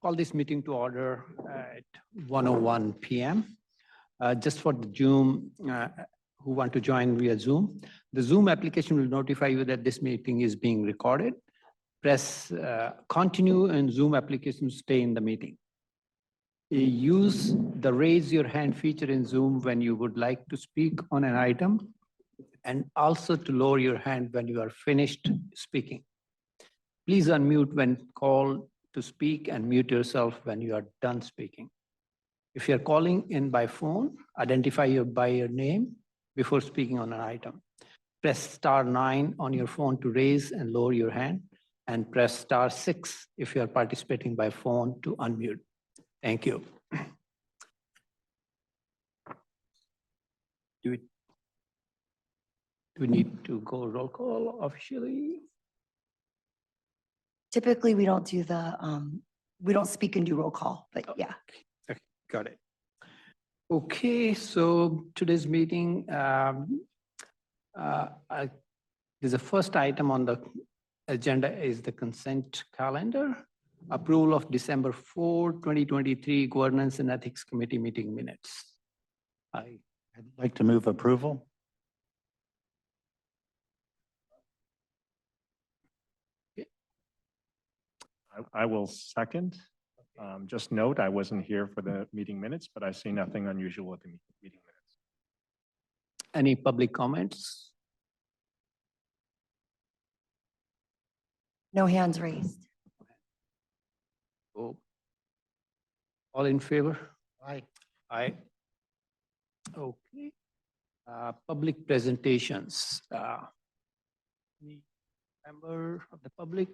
Call this meeting to order at 1:01 p.m. Just for the Zoom, who want to join via Zoom, the Zoom application will notify you that this meeting is being recorded. Press continue and Zoom application to stay in the meeting. Use the raise your hand feature in Zoom when you would like to speak on an item, and also to lower your hand when you are finished speaking. Please unmute when called to speak and mute yourself when you are done speaking. If you're calling in by phone, identify you by your name before speaking on an item. Press *9 on your phone to raise and lower your hand, and press *6 if you are participating by phone to unmute. Thank you. Do we need to go roll call officially? Typically, we don't do the, we don't speak and do roll call, but yeah. Okay, got it. Okay, so today's meeting, there's a first item on the agenda is the consent calendar, approval of December 4, 2023 Governance and Ethics Committee meeting minutes. I'd like to move approval. I will second. Just note, I wasn't here for the meeting minutes, but I see nothing unusual with the meeting minutes. Any public comments? No hands raised. Oh. All in favor? Aye. Aye. Okay. Public presentations. Any member of the public?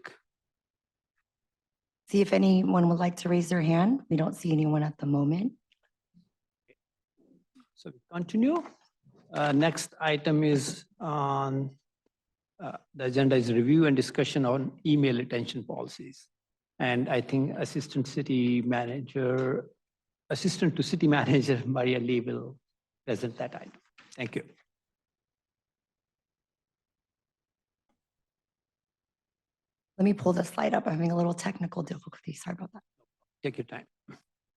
See if anyone would like to raise their hand. We don't see anyone at the moment. So we continue. Next item is on the agenda is review and discussion on email retention policies. And I think Assistant to City Manager Maria Lee will present that item. Thank you. Let me pull the slide up. I'm having a little technical difficulty. Sorry about that. Take your time.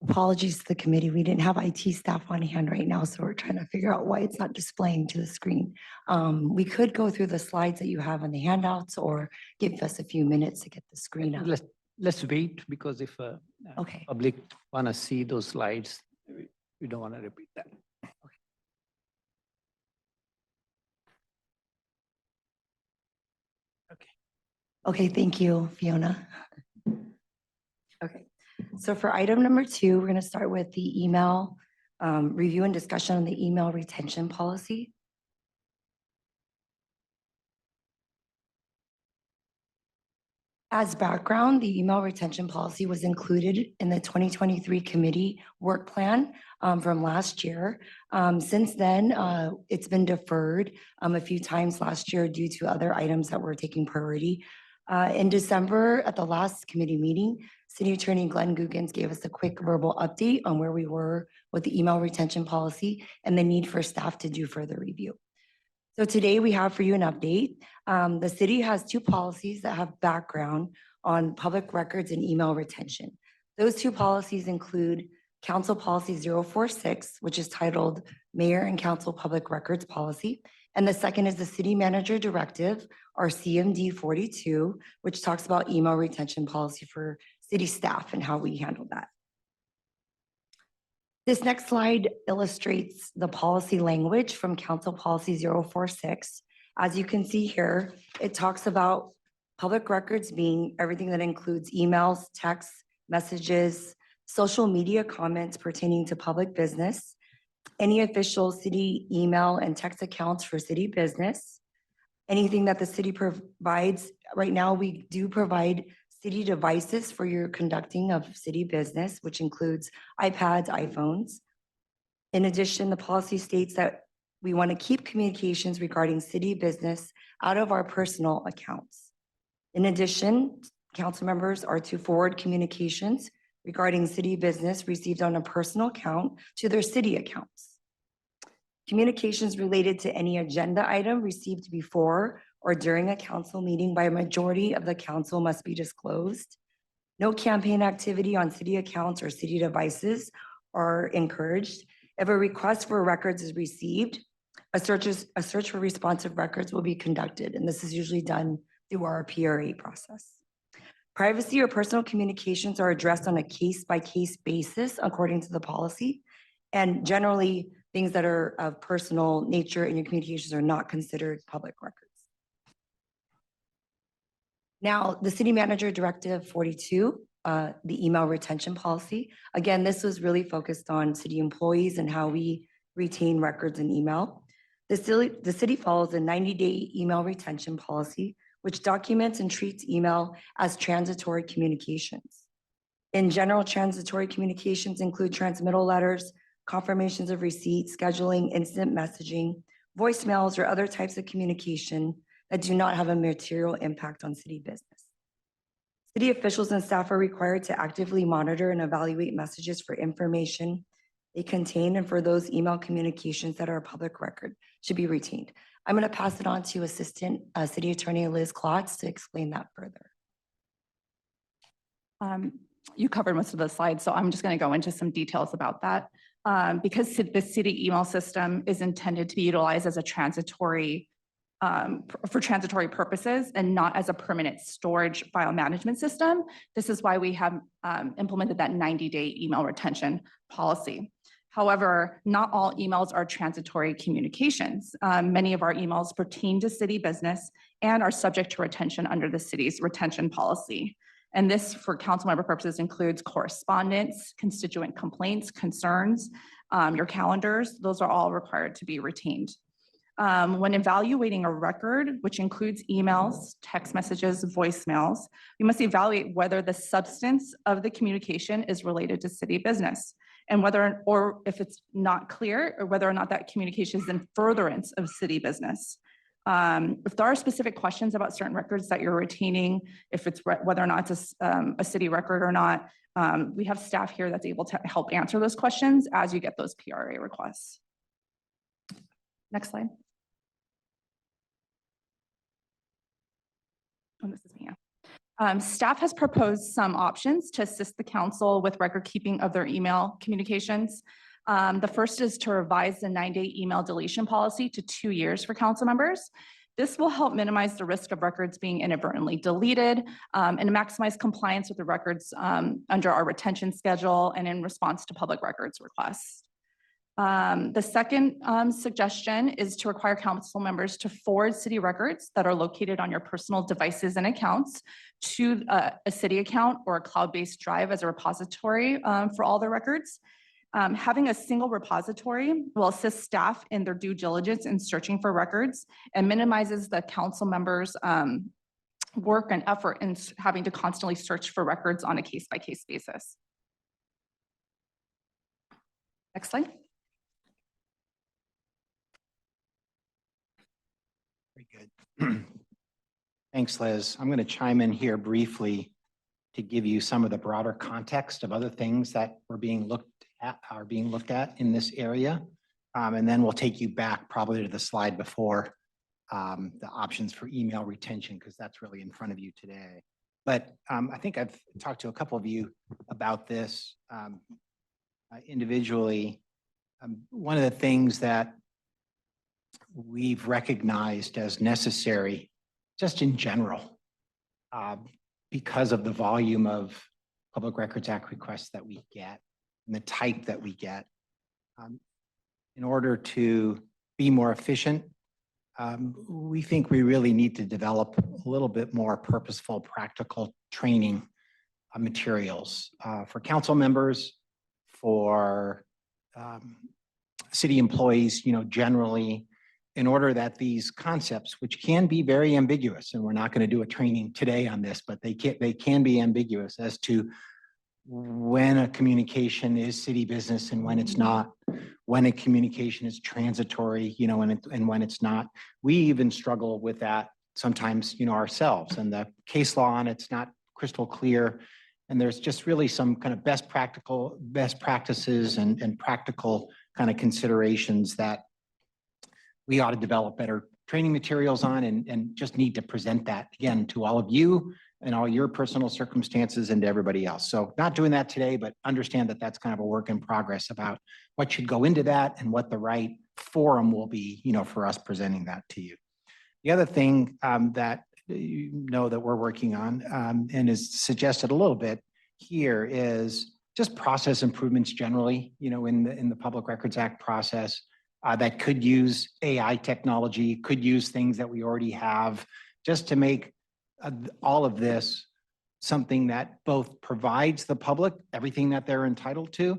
Apologies to the committee. We didn't have IT staff on hand right now, so we're trying to figure out why it's not displaying to the screen. We could go through the slides that you have on the handouts, or give us a few minutes to get the screen up. Let's wait, because if Okay. public want to see those slides, we don't want to repeat that. Okay, thank you, Fiona. Okay, so for item number 2, we're going to start with the email review and discussion on the email retention policy. As background, the email retention policy was included in the 2023 committee work plan from last year. Since then, it's been deferred a few times last year due to other items that were taking priority. In December, at the last committee meeting, City Attorney Glenn Googans gave us a quick verbal update on where we were with the email retention policy and the need for staff to do further review. So today we have for you an update. The city has 2 policies that have background on public records and email retention. Those 2 policies include Council Policy 046, which is titled Mayor and Council Public Records Policy. And the second is the City Manager Directive, or CMD 42, which talks about email retention policy for city staff and how we handle that. This next slide illustrates the policy language from Council Policy 046. As you can see here, it talks about public records being everything that includes emails, texts, messages, social media comments pertaining to public business, any official city email and text accounts for city business, anything that the city provides. Right now, we do provide city devices for your conducting of city business, which includes iPads, iPhones. In addition, the policy states that we want to keep communications regarding city business out of our personal accounts. In addition, council members are to forward communications regarding city business received on a personal account to their city accounts. Communications related to any agenda item received before or during a council meeting by a majority of the council must be disclosed. No campaign activity on city accounts or city devices are encouraged. If a request for records is received, a search for responsive records will be conducted, and this is usually done through our PRA process. Privacy or personal communications are addressed on a case-by-case basis according to the policy. And generally, things that are of personal nature in your communications are not considered public records. Now, the City Manager Directive 42, the email retention policy. Again, this was really focused on city employees and how we retain records in email. The city follows a 90-day email retention policy, which documents and treats email as transitory communications. In general, transitory communications include transmittal letters, confirmations of receipt, scheduling, instant messaging, voicemails, or other types of communication that do not have a material impact on city business. City officials and staff are required to actively monitor and evaluate messages for information they contain, and for those email communications that are a public record should be retained. I'm going to pass it on to Assistant City Attorney Liz Klotz to explain that further. You covered most of the slides, so I'm just going to go into some details about that. Because the city email system is intended to be utilized as a transitory, for transitory purposes and not as a permanent storage file management system. This is why we have implemented that 90-day email retention policy. However, not all emails are transitory communications. Many of our emails pertain to city business and are subject to retention under the city's retention policy. And this, for council member purposes, includes correspondence, constituent complaints, concerns, your calendars. Those are all required to be retained. When evaluating a record, which includes emails, text messages, voicemails, we must evaluate whether the substance of the communication is related to city business, and whether, or if it's not clear, or whether or not that communication is in furtherance of city business. If there are specific questions about certain records that you're retaining, if it's whether or not it's a city record or not, we have staff here that's able to help answer those questions as you get those PRA requests. Next slide. Oh, this is Mia. Staff has proposed some options to assist the council with record keeping of their email communications. The first is to revise the 9-day email deletion policy to 2 years for council members. This will help minimize the risk of records being inadvertently deleted and maximize compliance with the records under our retention schedule and in response to public records requests. The second suggestion is to require council members to forward city records that are located on your personal devices and accounts to a city account or a cloud-based drive as a repository for all their records. Having a single repository will assist staff in their due diligence in searching for records and minimizes the council members' work and effort in having to constantly search for records on a case-by-case basis. Next slide. Very good. Thanks, Liz. I'm going to chime in here briefly to give you some of the broader context of other things that are being looked at in this area. And then we'll take you back probably to the slide before the options for email retention, because that's really in front of you today. But I think I've talked to a couple of you about this individually. One of the things that we've recognized as necessary, just in general, because of the volume of Public Records Act requests that we get and the type that we get, in order to be more efficient, we think we really need to develop a little bit more purposeful, practical training materials for council members, for city employees, generally, in order that these concepts, which can be very ambiguous, and we're not going to do a training today on this, but they can be ambiguous as to when a communication is city business and when it's not, when a communication is transitory, and when it's not. We even struggle with that sometimes, ourselves, and the case law on it's not crystal clear. And there's just really some kind of best practices and practical kind of considerations that we ought to develop better training materials on, and just need to present that again to all of you and all your personal circumstances and to everybody else. So not doing that today, but understand that that's kind of a work in progress about what should go into that and what the right forum will be, for us presenting that to you. The other thing that that we're working on and is suggested a little bit here is just process improvements generally, in the Public Records Act process that could use AI technology, could use things that we already have, just to make all of this something that both provides the public everything that they're entitled to,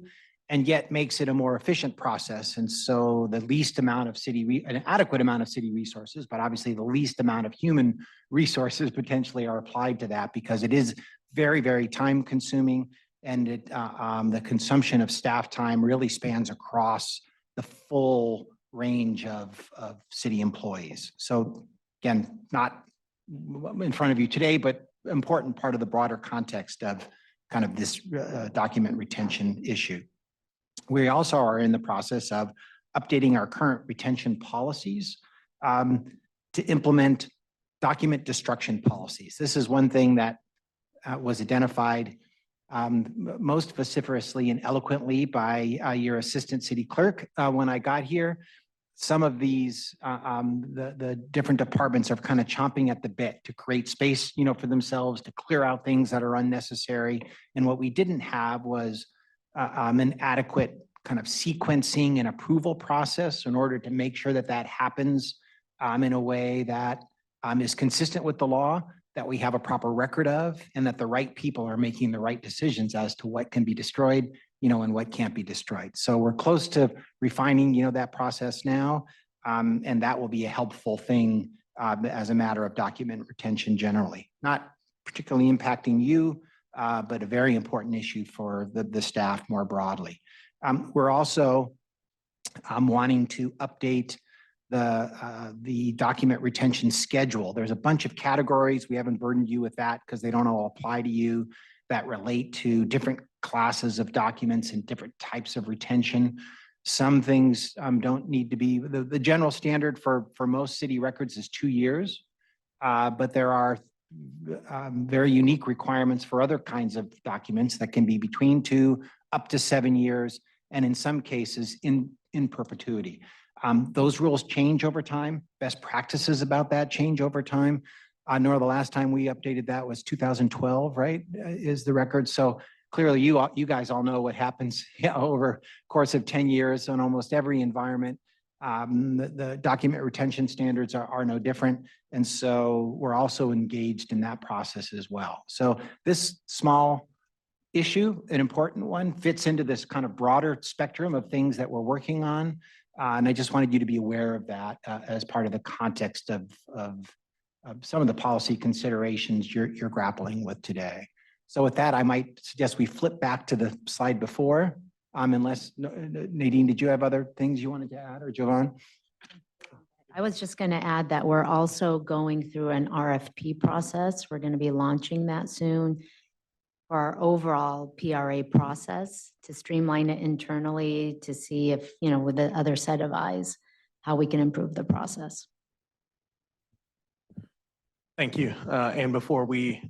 and yet makes it a more efficient process. And so the least amount of an adequate amount of city resources, but obviously the least amount of human resources potentially are applied to that, because it is very, very time consuming. And the consumption of staff time really spans across the full range of city employees. So again, not in front of you today, but important part of the broader context of kind of this document retention issue. We also are in the process of updating our current retention policies to implement document destruction policies. This is one thing that was identified most vociferously and eloquently by your assistant city clerk when I got here. Some of these, the different departments are kind of chomping at the bit to create space, for themselves, to clear out things that are unnecessary. And what we didn't have was an adequate kind of sequencing and approval process in order to make sure that that happens in a way that is consistent with the law, that we have a proper record of, and that the right people are making the right decisions as to what can be destroyed, and what can't be destroyed. So we're close to refining, that process now, and that will be a helpful thing as a matter of document retention generally. Not particularly impacting you, but a very important issue for the staff more broadly. We're also wanting to update the document retention schedule. There's a bunch of categories. We haven't burdened you with that because they don't all apply to you, that relate to different classes of documents and different types of retention. Some things don't need to be, the general standard for most city records is 2 years, but there are very unique requirements for other kinds of documents that can be between 2 up to 7 years, and in some cases in perpetuity. Those rules change over time. Best practices about that change over time. Nor the last time we updated that was 2012, right? Is the record. So clearly you guys all know what happens over the course of 10 years on almost every environment. The document retention standards are no different. And so we're also engaged in that process as well. So this small issue, an important one, fits into this kind of broader spectrum of things that we're working on. And I just wanted you to be aware of that as part of the context of some of the policy considerations you're grappling with today. So with that, I might suggest we flip back to the slide before, unless Nadine, did you have other things you wanted to add, or Jovan? I was just going to add that we're also going through an RFP process. We're going to be launching that soon for our overall PRA process, to streamline it internally, to see if, with the other set of eyes, how we can improve the process. Thank you. And before we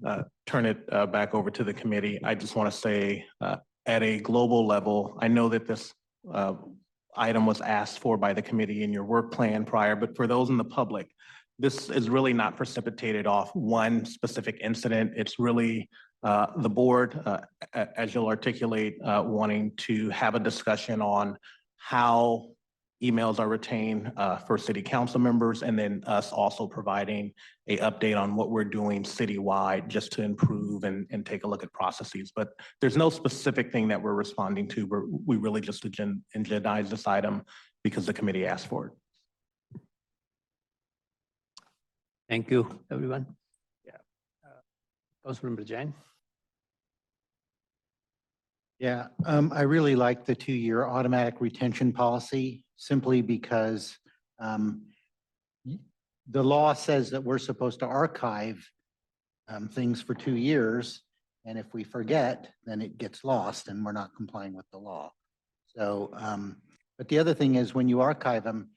turn it back over to the committee, I just want to say at a global level, I know that this item was asked for by the committee in your work plan prior, but for those in the public, this is really not precipitated off one specific incident. It's really the board, as you'll articulate, wanting to have a discussion on how emails are retained for city council members, and then us also providing an update on what we're doing citywide just to improve and take a look at processes. But there's no specific thing that we're responding to. We really just agendize this item because the committee asked for it. Thank you, everyone. Yeah. Councilmember Jain. Yeah, I really like the 2-year automatic retention policy, simply because the law says that we're supposed to archive things for 2 years. And if we forget, then it gets lost and we're not complying with the law. So, but the other thing is, when you archive them,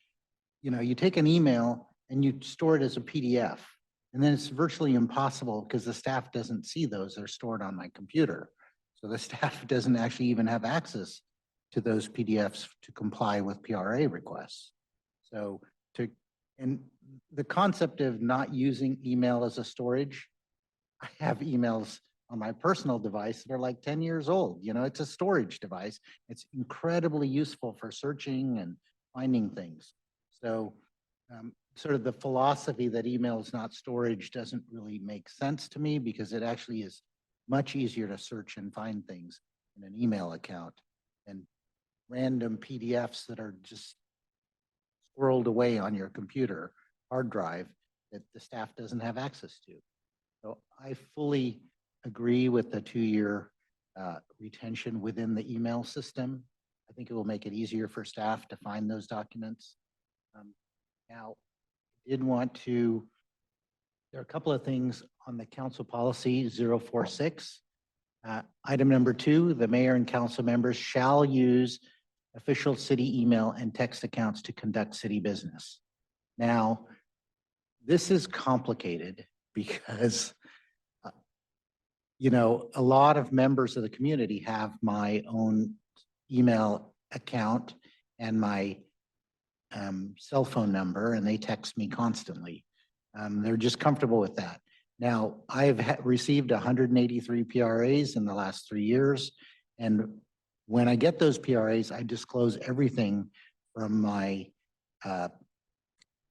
you take an email and you store it as a PDF. And then it's virtually impossible because the staff doesn't see those. They're stored on my computer. So the staff doesn't actually even have access to those PDFs to comply with PRA requests. So and the concept of not using email as a storage, I have emails on my personal device that are like 10 years old. You know, it's a storage device. It's incredibly useful for searching and finding things. So sort of the philosophy that email is not storage doesn't really make sense to me because it actually is much easier to search and find things in an email account than random PDFs that are just squirreled away on your computer hard drive that the staff doesn't have access to. So I fully agree with the 2-year retention within the email system. I think it will make it easier for staff to find those documents. Now, I did want to, there are a couple of things on the council policy 046. Item number 2, the mayor and council members shall use official city email and text accounts to conduct city business. Now, this is complicated because, you know, a lot of members of the community have my own email account and my cell phone number, and they text me constantly. They're just comfortable with that. Now, I've received 183 PRAs in the last 3 years, and when I get those PRAs, I disclose everything from my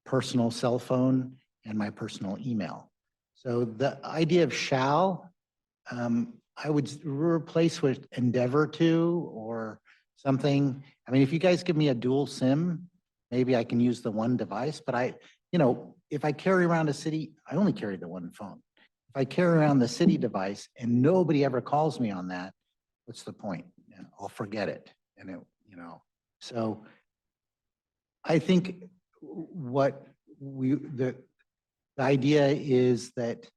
personal cell phone and my personal email. So the idea of shall, I would replace with endeavor to or something. I mean, if you guys give me a dual SIM, maybe I can use the one device, but you know, if I carry around a city, I only carry the one phone. If I carry around the city device and nobody ever calls me on that, what's the point? And I'll forget it. And it, you know, so I think what the idea is that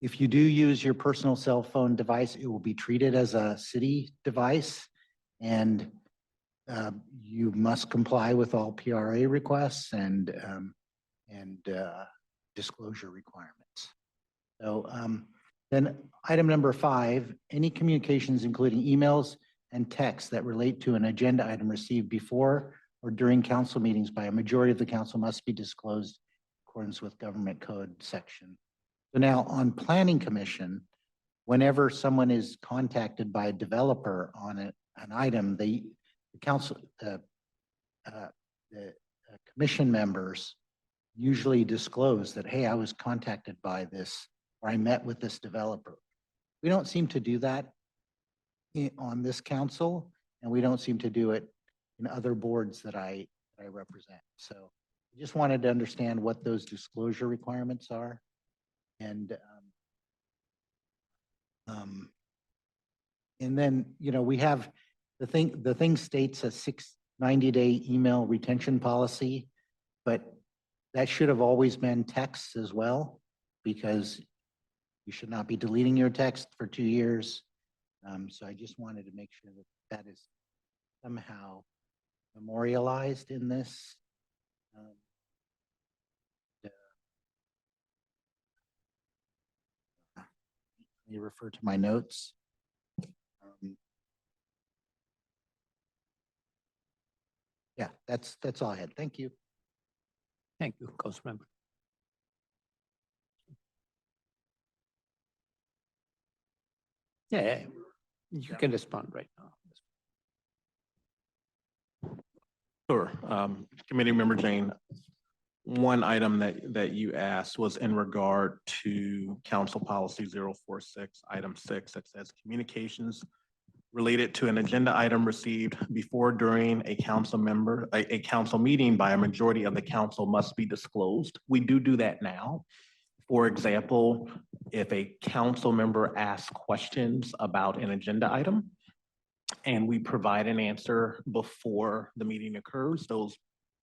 if you do use your personal cell phone device, it will be treated as a city device, and you must comply with all PRA requests and disclosure requirements. So then item number 5, any communications including emails and texts that relate to an agenda item received before or during council meetings by a majority of the council must be disclosed in accordance with government code section. So now on planning commission, whenever someone is contacted by a developer on an item, the commission members usually disclose that, hey, I was contacted by this, or I met with this developer. We don't seem to do that on this council, and we don't seem to do it in other boards that I represent. So I just wanted to understand what those disclosure requirements are. And then, you know, we have the thing states a 90-day email retention policy, but that should have always been text as well, because you should not be deleting your text for 2 years. So I just wanted to make sure that that is somehow memorialized in this. Let me refer to my notes. Yeah, that's all I had. Thank you. Thank you, Councilmember. Yeah, you can respond right now. Sure. Committee Member Jane, one item that you asked was in regard to Council Policy 046, Item 6, that says communications related to an agenda item received before, during a council meeting by a majority of the council must be disclosed. We do that now. For example, if a council member asks questions about an agenda item and we provide an answer before the meeting occurs, those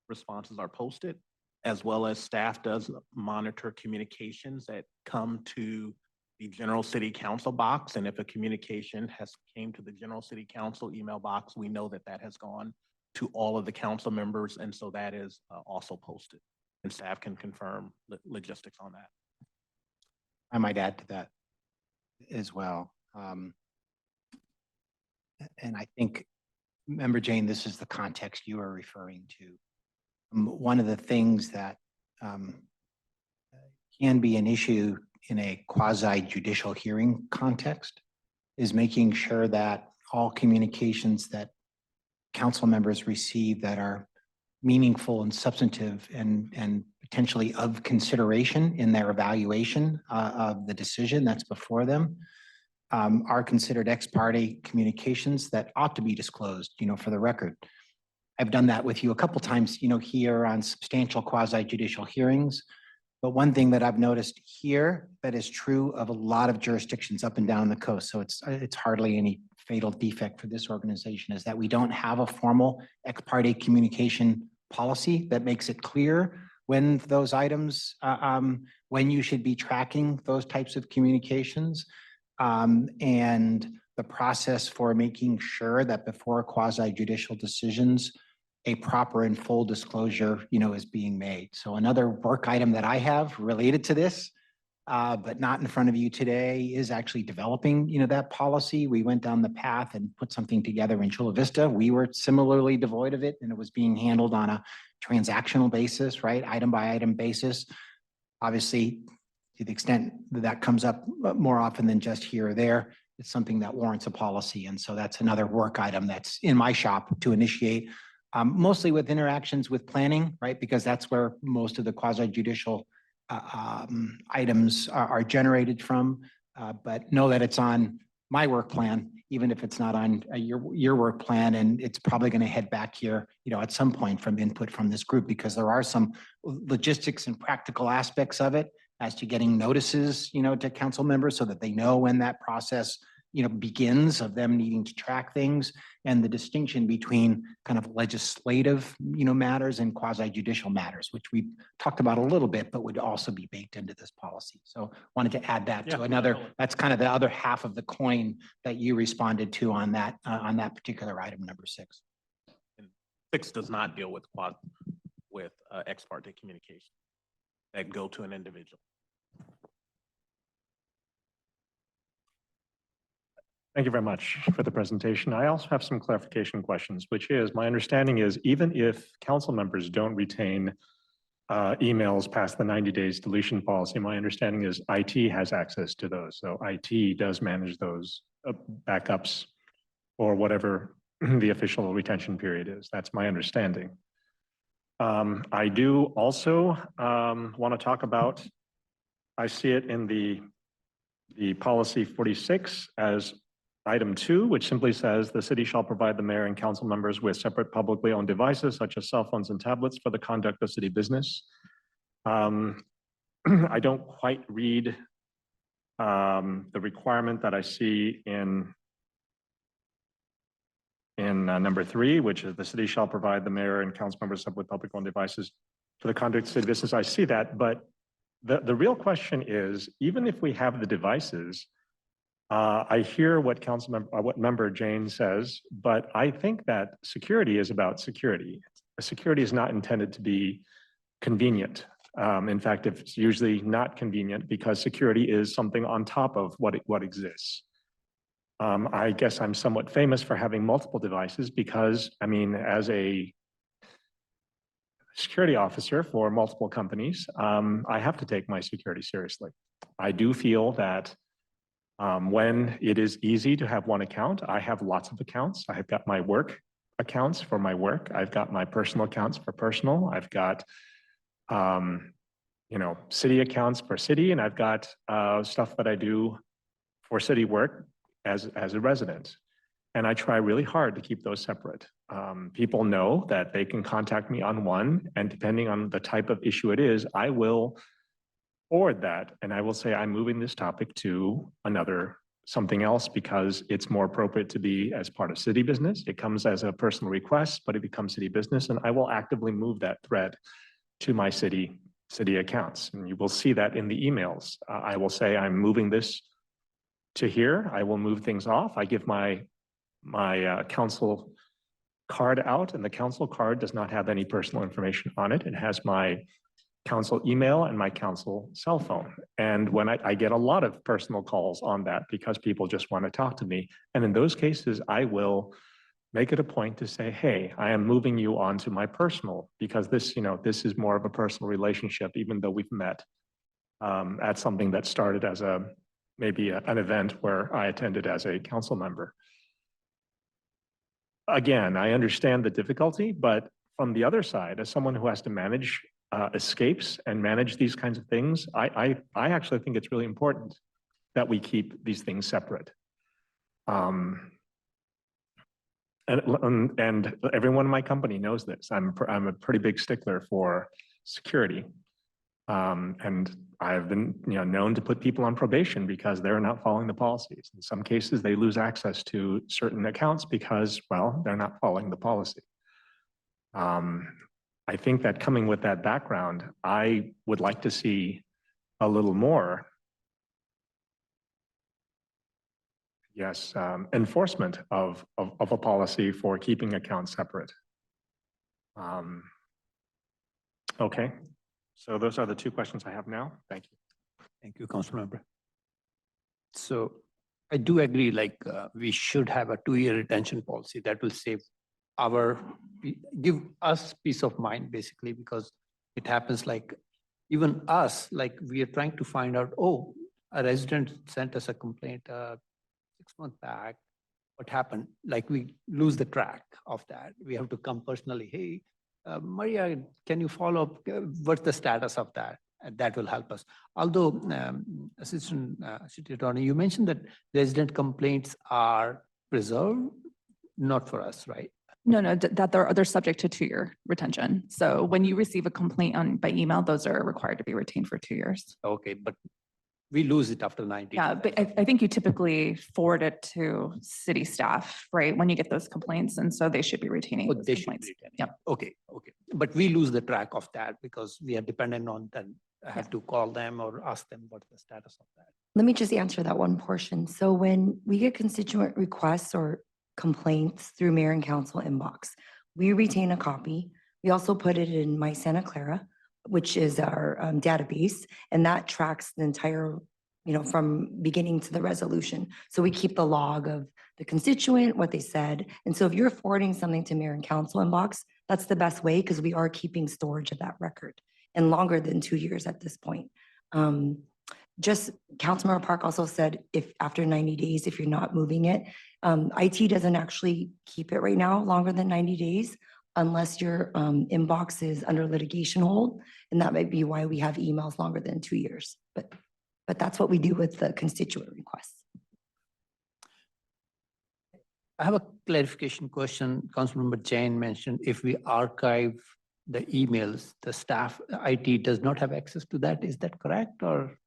responses are posted, as well as staff does monitor communications that come to the general city council box. And if a communication has came to the general city council email box, we know that that has gone to all of the council members. And so that is also posted, and staff can confirm logistics on that. I might add to that as well. And I think, Member Jane, this is the context you are referring to. One of the things that can be an issue in a quasi judicial hearing context is making sure that all communications that council members receive that are meaningful and substantive and potentially of consideration in their evaluation of the decision that's before them are considered ex parte communications that ought to be disclosed, for the record. I've done that with you a couple times, here on substantial quasi judicial hearings. But one thing that I've noticed here that is true of a lot of jurisdictions up and down the coast, so it's hardly any fatal defect for this organization, is that we don't have a formal ex parte communication policy that makes it clear when those items, when you should be tracking those types of communications. And the process for making sure that before quasi judicial decisions, a proper and full disclosure, is being made. So another work item that I have related to this, but not in front of you today, is actually developing, that policy. We went down the path and put something together in Chula Vista. We were similarly devoid of it, and it was being handled on a transactional basis, right? Item by item basis. Obviously, to the extent that that comes up more often than just here or there, it's something that warrants a policy. And so that's another work item that's in my shop to initiate, mostly with interactions with planning, right? Because that's where most of the quasi judicial items are generated from. But know that it's on my work plan, even if it's not on your work plan, and it's probably going to head back here, at some point from input from this group, because there are some logistics and practical aspects of it as to getting notices, to council members so that they know when that process, begins of them needing to track things, and the distinction between kind of legislative, matters and quasi judicial matters, which we talked about a little bit, but would also be baked into this policy. So wanted to add that to another, that's kind of the other half of the coin that you responded to on that particular item, number 6. And 6 does not deal with ex parte communication that go to an individual. Thank you very much for the presentation. I also have some clarification questions, which is, my understanding is even if council members don't retain emails past the 90 days deletion policy, my understanding is IT has access to those. So IT does manage those backups or whatever the official retention period is. That's my understanding. I do also want to talk about, I see it in the policy 46 as item 2, which simply says the city shall provide the mayor and council members with separate publicly owned devices such as cell phones and tablets for the conduct of city business. I don't quite read the requirement that I see in number 3, which is the city shall provide the mayor and council members with public owned devices for the conduct of city business. I see that, but the real question is, even if we have the devices, I hear what member Jane says, but I think that security is about security. Security is not intended to be convenient. In fact, it's usually not convenient because security is something on top of what exists. I guess I'm somewhat famous for having multiple devices because, as a security officer for multiple companies, I have to take my security seriously. I do feel that when it is easy to have one account, I have lots of accounts. I have got my work accounts for my work. I've got my personal accounts for personal. I've got, city accounts for city, and I've got stuff that I do for city work as a resident. And I try really hard to keep those separate. People know that they can contact me on one, and depending on the type of issue it is, I will forward that, and I will say, I'm moving this topic to something else because it's more appropriate to be as part of city business. It comes as a personal request, but it becomes city business, and I will actively move that thread to my city accounts. And you will see that in the emails. I will say, I'm moving this to here. I will move things off. I give my council card out, and the council card does not have any personal information on it. It has my council email and my council cell phone. And when I get a lot of personal calls on that because people just want to talk to me. And in those cases, I will make it a point to say, hey, I am moving you on to my personal, because this, this is more of a personal relationship, even though we've met at something that started as maybe an event where I attended as a council member. Again, I understand the difficulty, but from the other side, as someone who has to manage escapes and manage these kinds of things, I actually think it's really important that we keep these things separate. And everyone in my company knows this. I'm a pretty big stickler for security. And I've been known to put people on probation because they're not following the policies. In some cases, they lose access to certain accounts because, well, they're not following the policy. I think that coming with that background, I would like to see a little more, yes, enforcement of a policy for keeping accounts separate. Okay, so those are the two questions I have now. Thank you. Thank you, Councilmember. So I do agree, like we should have a 2-year retention policy that will give us peace of mind, basically, because it happens like even us, like we are trying to find out, oh, a resident sent us a complaint 6 months back. What happened? Like we lose the track of that. We have to come personally. Hey, Maria, can you follow up? What's the status of that? And that will help us. Although, Assistant City Attorney, you mentioned that resident complaints are preserved, not for us, right? No, that they're subject to 2-year retention. So when you receive a complaint by email, those are required to be retained for 2 years. Okay, but we lose it after 90 Yeah, days. but I think you typically forward it to city staff, right, when you get those complaints, and so they should be retaining Oh, those they should complaints. be retaining. Yep. Okay. But we lose the track of that because we are dependent on them. I have to call them or ask them what's the status of that. Let me just answer that one portion. So when we get constituent requests or complaints through mayor and council inbox, we retain a copy. We also put it in My Santa Clara, which is our database, and that tracks the entire, from beginning to the resolution. So we keep the log of the constituent, what they said. And so if you're forwarding something to mayor and council inbox, that's the best way because we are keeping storage of that record and longer than 2 years at this point. Just Councilmember Park also said if after 90 days, if you're not moving it, IT doesn't actually keep it right now longer than 90 days unless your inbox is under litigation hold. And that might be why we have emails longer than 2 years. But that's what we do with the constituent requests. I have a clarification question. Councilmember Jain mentioned if we archive the emails, the staff, IT does not have access to that. Is that correct or?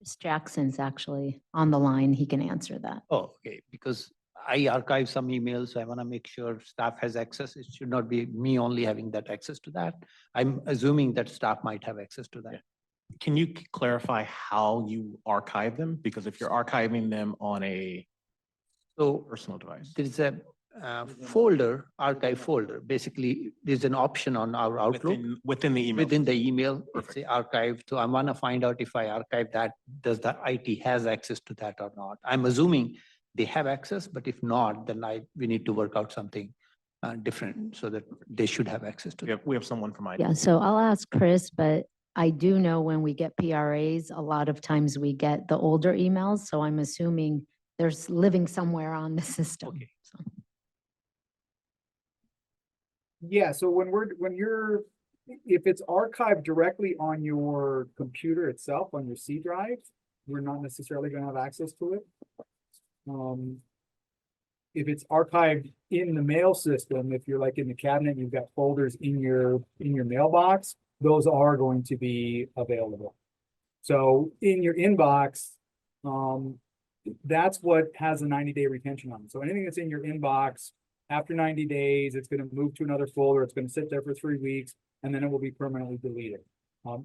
Ms. Jackson's actually on the line. He can answer that. Oh, okay, because I archive some emails, so I want to make sure staff has access. It should not be me only having that access to that. I'm assuming that staff might have access to that. Can you clarify how you archive them? Because if you're archiving them on a So personal device. there is a folder, archive folder. Basically, there's an option on our Outlook. Within the email. Within the email, it's Perfect. the archive. So I want to find out if I archive that, does the IT has access to that or not? I'm assuming they have access, but if not, then we need to work out something different so that they should have access to it. We have someone from IT. Yeah, so I'll ask Chris, but I do know when we get PRAs, a lot of times we get the older emails, so I'm assuming there's living somewhere on the system. Okay. So. Yeah, so if it's archived directly on your computer itself, on your C drive, we're not necessarily gonna have access to it. If it's archived in the mail system, if you're like in the cabinet, you've got folders in your mailbox, those are going to be available. So in your inbox, that's what has a 90-day retention on it. So anything that's in your inbox, after 90 days, it's going to move to another folder. It's going to sit there for 3 weeks, and then it will be permanently deleted.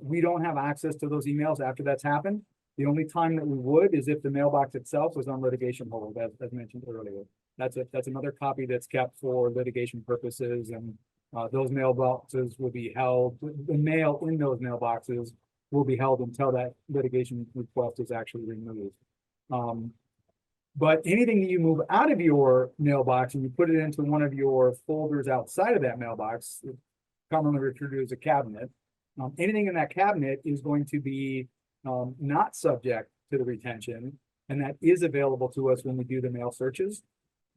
We don't have access to those emails after that's happened. The only time that we would is if the mailbox itself was on litigation hold, as mentioned earlier. That's another copy that's kept for litigation purposes and Those mailboxes will be held, the mail in those mailboxes will be held until that litigation request is actually removed. But anything that you move out of your mailbox and you put it into one of your folders outside of that mailbox, commonly referred to as a cabinet, anything in that cabinet is going to be not subject to the retention, and that is available to us when we do the mail searches.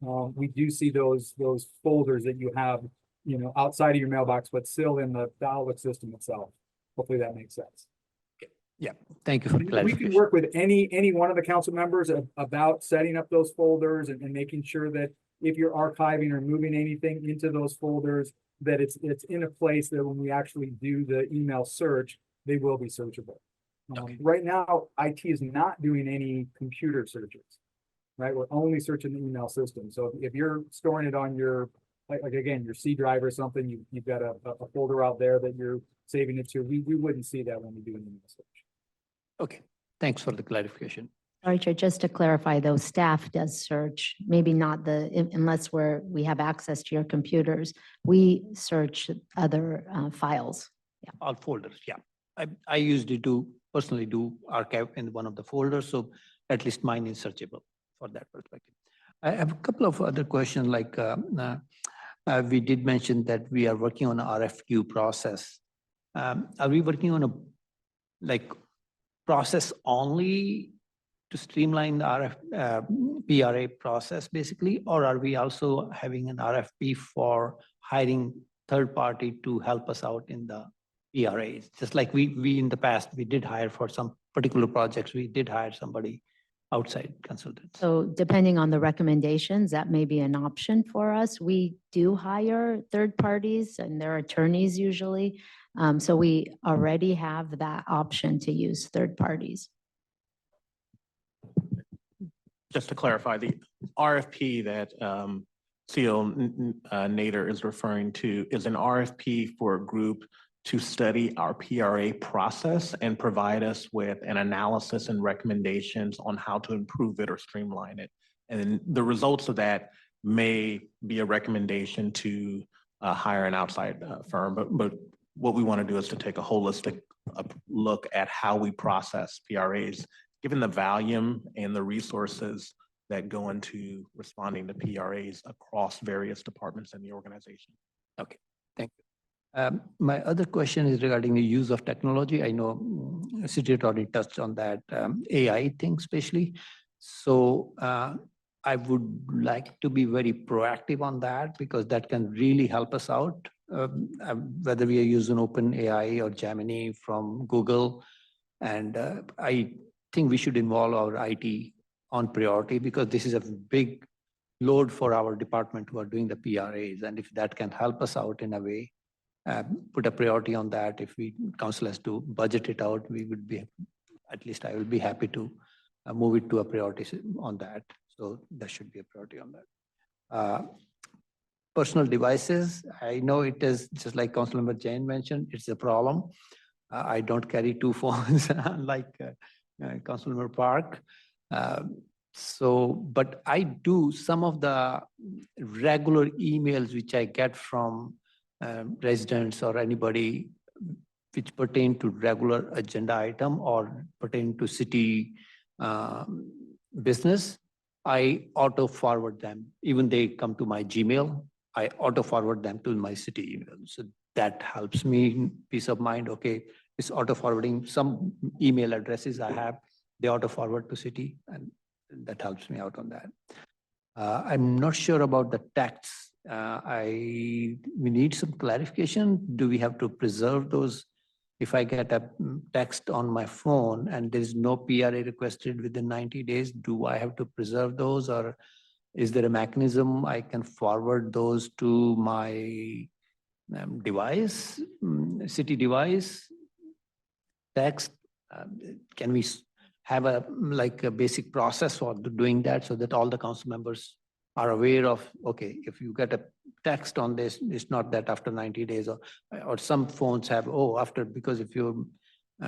We do see those folders that you have, outside of your mailbox, but still in the Outlook system itself. Hopefully that makes sense. Yeah, thank you for We can clarification. work with any one of the council members about setting up those folders and making sure that if you're archiving or moving anything into those folders, that it's in a place that when we actually do the email search, they will be searchable. Right now, IT is not doing any computer searches, right? We're only searching the email system. So if you're storing it on your, like again, your C drive or something, you've got a folder out there that you're saving it to, we wouldn't see that when we do an email search. Okay, thanks for the clarification. Sorry, Chair, just to clarify, though, staff does search, maybe not unless we have access to your computers, we search other files. All folders, yeah. I usually personally do archive in one of the folders, so at least mine is searchable for that perspective. I have a couple of other questions, like we did mention that we are working on an RFQ process. Are we working on a process only to streamline the PRA process basically, or are we also having an RFP for hiring third party to help us out in the PRAs? Just like we in the past, we did hire for some particular projects, we did hire somebody outside consultants. So depending on the recommendations, that may be an option for us. We do hire third parties and their attorneys usually. So we already have that option to use third parties. Just to clarify, the RFP that CEO Nader is referring to is an RFP for a group to study our PRA process and provide us with an analysis and recommendations on how to improve it or streamline it. And the results of that may be a recommendation to hire an outside firm, but what we want to do is to take a holistic look at how we process PRAs, given the volume and the resources that go into responding to PRAs across various departments in the organization. Okay, thank you. My other question is regarding the use of technology. I know City Attorney touched on that AI thing especially. So I would like to be very proactive on that because that can really help us out. Whether we are using OpenAI or Gemini from Google. And I think we should involve our IT on priority because this is a big load for our department who are doing the PRAs. And if that can help us out in a way, put a priority on that. If council has to budget it out, we would be, at least I will be happy to move it to a priority on that. So there should be a priority on that. Personal devices, I know it is just like Councilmember Jain mentioned, it's a problem. I don't carry two phones like Councilmember Park. But I do some of the regular emails which I get from residents or anybody which pertain to regular agenda item or pertain to city business. I auto forward them. Even they come to my Gmail, I auto forward them to my city email. So that helps me peace of mind. Okay, it's auto forwarding. Some email addresses I have, they auto forward to city, and that helps me out on that. I'm not sure about the text. We need some clarification. Do we have to preserve those? If I get a text on my phone and there is no PRA requested within 90 days, do I have to preserve those, or is there a mechanism I can forward those to my device, city device, text? Can we have a basic process for doing that so that all the council members are aware of, okay, if you get a text on this, it's not that after 90 days or some phones have, because if your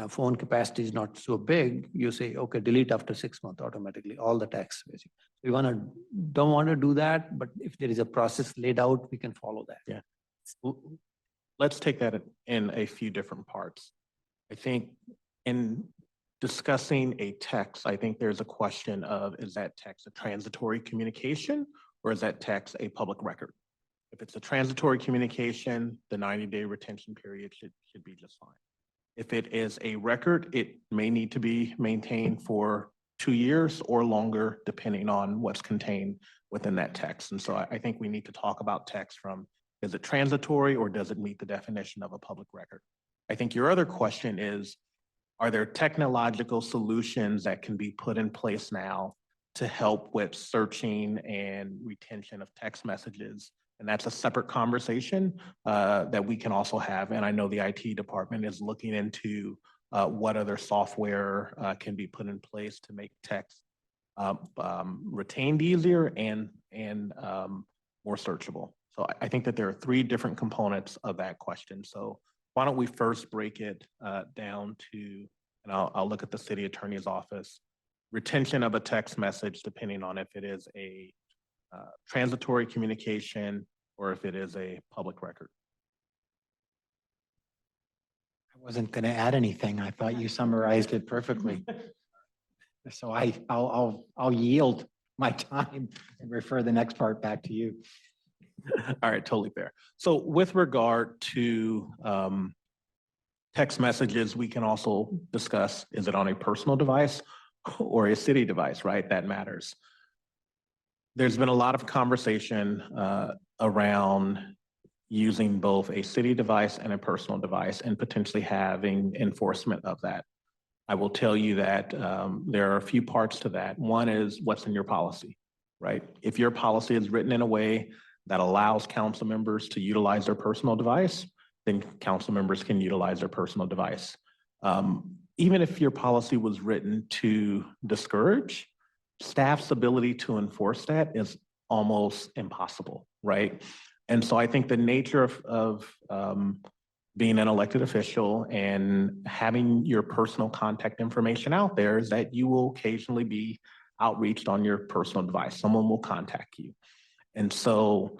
phone capacity is not so big, you say, okay, delete after 6 months automatically, all the text basically. We don't want to do that, but if there is a process laid out, we can follow that. Yeah. let's take that in a few different parts. I think in discussing a text, I think there's a question of, is that text a transitory communication or is that text a public record? If it's a transitory communication, the 90-day retention period should be just fine. If it is a record, it may need to be maintained for 2 years or longer, depending on what's contained within that text. And so I think we need to talk about text from, is it transitory or does it meet the definition of a public record? I think your other question is, are there technological solutions that can be put in place now to help with searching and retention of text messages? And that's a separate conversation that we can also have. And I know the IT department is looking into what other software can be put in place to make text retained easier and more searchable. So I think that there are 3 different components of that question. So why don't we first break it down to, and I'll look at the city attorney's office, retention of a text message, depending on if it is a transitory communication or if it is a public record. I wasn't going to add anything. I thought you summarized it perfectly. So I'll yield my time and refer the next part back to you. All right, totally fair. So with regard to text messages, we can also discuss, is it on a personal device or a city device, right? That matters. There's been a lot of conversation around using both a city device and a personal device and potentially having enforcement of that. I will tell you that there are a few parts to that. One is what's in your policy, right? If your policy is written in a way that allows council members to utilize their personal device, then council members can utilize their personal device. Even if your policy was written to discourage, staff's ability to enforce that is almost impossible, right? And so I think the nature of being an elected official and having your personal contact information out there is that you will occasionally be outreached on your personal device. Someone will contact you. And so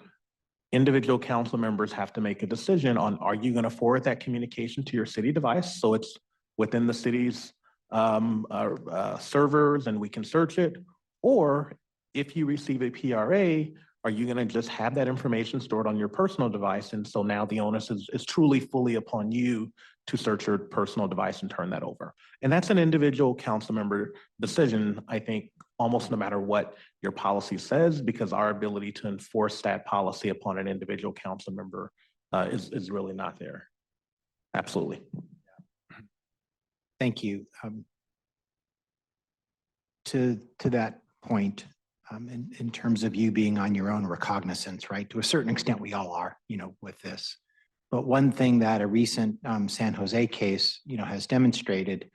individual council members have to make a decision on, are you going to forward that communication to your city device so it's within the city's servers and we can search it? Or if you receive a PRA, are you going to just have that information stored on your personal device? And so now the onus is truly fully upon you to search your personal device and turn that over. And that's an individual council member decision, I think, almost no matter what your policy says, because our ability to enforce that policy upon an individual council member is really not there. Absolutely. Thank you. To that point, in terms of you being on your own recognizance, right? To a certain extent, we all are, with this. But one thing that a recent San Jose case, has demonstrated,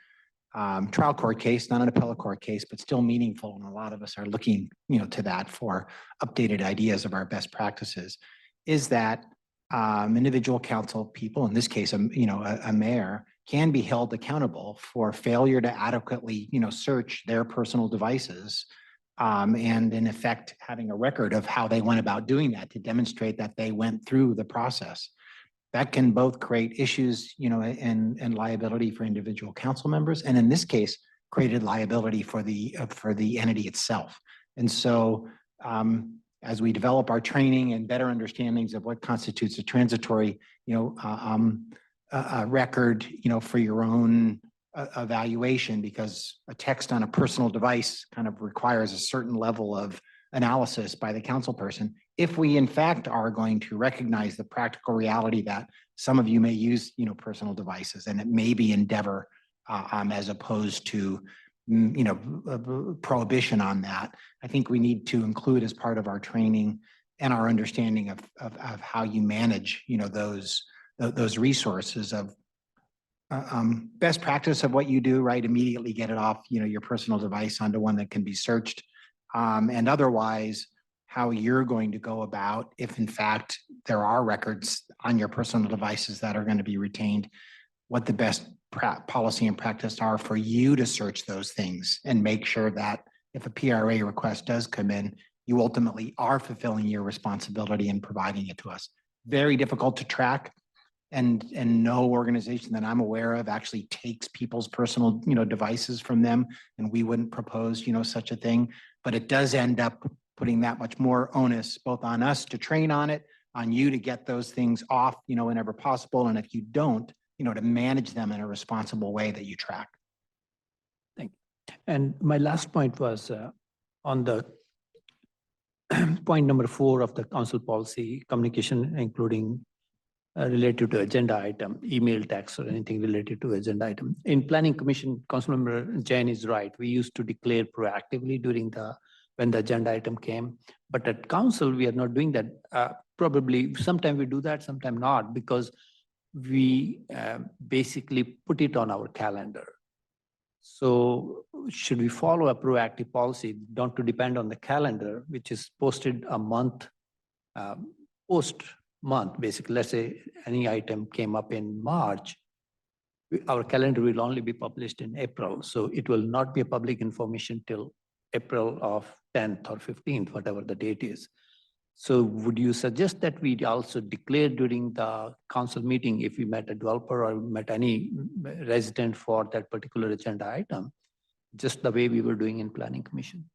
trial court case, not an appellate court case, but still meaningful. And a lot of us are looking, to that for updated ideas of our best practices, is that individual council people, in this case, a mayor, can be held accountable for failure to adequately, search their personal devices. And in effect, having a record of how they went about doing that to demonstrate that they went through the process. That can both create issues, and liability for individual council members, and in this case, created liability for the entity itself. And so, as we develop our training and better understandings of what constitutes a transitory, record, for your own evaluation, because a text on a personal device kind of requires a certain level of analysis by the council person. If we in fact are going to recognize the practical reality that some of you may use, personal devices, and it may be endeavor as opposed to, prohibition on that, I think we need to include as part of our training and our understanding of how you manage, those resources of best practice of what you do, right? Immediately get it off, your personal device onto one that can be searched. And otherwise, how you're going to go about, if in fact there are records on your personal devices that are going to be retained, what the best policy and practice are for you to search those things and make sure that if a PRA request does come in, you ultimately are fulfilling your responsibility in providing it to us. Very difficult to track. and no organization that I'm aware of actually takes people's personal, devices from them. And we wouldn't propose, such a thing, but it does end up putting that much more onus both on us to train on it, on you to get those things off, whenever possible. And if you don't, to manage them in a responsible way that you track. And my last point was on the point number 4 of the council policy, communication, including related to agenda item, email, text, or anything related to agenda item. In planning commission, Councilmember Jain is right. We used to declare proactively when the agenda item came. But at council, we are not doing that. Probably sometime we do that, sometime not, because we basically put it on our calendar. So should we follow a proactive policy, don't to depend on the calendar, which is posted a month, post-month, basically. Let's say any item came up in March, our calendar will only be published in April. So it will not be a public information till April of 10th or 15th, whatever the date is. So would you suggest that we also declare during the council meeting if we met a developer or met any resident for that particular agenda item, just the way we were doing in planning commission?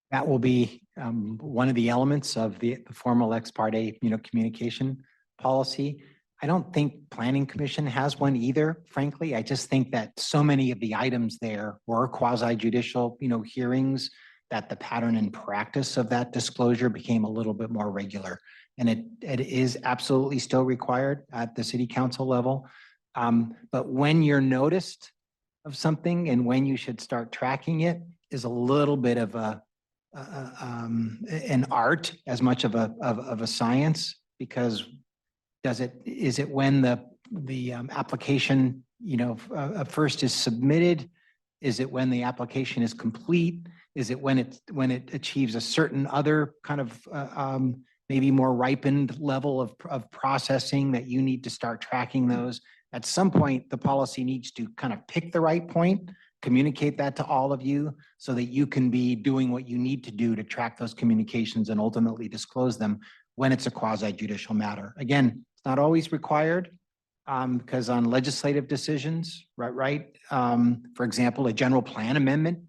That will be one of the elements of the formal ex parte, communication policy. I don't think planning commission has one either, frankly. I just think that so many of the items there were quasi judicial, hearings, that the pattern and practice of that disclosure became a little bit more regular. And it is absolutely still required at the city council level. But when you're noticed of something and when you should start tracking it is a little bit of an art as much of a science, because is it when the application, first is submitted? Is it when the application is complete? Is it when it achieves a certain other kind of maybe more ripened level of processing that you need to start tracking those? At some point, the policy needs to kind of pick the right point, communicate that to all of you so that you can be doing what you need to do to track those communications and ultimately disclose them when it's a quasi judicial matter. Again, it's not always required. Because on legislative decisions, right? For example, a general plan amendment,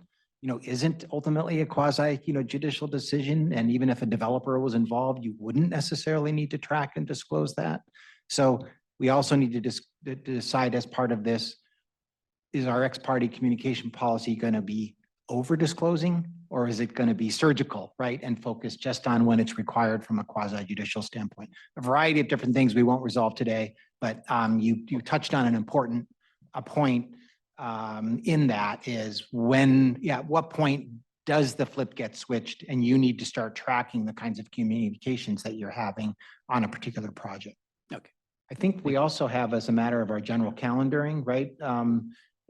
isn't ultimately a quasi, judicial decision. And even if a developer was involved, you wouldn't necessarily need to track and disclose that. So we also need to decide as part of this, is our ex parte communication policy going to be over disclosing, or is it going to be surgical, right? And focus just on when it's required from a quasi judicial standpoint. A variety of different things we won't resolve today, but you touched on an important point in that is at what point does the flip get switched and you need to start tracking the kinds of communications that you're having on a particular project. Okay. I think we also have, as a matter of our general calendaring, right?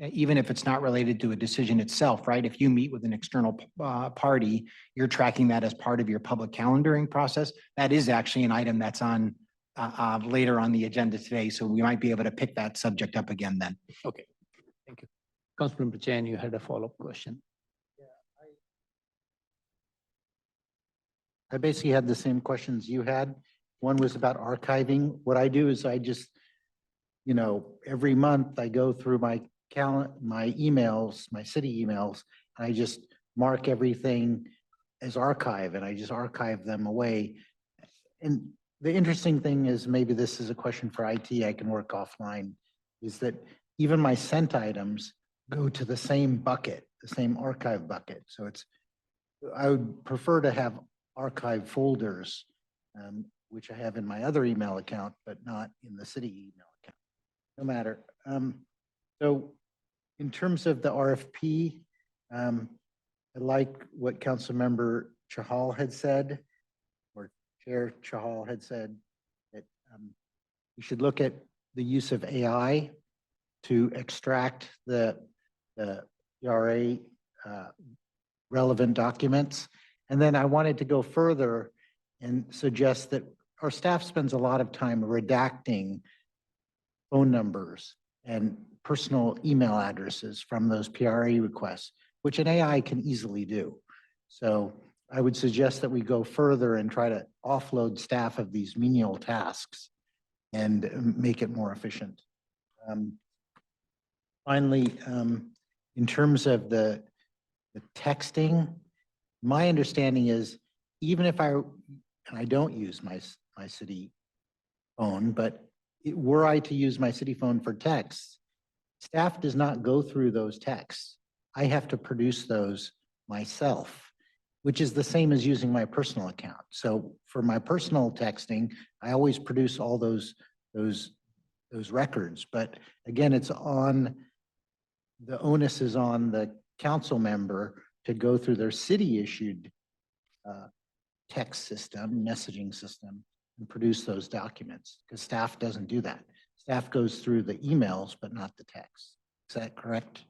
Even if it's not related to a decision itself, right? If you meet with an external party, you're tracking that as part of your public calendaring process. That is actually an item that's on later on the agenda today. So we might be able to pick that subject up again then. Okay, thank you. Councilmember Jain, you had a follow-up question. I basically had the same questions you had. One was about archiving. What I do is I just, every month I go through my emails, my city emails, and I just mark everything as archive and I just archive them away. And the interesting thing is, maybe this is a question for IT, I can work offline, is that even my sent items go to the same bucket, the same archive bucket. So I would prefer to have archive folders, which I have in my other email account, but not in the city email account. No matter. So in terms of the RFP, I like what Councilmember Chahal had said, or Chair Chahal had said, that we should look at the use of AI to extract the ERA relevant documents. And then I wanted to go further and suggest that our staff spends a lot of time redacting phone numbers and personal email addresses from those PRA requests, which an AI can easily do. So I would suggest that we go further and try to offload staff of these menial tasks and make it more efficient. Finally, in terms of the texting, my understanding is even if and I don't use my city phone, but were I to use my city phone for texts, staff does not go through those texts. I have to produce those myself, which is the same as using my personal account. So for my personal texting, I always produce all those records. But again, the onus is on the council member to go through their city issued text system, messaging system, and produce those documents, because staff doesn't do that. Staff goes through the emails, but not the text. Is that correct?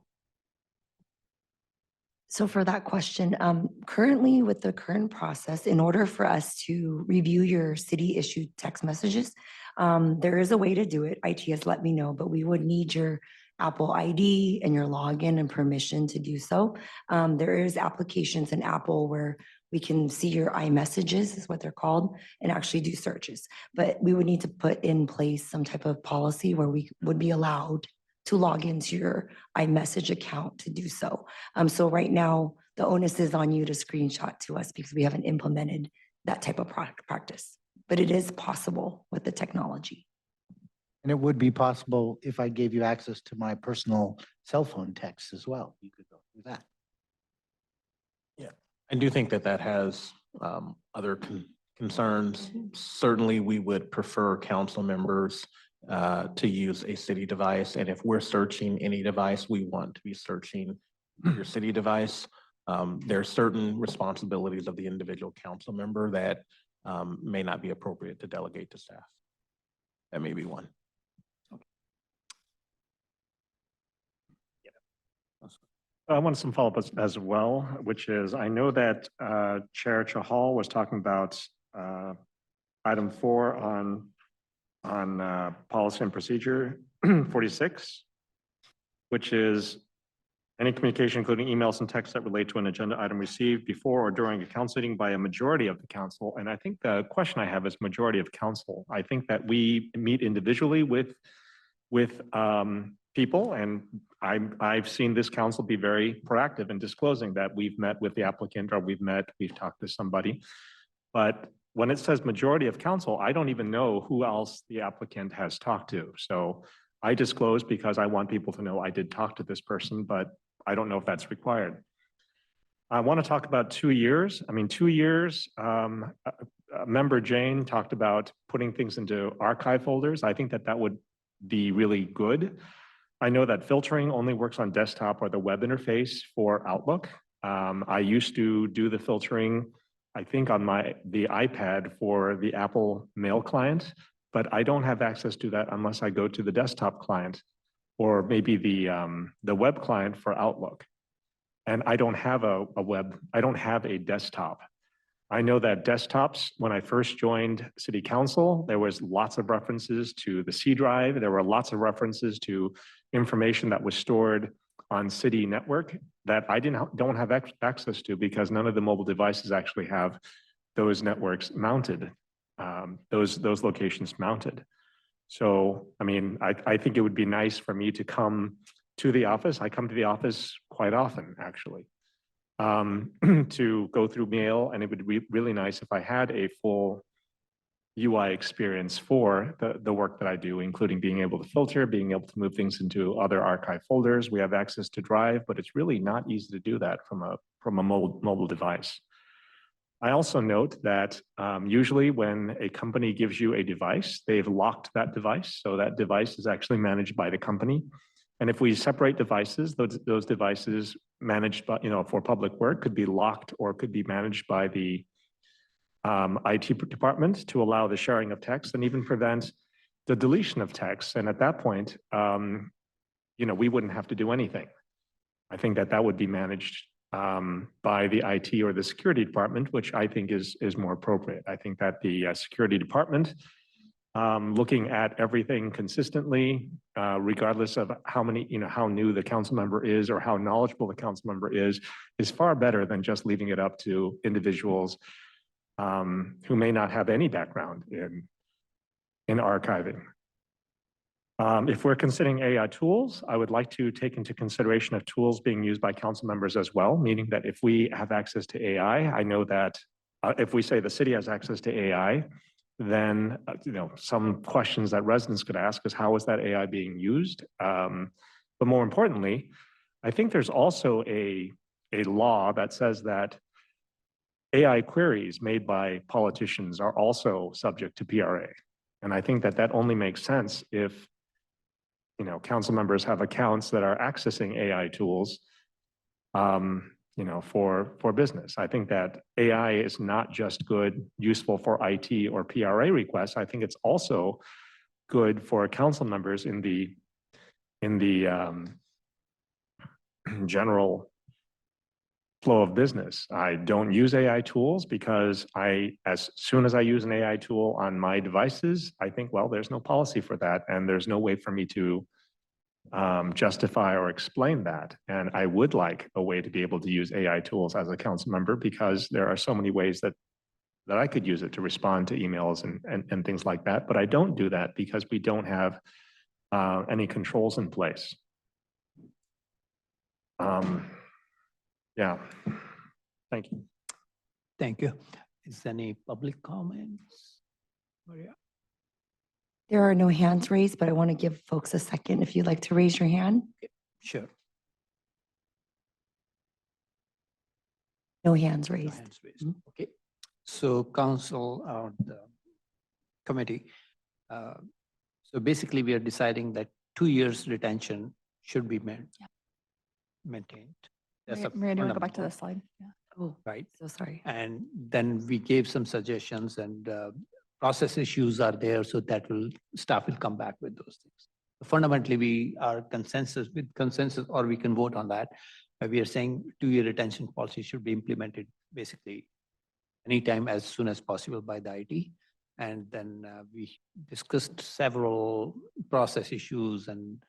So for that question, currently with the current process, in order for us to review your city issued text messages, there is a way to do it. IT has let me know, but we would need your Apple ID and your login and permission to do so. There is applications in Apple where we can see your iMessages is what they're called and actually do searches. But we would need to put in place some type of policy where we would be allowed to log into your iMessage account to do so. So right now, the onus is on you to screenshot to us because we haven't implemented that type of practice. But it is possible with the technology. And it would be possible if I gave you access to my personal cell phone texts as well. You could go through that. I do think that has other concerns. Certainly, we would prefer council members to use a city device. And if we're searching any device, we want to be searching your city device. There are certain responsibilities of the individual council member that may not be appropriate to delegate to staff. That may be one. I want some follow-up as well, which is, I know that Chair Chahal was talking about item 4 on policy and procedure 46, which is any communication, including emails and texts that relate to an agenda item received before or during a council meeting by a majority of the council. And I think the question I have is majority of council. I think that we meet individually with people, and I've seen this council be very proactive in disclosing that we've met with the applicant or we've talked to somebody. But when it says majority of council, I don't even know who else the applicant has talked to. So I disclose because I want people to know I did talk to this person, but I don't know if that's required. I want to talk about 2 years. I mean, 2 years, member Jane talked about putting things into archive folders. I think that would be really good. I know that filtering only works on desktop or the web interface for Outlook. I used to do the filtering, I think, on the iPad for the Apple Mail client, but I don't have access to that unless I go to the desktop client or maybe the web client for Outlook. And I don't have I don't have a desktop. I know that desktops, when I first joined City Council, there was lots of references to the C drive. There were lots of references to information that was stored on City Network that I don't have access to because none of the mobile devices actually have those networks mounted, those locations mounted. So, I mean, I think it would be nice for me to come to the office. I come to the office quite often, actually. To go through mail, and it would be really nice if I had a full UI experience for the work that I do, including being able to filter, being able to move things into other archive folders. We have access to Drive, but it's really not easy to do that from a mobile device. I also note that usually when a company gives you a device, they've locked that device. So that device is actually managed by the company. And if we separate devices, those devices managed by, for public work could be locked or could be managed by the IT department to allow the sharing of text and even prevent the deletion of text. And at that point, we wouldn't have to do anything. I think that would be managed by the IT or the security department, which I think is more appropriate. I think that the security department looking at everything consistently, regardless of how many, how new the council member is or how knowledgeable the council member is far better than just leaving it up to individuals who may not have any background in archiving. If we're considering AI tools, I would like to take into consideration of tools being used by council members as well, meaning that if we have access to AI, I know that if we say the city has access to AI, then some questions that residents could ask is how is that AI being used? But more importantly, I think there's also a law that says that AI queries made by politicians are also subject to PRA. And I think that only makes sense if council members have accounts that are accessing AI tools, for business. I think that AI is not just good, useful for IT or PRA requests. I think it's also good for council members in the general flow of business. I don't use AI tools because as soon as I use an AI tool on my devices, I think, well, there's no policy for that, and there's no way for me to justify or explain that. And I would like a way to be able to use AI tools as a council member, because there are so many ways that I could use it to respond to emails and things like that. But I don't do that because we don't have any controls in place. Yeah. Thank you. Thank you. Is there any public comments? Maria? There are no hands raised, but I want to give folks a second if you'd like to raise your hand. Sure. No hands No raised. hands raised. Okay. So council or the committee, so basically we are deciding that 2 years retention should be maintained. That's a Maria, do you want to go back to fundamental, the slide? Yeah. Oh, right? so sorry. And then we gave some suggestions, and process issues are there, so staff will come back with those things. Fundamentally, we are consensus, or we can vote on that. We are saying 2-year retention policy should be implemented basically anytime as soon as possible by the IT. And then we discussed several process issues and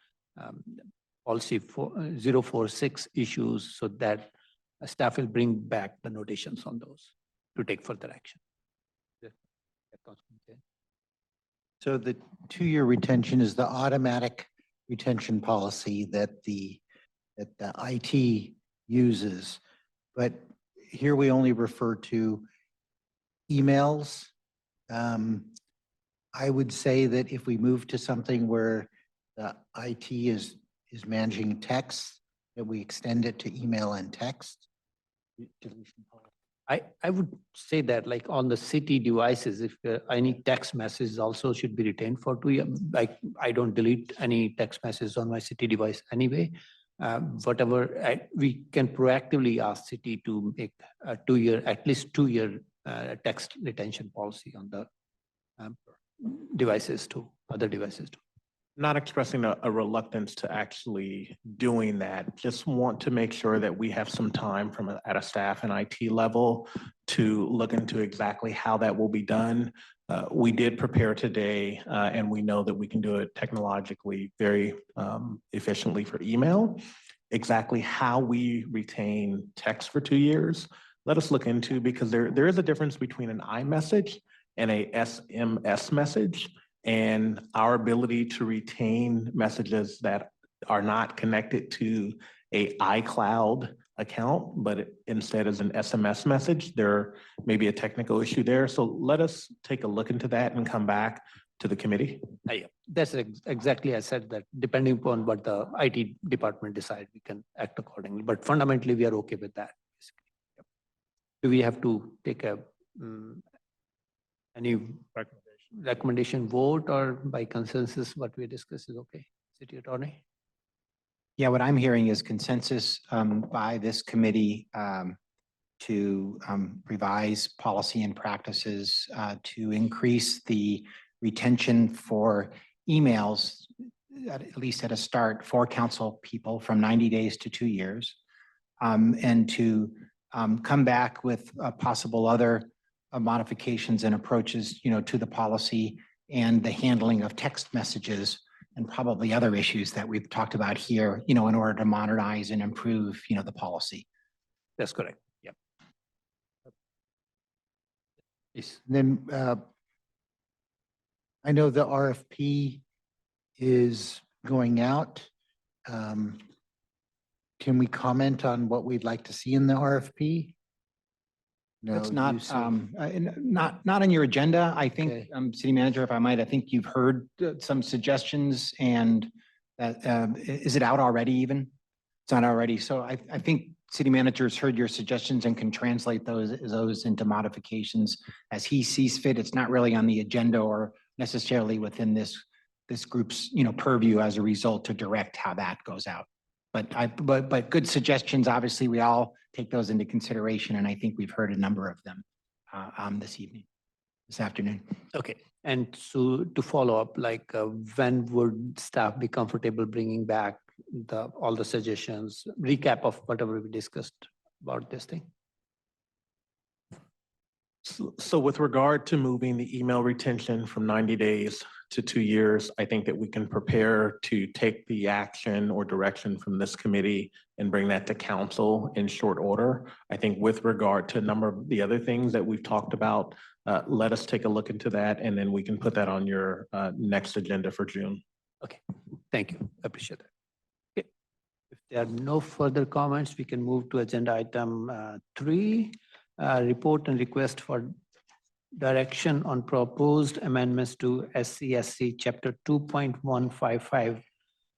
policy 046 issues, so that staff will bring back the notations on those to take further action. So the 2-year retention is the automatic retention policy that the IT uses. But here we only refer to emails. I would say that if we move to something where the IT is managing text, that we extend it to email and text. Deletion policy. I would say that like on the city devices, if any text messages also should be retained for 2 years. Like I don't delete any text messages on my city device anyway. We can proactively ask city to make a 2-year, at least 2-year text retention policy on the devices too, other devices too. Not expressing a reluctance to actually doing that, just want to make sure that we have some time at a staff and IT level to look into exactly how that will be done. We did prepare today, and we know that we can do it technologically very efficiently for email. Exactly how we retain text for 2 years, let us look into, because there is a difference between an iMessage and a SMS message. And our ability to retain messages that are not connected to a iCloud account, but instead is an SMS message, there may be a technical issue there. So let us take a look into that and come back to the committee. That's exactly, I said that depending upon what the IT department decide, we can act accordingly. But fundamentally, we are okay with that. Yep. Do we have to take any recommendation vote, or by consensus what we discussed is okay? City Attorney? Yeah, what I'm hearing is consensus by this committee to revise policy and practices to increase the retention for emails, at least at a start, for council people from 90 days to 2 years, and to come back with possible other modifications and approaches, to the policy, and the handling of text messages and probably other issues that we've talked about here, in order to modernize and improve, the policy. That's correct. Yep. Yes. Then I know the RFP is going out. Can we comment on what we'd like to see in the RFP? That's No, you not, see- not on your agenda. I think, Okay. City Manager, if I might, I think you've heard some suggestions and that, is it out already even? It's not already. So I think City Manager's heard your suggestions and can translate those into modifications as he sees fit. It's not really on the agenda or necessarily within this group's, purview as a result to direct how that goes out. But good suggestions. Obviously, we all take those into consideration, and I think we've heard a number of them this afternoon. Okay, and so to follow up, like when would staff be comfortable bringing back all the suggestions, recap of whatever we discussed about this thing? So with regard to moving the email retention from 90 days to 2 years, I think that we can prepare to take the action or direction from this committee and bring that to council in short order. I think with regard to a number of the other things that we've talked about, let us take a look into that, and then we can put that on your next agenda for June. Okay, thank you. Appreciate that. Okay. If there are no further comments, we can move to agenda item 3, report and request for direction on proposed amendments to SCSC Chapter 2.155,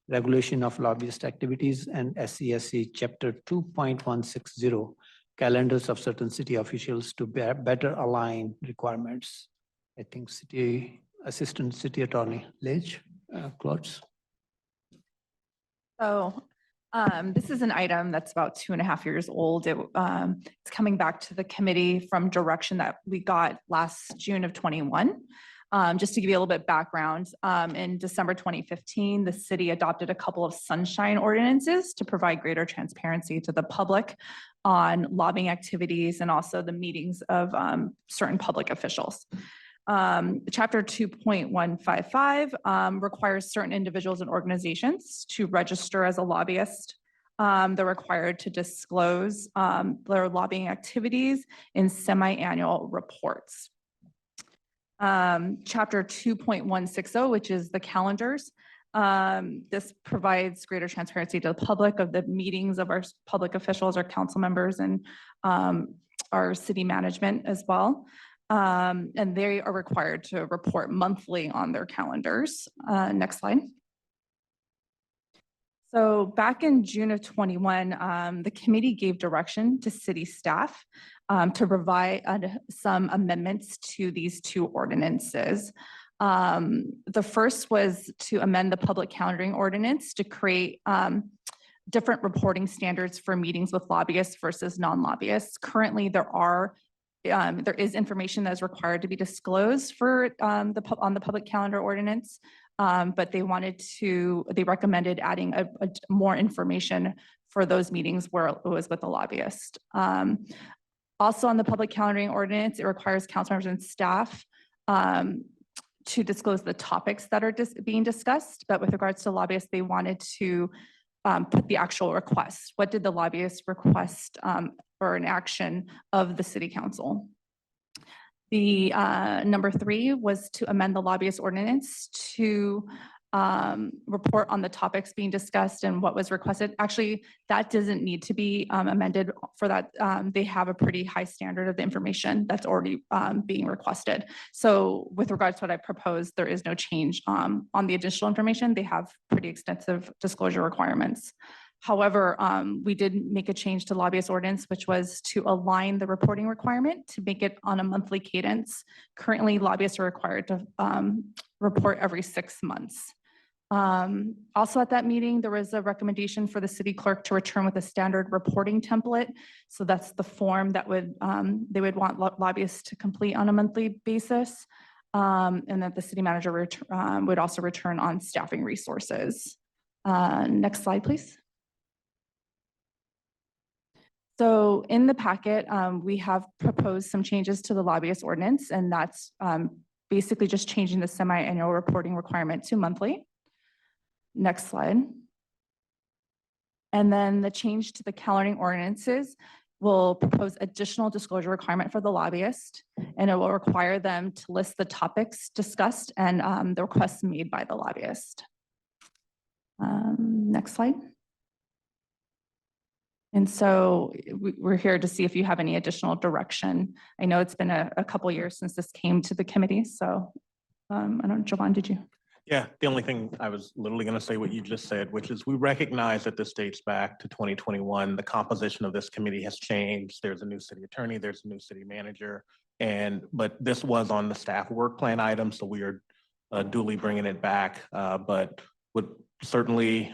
regulation of lobbyist activities, and SCSC Chapter 2.160, calendars of certain city officials to better align requirements. I think Assistant City Attorney Lidge, Klotz. So this is an item that's about 2.5 years old. It's coming back to the committee from direction that we got last June of 21. Just to give you a little bit background, in December 2015, the city adopted a couple of sunshine ordinances to provide greater transparency to the public on lobbying activities and also the meetings of certain public officials. Chapter 2.155 requires certain individuals and organizations to register as a lobbyist. They're required to disclose their lobbying activities in semi-annual reports. Chapter 2.160, which is the calendars. This provides greater transparency to the public of the meetings of our public officials, our council members, and our city management as well. And they are required to report monthly on their calendars. Next slide. So back in June of 21, the committee gave direction to city staff to provide some amendments to these 2 ordinances. The first was to amend the public calendaring ordinance to create different reporting standards for meetings with lobbyists versus non-lobbyists. Currently, there is information that is required to be disclosed for on the public calendar ordinance, but they recommended adding a more information for those meetings where it was with a lobbyist. Also on the public calendaring ordinance, it requires council members and staff to disclose the topics that are being discussed, but with regards to lobbyists, they wanted to put the actual request. What did the lobbyist request or an action of the city council? The number 3 was to amend the lobbyist ordinance to report on the topics being discussed and what was requested. Actually, that doesn't need to be amended for that. They have a pretty high standard of the information that's already being requested. So with regards to what I proposed, there is no change on the additional information. They have pretty extensive disclosure requirements. However, we did make a change to lobbyist ordinance, which was to align the reporting requirement to make it on a monthly cadence. Currently, lobbyists are required to report every 6 months. Also at that meeting, there was a recommendation for the city clerk to return with a standard reporting template. So that's the form that they would want lobbyists to complete on a monthly basis. And that the city manager would also return on staffing resources. Next slide, please. So in the packet, we have proposed some changes to the lobbyist ordinance, and that's basically just changing the semi-annual reporting requirement to monthly. Next slide. And then the change to the calendaring ordinances will propose additional disclosure requirement for the lobbyist, and it will require them to list the topics discussed and the requests made by the lobbyist. Next slide. And so we're here to see if you have any additional direction. I know it's been a couple years since this came to the committee, so I don't know, Jovan, did you? Yeah, the only thing I was literally going to say what you just said, which is we recognize that this dates back to 2021. The composition of this committee has changed. There's a new city attorney, there's a new city manager. But this was on the staff work plan item, so we are duly bringing it back, but would certainly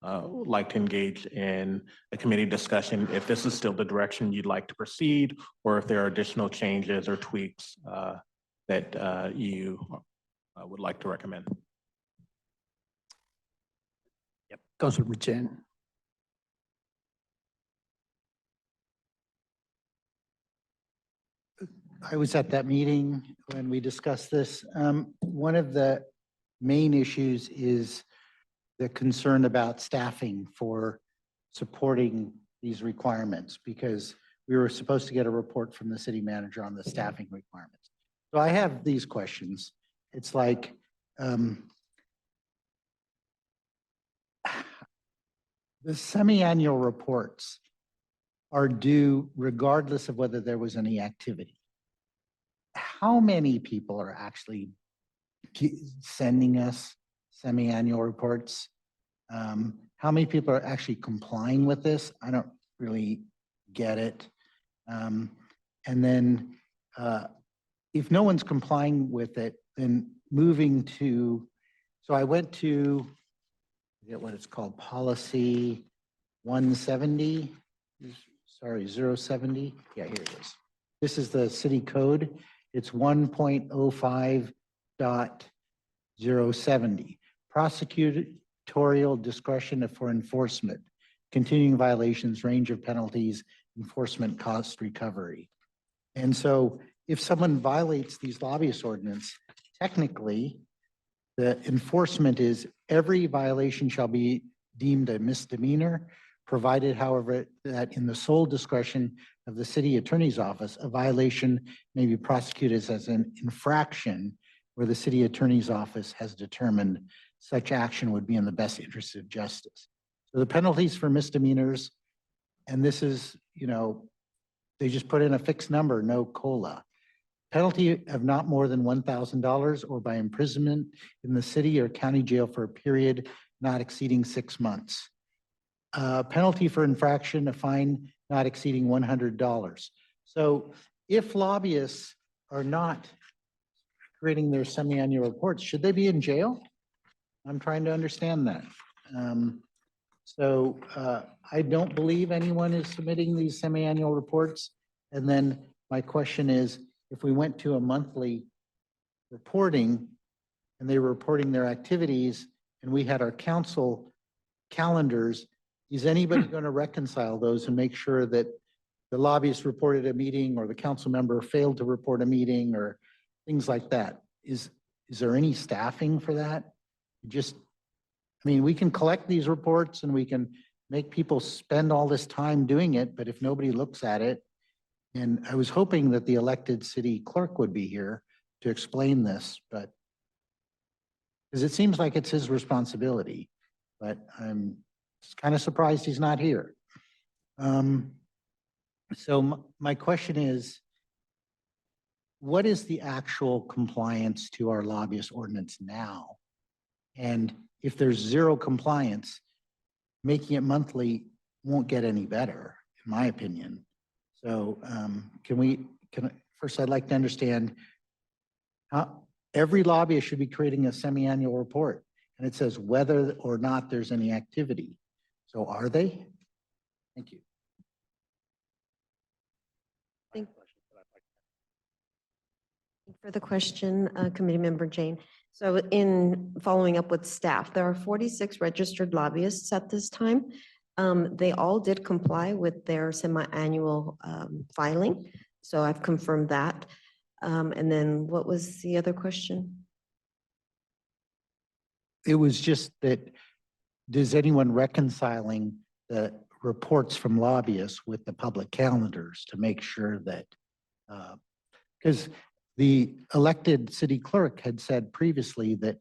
like to engage in a committee discussion if this is still the direction you'd like to proceed, or if there are additional changes or tweaks that you would like to recommend. Yep. Councilor Chen. I was at that meeting when we discussed this. One of the main issues is the concern about staffing for supporting these requirements, because we were supposed to get a report from the city manager on the staffing requirements. So I have these questions. It's like, the semi-annual reports are due regardless of whether there was any activity. How many people are actually sending us semi-annual reports? How many people are actually complying with this? I don't really get it. And then if no one's complying with it, then moving to, so I went to, I forget what it's called, policy 170, sorry, 070. Yeah, here it is. This is the city code. It's 1.05.070. Prosecutorial discretion for enforcement, continuing violations, range of penalties, enforcement cost recovery. And so if someone violates these lobbyist ordinance, technically the enforcement is every violation shall be deemed a misdemeanor, provided however that in the sole discretion of the city attorney's office, a violation may be prosecuted as an infraction where the city attorney's office has determined such action would be in the best interest of justice. So the penalties for misdemeanors, and this is, you know, they just put in a fixed number, no COLA. Penalty of not more than $1,000 or by imprisonment in the city or county jail for a period not exceeding 6 months. Penalty for infraction, a fine not exceeding $100. So if lobbyists are not creating their semi-annual reports, should they be in jail? I'm trying to understand that. I don't believe anyone is submitting these semi-annual reports. And then my question is, if we went to a monthly reporting and they were reporting their activities and we had our council calendars, is anybody going to reconcile those and make sure that the lobbyist reported a meeting or the council member failed to report a meeting or things like that? Is there any staffing for that? Just, I mean, we can collect these reports and we can make people spend all this time doing it, but if nobody looks at it, and I was hoping that the elected city clerk would be here to explain this, but because it seems like it's his responsibility, but I'm kind of surprised he's not here. So my question is, what is the actual compliance to our lobbyist ordinance now? And if there's zero compliance, making it monthly won't get any better, in my opinion. So first I'd like to understand how every lobbyist should be creating a semi-annual report. And it says whether or not there's any activity. So are they? Thank you. Thank you for the question, Committee Member Jane. So in following up with staff, there are 46 registered lobbyists at this time. They all did comply with their semi-annual filing. So I've confirmed that. And then what was the other question? It was just that, does anyone reconciling the reports from lobbyists with the public calendars to make sure that, because the elected city clerk had said previously that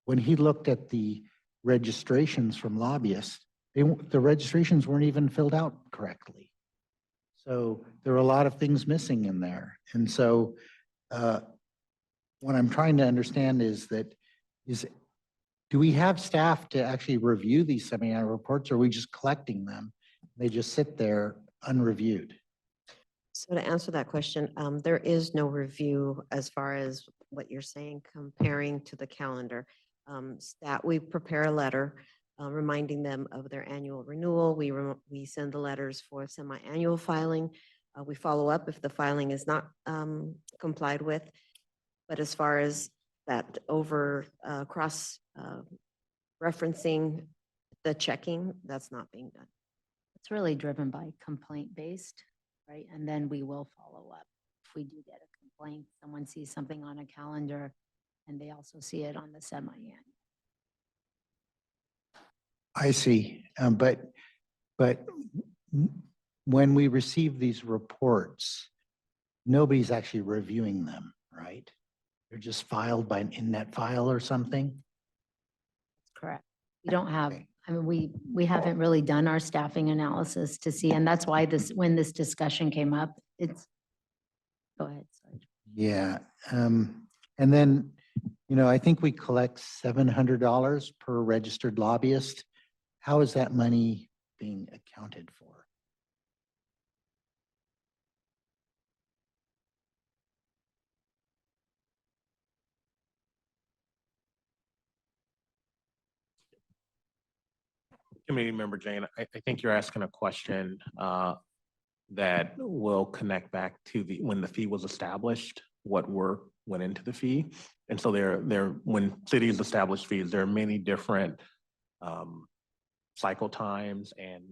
when he looked at the registrations from lobbyists, the registrations weren't even filled out correctly. So there were a lot of things missing in there. And so what I'm trying to understand is that, do we have staff to actually review these semi-annual reports, or are we just collecting them? They just sit there unreviewed? So to answer that question, there is no review as far as what you're saying, comparing to the calendar. We prepare a letter reminding them of their annual renewal. We send the letters for semi-annual filing. We follow up if the filing is not complied with. But as far as that cross referencing the checking, that's not being done. It's really driven by complaint-based, right? And then we will follow up. If we do get a complaint, someone sees something on a calendar and they also see it on the semi-annual. I see, but when we receive these reports, nobody's actually reviewing them, right? They're just filed by an in-net file or something? Correct. We don't have, Okay. I mean, we haven't really done our staffing analysis to see, and that's why when this discussion came up, go ahead, sorry. Yeah, and then, I think we collect $700 per registered lobbyist. How is that money being accounted for? Committee Member Jane, I think you're asking a question that will connect back to when the fee was established, what work went into the fee. And so when cities establish fees, there are many different cycle times and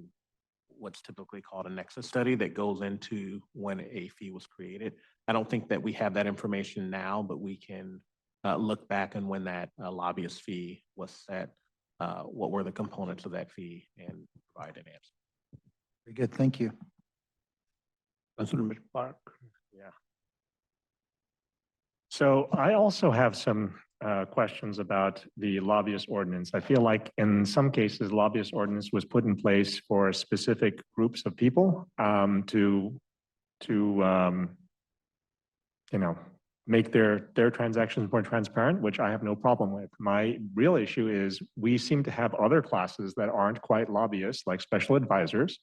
what's typically called a nexus study that goes into when a fee was created. I don't think that we have that information now, but we can look back on when that lobbyist fee was set, what were the components of that fee, and provide an answer. Very good, thank you. Councilmember Park. Yeah. So I also have some questions about the lobbyist ordinance. I feel like in some cases, lobbyist ordinance was put in place for specific groups of people to make their transactions more transparent, which I have no problem with. My real issue is we seem to have other classes that aren't quite lobbyists, like special advisors,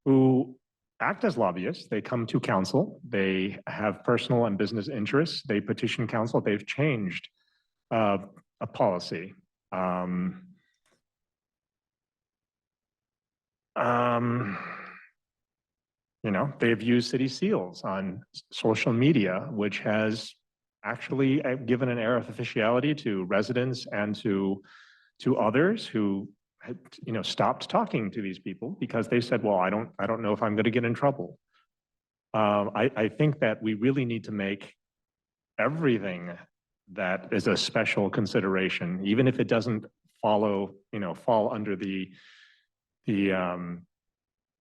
who act as lobbyists. They come to council, they have personal and business interests, they petition council, they've changed a policy. They've used city seals on social media, which has actually given an air of officiality to residents and to others who had, stopped talking to these people because they said, well, I don't know if I'm going to get in trouble. I think that we really need to make everything that is a special consideration, even if it doesn't fall under the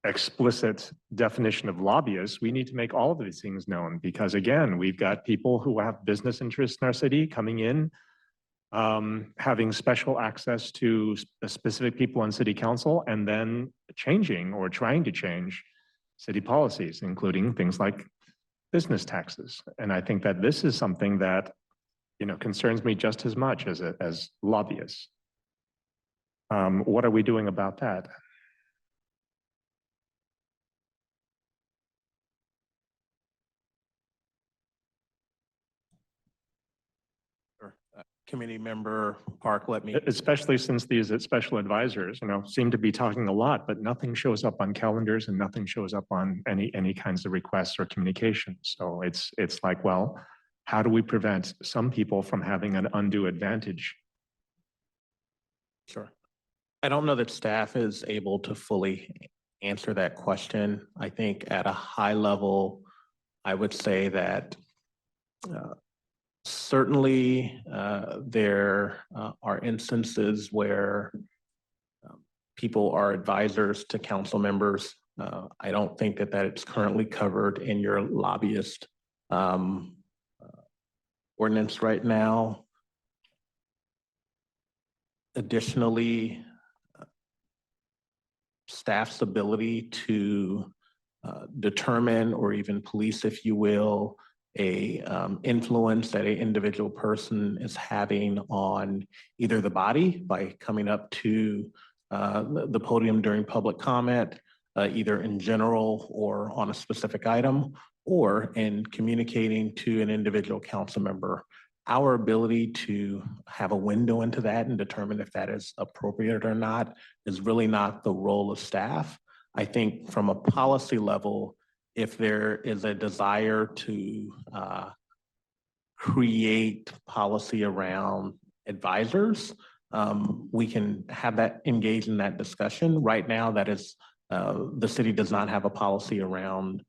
explicit definition of lobbyists. We need to make all of these things known because, again, we've got people who have business interests in our city coming in, having special access to specific people on city council, and then changing or trying to change city policies, including things like business taxes. And I think that this is something that concerns me just as much as lobbyists. What are we doing about that? Committee Member Park, let me. Especially since these special advisors, seem to be talking a lot, but nothing shows up on calendars and nothing shows up on any kinds of requests or communications. So it's like, well, how do we prevent some people from having an undue advantage? Sure. I don't know that staff is able to fully answer that question. I think at a high level, I would say that Certainly, there are instances where people are advisors to council members. I don't think that it's currently covered in your lobbyist ordinance right now. Additionally, staff's ability to determine or even police, if you will, a influence that an individual person is having on either the body by coming up to the podium during public comment, either in general or on a specific item, or in communicating to an individual council member. Our ability to have a window into that and determine if that is appropriate or not is really not the role of staff. I think from a policy level, if there is a desire to create policy around advisors, we can have that engage in that discussion. Right now, that is the city does not have a policy around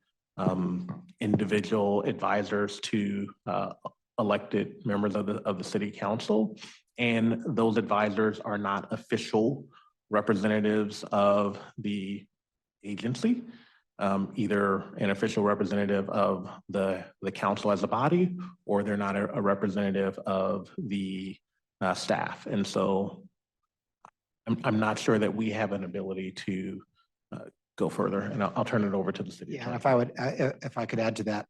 individual advisors to elected members of the city council, and those advisors are not official representatives of the agency. Either an official representative of the council as a body, or they're not a representative of the staff. And so I'm not sure that we have an ability to go further, and I'll turn it over to the city. Yeah, attorney. if I could add to that,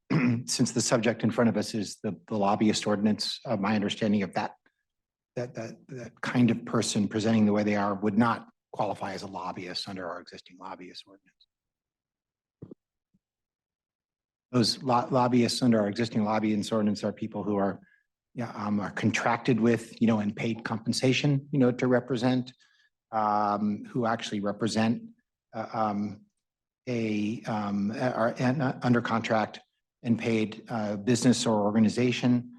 since the subject in front of us is the lobbyist ordinance, my understanding of that kind of person presenting the way they are would not qualify as a lobbyist under our existing lobbyist ordinance. Those lobbyists under our existing lobbyist ordinance are people who are contracted with, and paid compensation, to represent, who actually represent are under contract and paid business or organization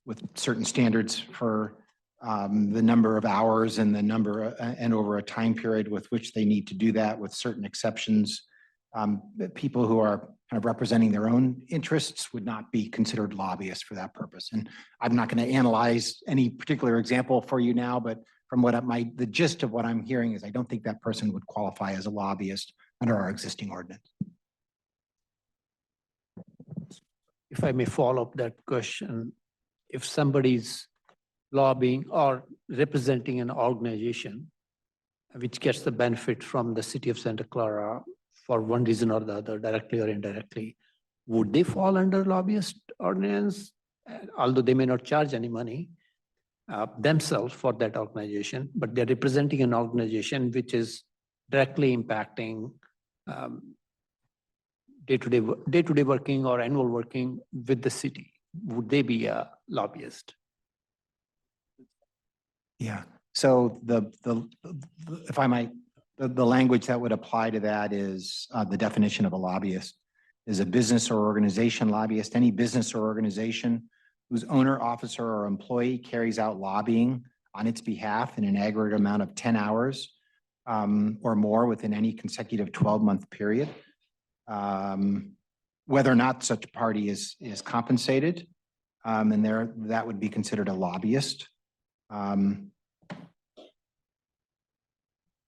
with certain standards for the number of hours and the number and over a time period with which they need to do that, with certain exceptions. People who are kind of representing their own interests would not be considered lobbyists for that purpose. And I'm not going to analyze any particular example for you now, but from what the gist of what I'm hearing is I don't think that person would qualify as a lobbyist under our existing ordinance. If I may follow up that question, if somebody's lobbying or representing an organization which gets the benefit from the city of Santa Clara for one reason or the other, directly or indirectly, would they fall under lobbyist ordinance? Although they may not charge any money themselves for that organization, but they're representing an organization which is directly impacting day-to-day working or annual working with the city. Would they be a lobbyist? Yeah. So if I might, the language that would apply to that is the definition of a lobbyist is a business or organization lobbyist. Any business or organization whose owner, officer, or employee carries out lobbying on its behalf in an aggregate amount of 10 hours or more within any consecutive 12-month period, whether or not such a party is compensated, and that would be considered a lobbyist.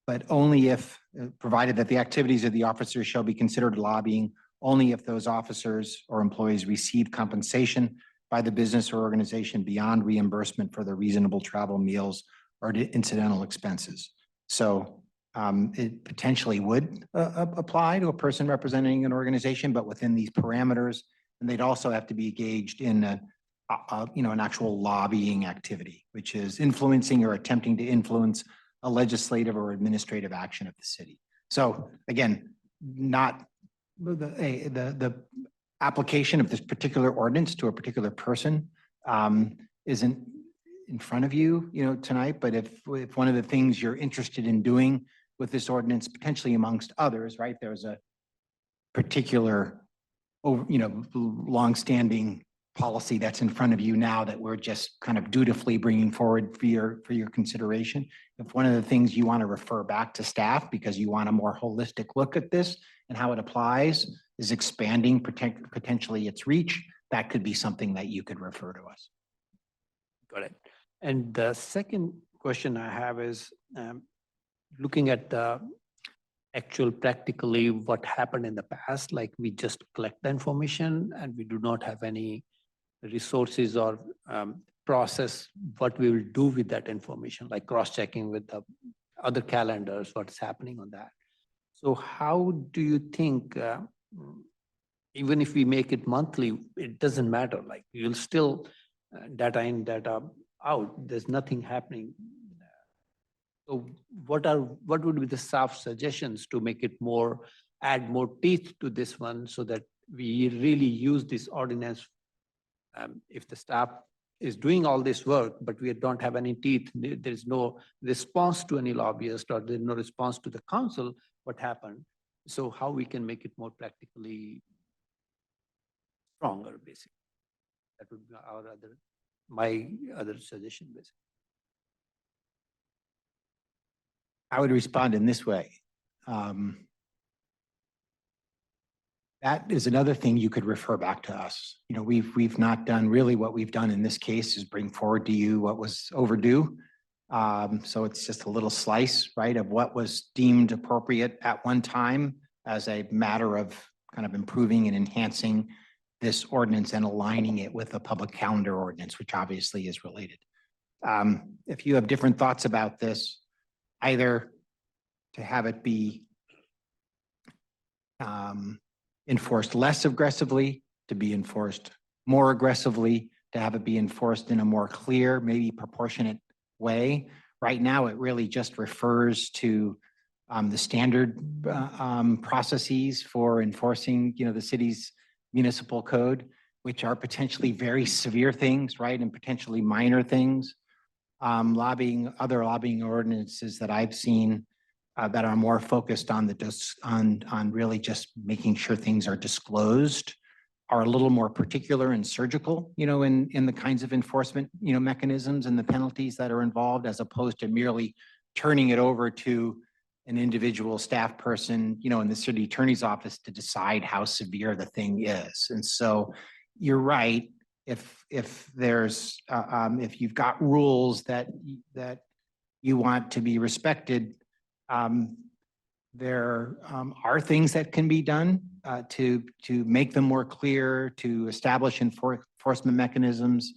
But only if, provided that the activities of the officers shall be considered lobbying, only if those officers or employees receive compensation by the business or organization beyond reimbursement for the reasonable travel, meals, or incidental expenses. So it potentially would apply to a person representing an organization, but within these parameters, and they'd also have to be engaged in an actual lobbying activity, which is influencing or attempting to influence a legislative or administrative action of the city. So again, not the application of this particular ordinance to a particular person isn't in front of you, tonight. But if one of the things you're interested in doing with this ordinance, potentially amongst others, right, there's a particular, longstanding policy that's in front of you now that we're just kind of dutifully bringing forward for your consideration. If one of the things you want to refer back to staff because you want a more holistic look at this and how it applies is expanding potentially its reach, that could be something that you could refer to us. Got it. And the second question I have is looking at the actual practically what happened in the past, like we just collect the information and we do not have any resources or process what we will do with that information, like cross-checking with the other calendars, what's happening on that. So how do you think, even if we make it monthly, it doesn't matter, like you'll still data in, data out, there's nothing happening. So what would be the staff suggestions to make it more, add more teeth to this one so that we really use this ordinance? If the staff is doing all this work, but we don't have any teeth, there is no response to any lobbyist or there's no response to the council, what happened? So how we can make it more practically stronger, basically? That would be my other suggestion, basically. I would respond in this way. That is another thing you could refer back to us. You know, we've not done really what we've done in this case is bring forward to you what was overdue. So it's just a little slice, right, of what was deemed appropriate at one time as a matter of kind of improving and enhancing this ordinance and aligning it with the public calendar ordinance, which obviously is related. If you have different thoughts about this, either to have it be enforced less aggressively, to be enforced more aggressively, to have it be enforced in a more clear, maybe proportionate way. Right now, it really just refers to the standard processes for enforcing, you know, the city's municipal code, which are potentially very severe things, right, and potentially minor things. Other lobbying ordinances that I've seen that are more focused on on really just making sure things are disclosed are a little more particular and surgical, you know, in the kinds of enforcement, you know, mechanisms and the penalties that are involved, as opposed to merely turning it over to an individual staff person, you know, in the city attorney's office to decide how severe the thing is. And so you're right. If there's if you've got rules that you want to be respected, there are things that can be done to make them more clear, to establish enforcement mechanisms.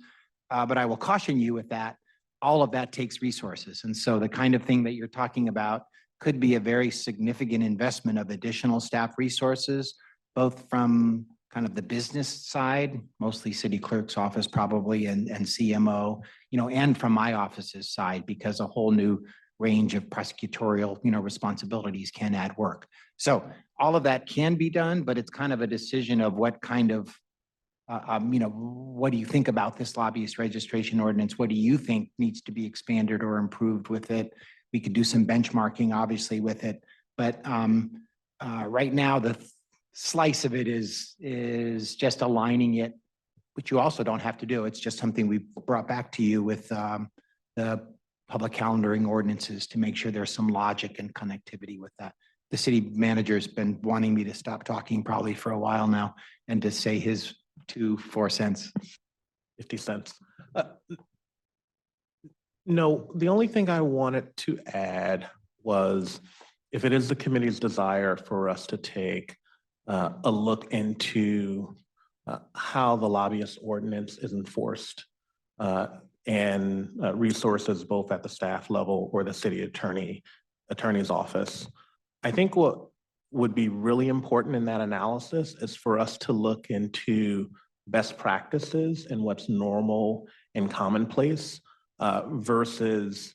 But I will caution you with that. All of that takes resources. And so the kind of thing that you're talking about could be a very significant investment of additional staff resources, both from kind of the business side, mostly city clerk's office probably, and CMO, you know, and from my office's side, because a whole new range of prosecutorial, you know, responsibilities can add work. So all of that can be done, but it's kind of a decision of what kind of, you know, what do you think about this lobbyist registration ordinance? What do you think needs to be expanded or improved with it? We could do some benchmarking, obviously, with it. But right now, the slice of it is just aligning it, which you also don't have to do. It's just something we brought back to you with the public calendaring ordinances to make sure there's some logic and connectivity with that. The city manager's been wanting me to stop talking probably for a while now and to say his 4 cents. 50 cents. No, the only thing I wanted to add was if it is the committee's desire for us to take a look into how the lobbyist ordinance is enforced and resources both at the staff level or the city attorney's office. I think what would be really important in that analysis is for us to look into best practices and what's normal and commonplace versus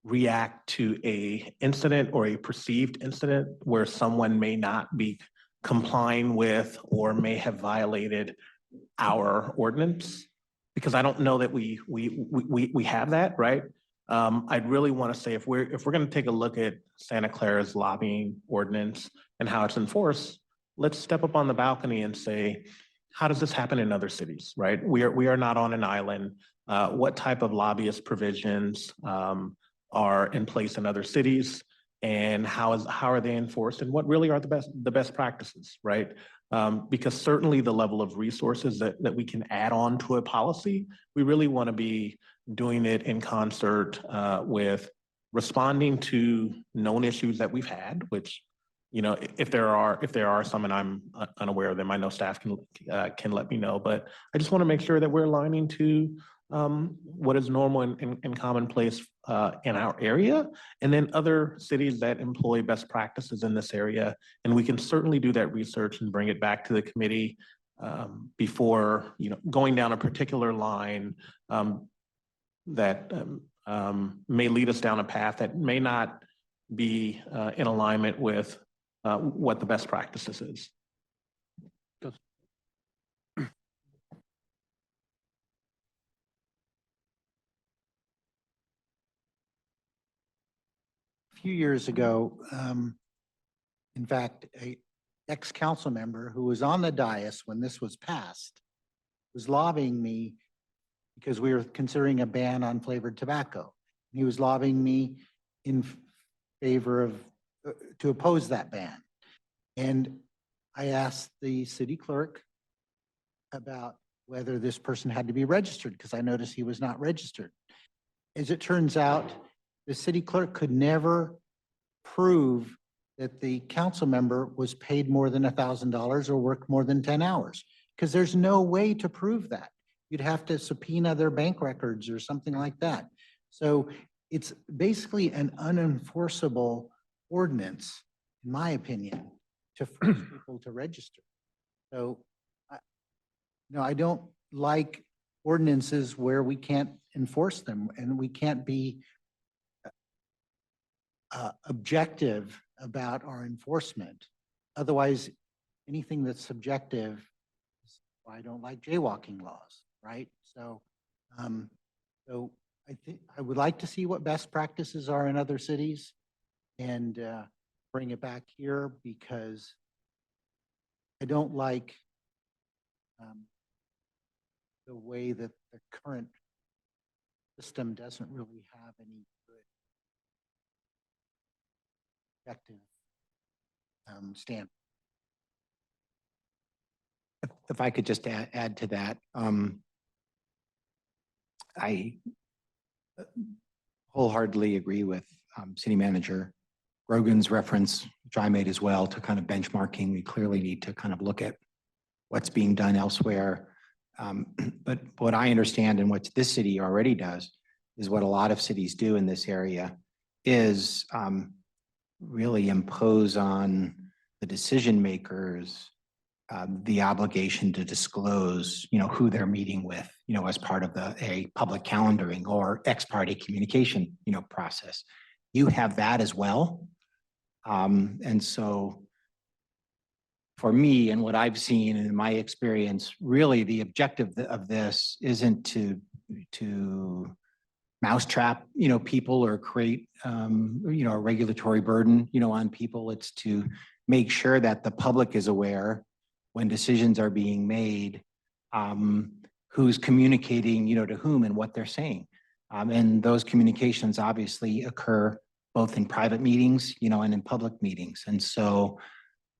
react to a incident or a perceived incident where someone may not be complying with or may have violated our ordinance, because I don't know that we have that, right? I'd really want to say if we're going to take a look at Santa Clara's lobbying ordinance and how it's enforced, let's step up on the balcony and say, how does this happen in other cities, right? We are not on an island. What type of lobbyist provisions are in place in other cities? and how are they enforced and what really are the best practices, right? Because certainly the level of resources that we can add on to a policy, we really want to be doing it in concert with responding to known issues that we've had, which, you know, if there are some and I'm unaware of them, I know staff can let me know, but I just want to make sure that we're aligning to what is normal and commonplace in our area, and then other cities that employ best practices in this area. And we can certainly do that research and bring it back to the committee before, you know, going down a particular line that may lead us down a path that may not be in alignment with what the best practices is. A few years ago, in fact, a ex-council member who was on the dais when this was passed was lobbying me because we were considering a ban on flavored tobacco. He was lobbying me in favor of, to oppose that ban. And I asked the city clerk about whether this person had to be registered because I noticed he was not registered. As it turns out, the city clerk could never prove that the council member was paid more than $1,000 or worked more than 10 hours, because there's no way to prove that. You'd have to subpoena their bank records or something like that. So it's basically an unenforceable ordinance, in my opinion, to force people to register. So, I don't like ordinances where we can't enforce them and we can't be objective about our enforcement. Otherwise, anything that's subjective is why I don't like jaywalking laws, right? So, so I think I would like to see what best practices are in other cities and bring it back here, because I don't like the way that the current system doesn't really have any good effective standard. If I could just add to that, I wholeheartedly agree with City Manager Grogan's reference, which I made as well, to kind of benchmarking. We clearly need to kind of look at what's being done elsewhere. But what I understand and what this city already does is what a lot of cities do in this area is really impose on the decision makers the obligation to disclose, who they're meeting with, as part of a public calendaring or ex parte communication, process. You have that as well. And so for me and what I've seen in my experience, really the objective of this isn't to mousetrap, people or create, a regulatory burden, on people. It's to make sure that the public is aware when decisions are being made, who's communicating, to whom and what they're saying. And those communications obviously occur both in private meetings, and in public meetings. And so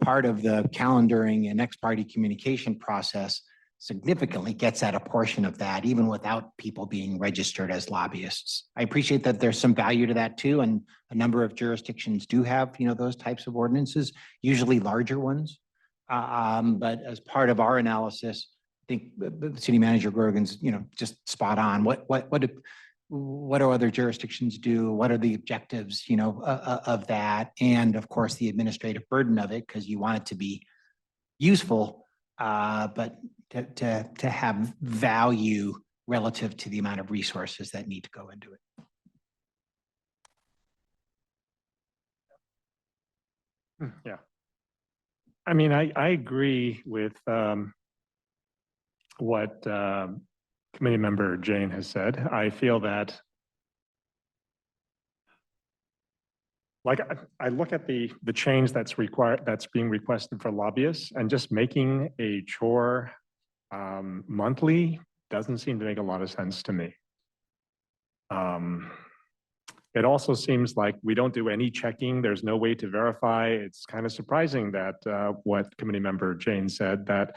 part of the calendaring and ex parte communication process significantly gets at a portion of that, even without people being registered as lobbyists. I appreciate that there's some value to that too. And a number of jurisdictions do have, those types of ordinances, usually larger ones. But as part of our analysis, I think the City Manager Grogan's, just spot on. What do other jurisdictions do? What are the objectives, of that? And of course, the administrative burden of it, because you want it to be useful, but to have value relative to the amount of resources that need to go into it. Yeah. I mean, I agree with what Committee Member Jane has said. I feel that, like, I look at the change that's being requested for lobbyists, and just making a chore monthly doesn't seem to make a lot of sense to me. It also seems like we don't do any checking. There's no way to verify. It's kind of surprising that what committee member Jane said, that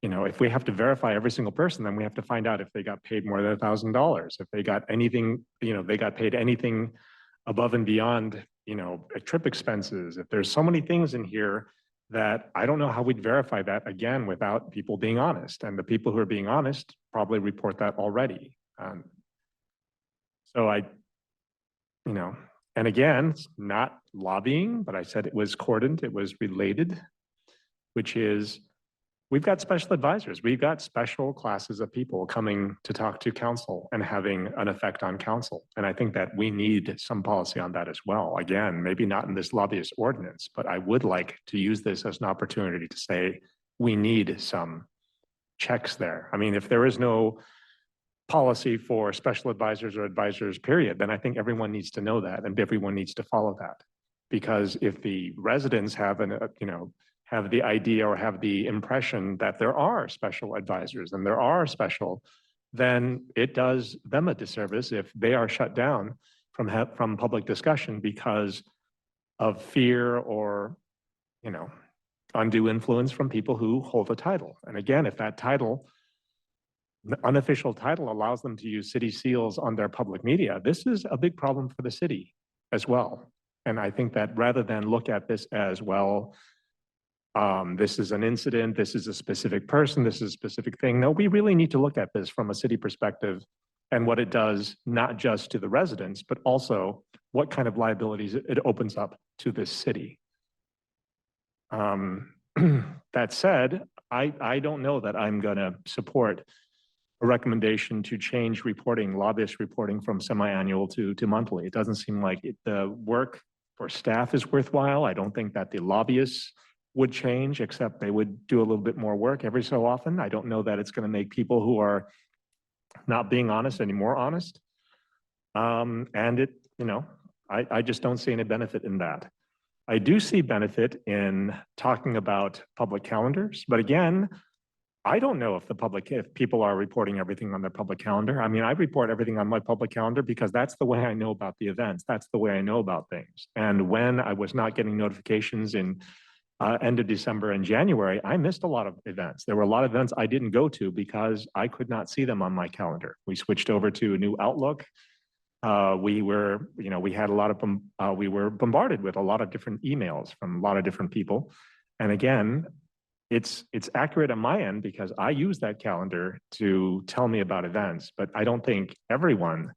if we have to verify every single person, then we have to find out if they got paid more than $1,000, if they got anything, they got paid anything above and beyond, trip expenses. If there's so many things in here that I don't know how we'd verify that again without people being honest. And the people who are being honest probably report that already. So and again, it's not lobbying, but I said it was cordoned, it was related, which is, we've got special advisors. We've got special classes of people coming to talk to council and having an effect on council. And I think that we need some policy on that as well. Again, maybe not in this lobbyist ordinance, but I would like to use this as an opportunity to say, we need some checks there. I mean, if there is no policy for special advisors or advisors, period, then I think everyone needs to know that and everyone needs to follow that. Because if the residents have have the idea or have the impression that there are special advisors and there are special, then it does them a disservice if they are shut down from public discussion because of fear or, undue influence from people who hold a title. And again, if that title, the unofficial title, allows them to use city seals on their public media, this is a big problem for the city as well. And I think that rather than look at this as, well, this is an incident, this is a specific person, this is a specific thing. No, we really need to look at this from a city perspective and what it does, not just to the residents, but also what kind of liabilities it opens up to this city. That said, I don't know that I'm gonna support a recommendation to change reporting, lobbyist reporting from semi-annual to monthly. It doesn't seem like the work for staff is worthwhile. I don't think that the lobbyists would change, except they would do a little bit more work every so often. I don't know that it's going to make people who are not being honest any more honest. And I just don't see any benefit in that. I do see benefit in talking about public calendars, but again, I don't know if people are reporting everything on their public calendar. I mean, I report everything on my public calendar because that's the way I know about the events. That's the way I know about things. And when I was not getting notifications in end of December and January, I missed a lot of events. There were a lot of events I didn't go to because I could not see them on my calendar. We switched over to a new Outlook. We were bombarded with a lot of different emails from a lot of different people. And again, it's accurate on my end because I use that calendar to tell me about events, but I don't think everyone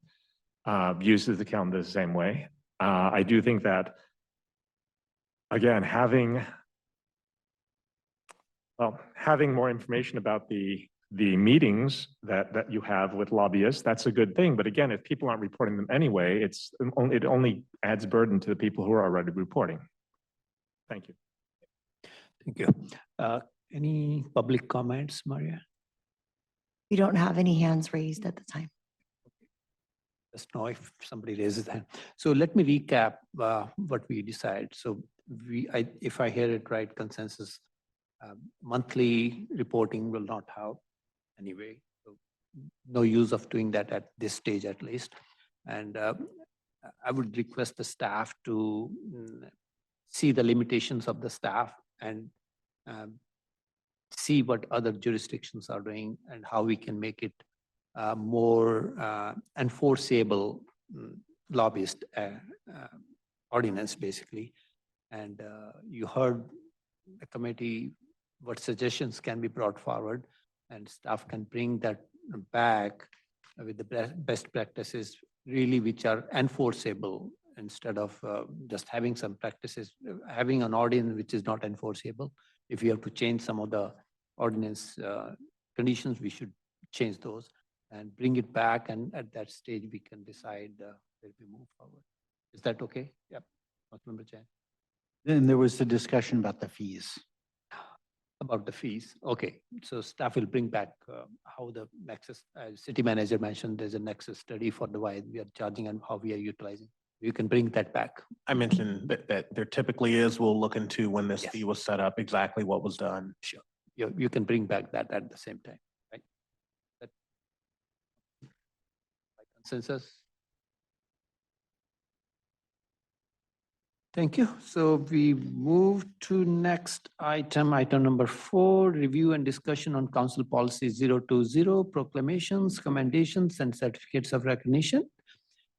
uses the calendar the same way. I do think that, again, having more information about the meetings that you have with lobbyists, that's a good thing. But again, if people aren't reporting them anyway, it only adds burden to the people who are already reporting. Thank you. Thank you. Any public comments, Maria? We don't have any hands raised at the time. Just know if somebody raises their hand. So let me recap what we decided. So if I hear it right, consensus, monthly reporting will not have anyway. So no use of doing that at this stage at least. And I would request the staff to see the limitations of the staff and see what other jurisdictions are doing and how we can make it more enforceable lobbyist ordinance, basically. And you heard the committee, what suggestions can be brought forward, and staff can bring that back with the best practices, really, which are enforceable instead of just having some practices, having an ordinance which is not enforceable. If you have to change some of the ordinance conditions, we should change those and bring it back. And at that stage, we can decide where we move forward. Is that okay? Yep. Councilmember Jain. Then there was the discussion about the fees. About the fees. Okay. So staff will bring back how the nexus, city manager mentioned, there's a nexus study for the why we are charging and how we are utilizing. You can bring that back. I mentioned that there typically is, we'll look into when this Yes. fee was set up, exactly what was done. Sure. You can bring back that at the same time, right? That by consensus? Thank you. So we move to next item number 4, review and discussion on council policy 020, proclamations, commendations, and certificates of recognition.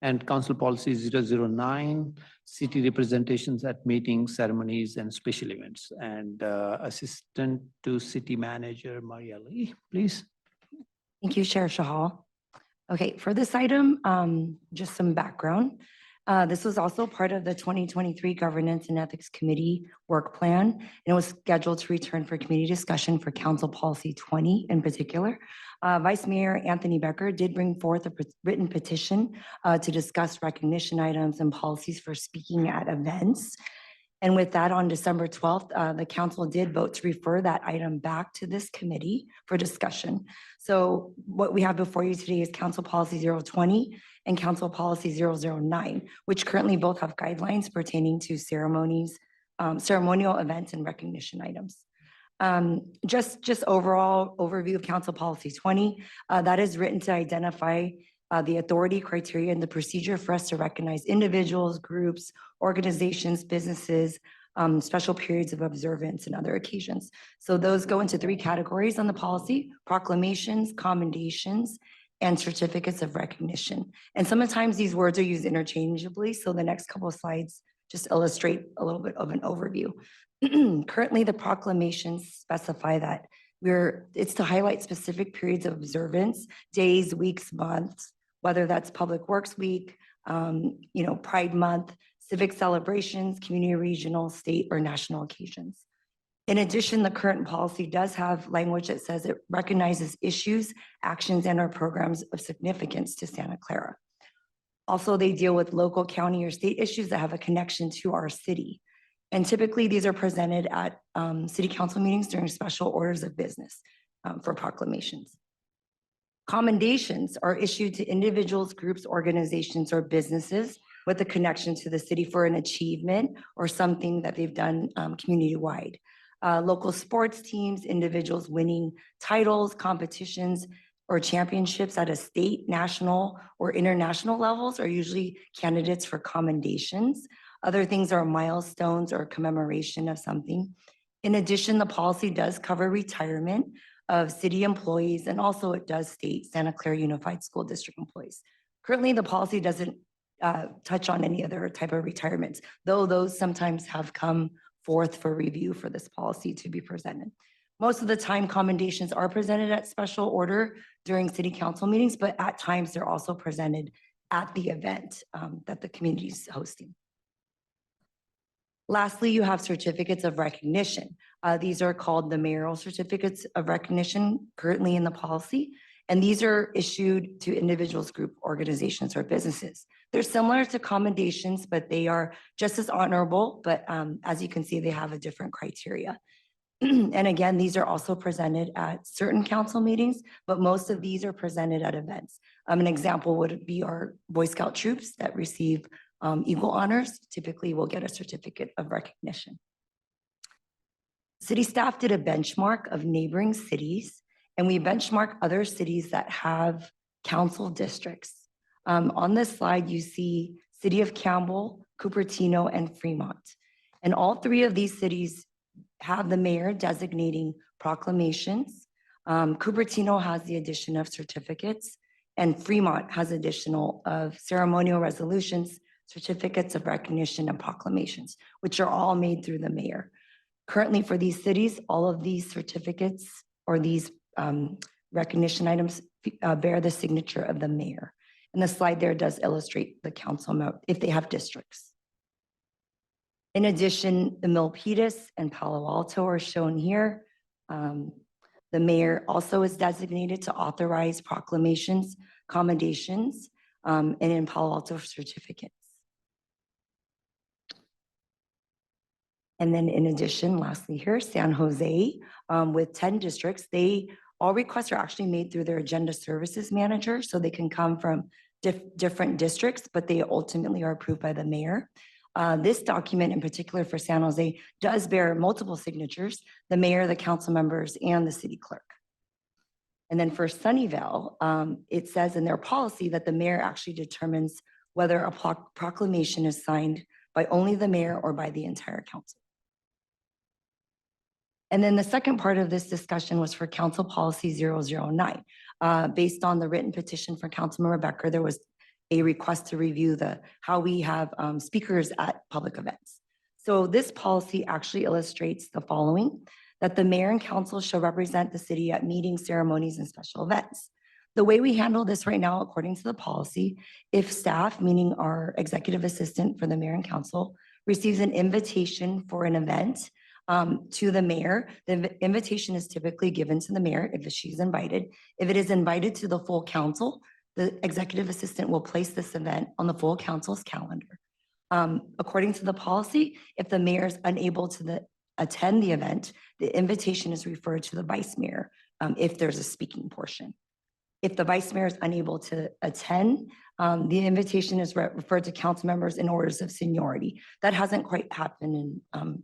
And council policy 009, city representations at meetings, ceremonies, and special events. And Assistant to City Manager Maria Lee, please. Thank you, Chair Shahal. Okay, for this item, just some background. This was also part of the 2023 Governance and Ethics Committee work plan, and it was scheduled to return for committee discussion for Council Policy 20 in particular. Vice Mayor Anthony Becker did bring forth a written petition to discuss recognition items and policies for speaking at events. And with that, on December 12th, the council did vote to refer that item back to this committee for discussion. So what we have before you today is Council Policy 020 and Council Policy 009, which currently both have guidelines pertaining to ceremonies, ceremonial events and recognition items. Just overall overview of Council Policy 20, that is written to identify the authority, criteria, and the procedure for us to recognize individuals, groups, organizations, businesses, special periods of observance and other occasions. So those go into 3 categories on the policy: proclamations, commendations, and certificates of recognition. And sometimes these words are used interchangeably. So the next couple of slides just illustrate a little bit of an overview. Currently, the proclamations specify that it's to highlight specific periods of observance, days, weeks, months, whether that's Public Works Week, Pride Month, civic celebrations, community, regional, state, or national occasions. In addition, the current policy does have language that says it recognizes issues, actions, and/or programs of significance to Santa Clara. Also, they deal with local, county, or state issues that have a connection to our city. And typically, these are presented at city council meetings during special orders of business for proclamations. Commendations are issued to individuals, groups, organizations, or businesses with a connection to the city for an achievement or something that they've done community-wide. Local sports teams, individuals winning titles, competitions, or championships at a state, national, or international levels are usually candidates for commendations. Other things are milestones or commemoration of something. In addition, the policy does cover retirement of city employees, and also it does state Santa Clara Unified School District employees. Currently, the policy doesn't touch on any other type of retirements, though those sometimes have come forth for review for this policy to be presented. Most of the time, commendations are presented at special order during city council meetings, but at times they're also presented at the event that the community is hosting. Lastly, you have certificates of recognition. These are called the mayoral certificates of recognition currently in the policy, and these are issued to individuals, group, organizations, or businesses. They're similar to commendations, but they are just as honorable, but as you can see, they have a different criteria. And again, these are also presented at certain council meetings, but most of these are presented at events. An example would be our Boy Scout troops that receive Eagle honors. Typically will get a certificate of recognition. City staff did a benchmark of neighboring cities, and we benchmark other cities that have council districts. On this slide, you see City of Campbell, Cupertino, and Fremont. And all 3 of these cities have the mayor designating proclamations. Cupertino has the addition of certificates, and Fremont has additional of ceremonial resolutions, certificates of recognition, and proclamations, which are all made through the mayor. Currently, for these cities, all of these certificates or these recognition items bear the signature of the mayor. And the slide there does illustrate the council if they have districts. In addition, the Milpitas and Palo Alto are shown here. The mayor also is designated to authorize proclamations, commendations, and in Palo Alto certificates. And then in addition, lastly here, San Jose with 10 districts, all requests are actually made through their agenda services manager, so they can come from different districts, but they ultimately are approved by the mayor. This document in particular for San Jose does bear multiple signatures, the mayor, the council members, and the city clerk. And then for Sunnyvale, it says in their policy that the mayor actually determines whether a proclamation is signed by only the mayor or by the entire council. And then the second part of this discussion was for Council Policy 009. Based on the written petition for Councilmember Becker, there was a request to review how we have speakers at public events. So this policy actually illustrates the following, that the mayor and council shall represent the city at meetings, ceremonies, and special events. The way we handle this right now, according to the policy, if staff, meaning our executive assistant for the mayor and council, receives an invitation for an event to the mayor, the invitation is typically given to the mayor if she's invited. If it is invited to the full council, the executive assistant will place this event on the full council's calendar. According to the policy, if the mayor is unable to attend the event, the invitation is referred to the vice mayor if there's a speaking portion. If the vice mayor is unable to attend, the invitation is referred to council members in orders of seniority. That hasn't quite happened in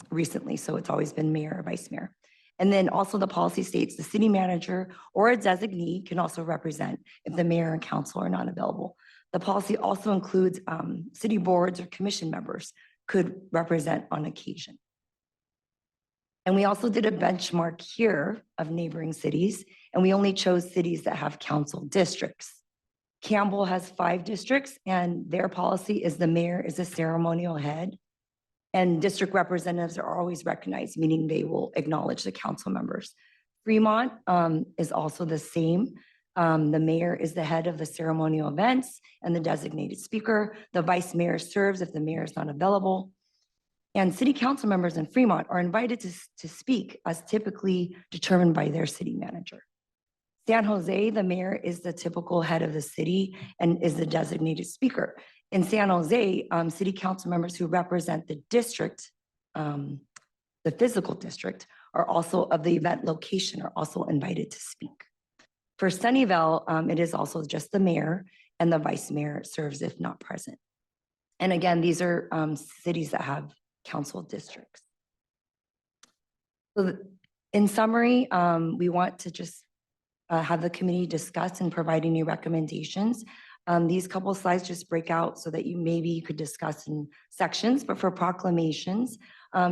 recently, so it's always been mayor or vice mayor. And then also the policy states the city manager or a designee can also represent if the mayor and council are not available. The policy also includes city boards or commission members could represent on occasion. And we also did a benchmark here of neighboring cities, and we only chose cities that have council districts. Campbell has 5 districts, and their policy is the mayor is a ceremonial head, and district representatives are always recognized, meaning they will acknowledge the council members. Fremont is also the same. The mayor is the head of the ceremonial events and the designated speaker. The vice mayor serves if the mayor is not available. And city council members in Fremont are invited to speak as typically determined by their city manager. San Jose, the mayor is the typical head of the city and is the designated speaker. In San Jose, city council members who represent the district, the physical district, are also of the event location are also invited to speak. For Sunnyvale, it is also just the mayor and the vice mayor serves if not present. And again, these are cities that have council districts. So in summary, we want to just have the committee discuss and provide any recommendations. These couple slides just break out so that you could discuss in sections, but for proclamations,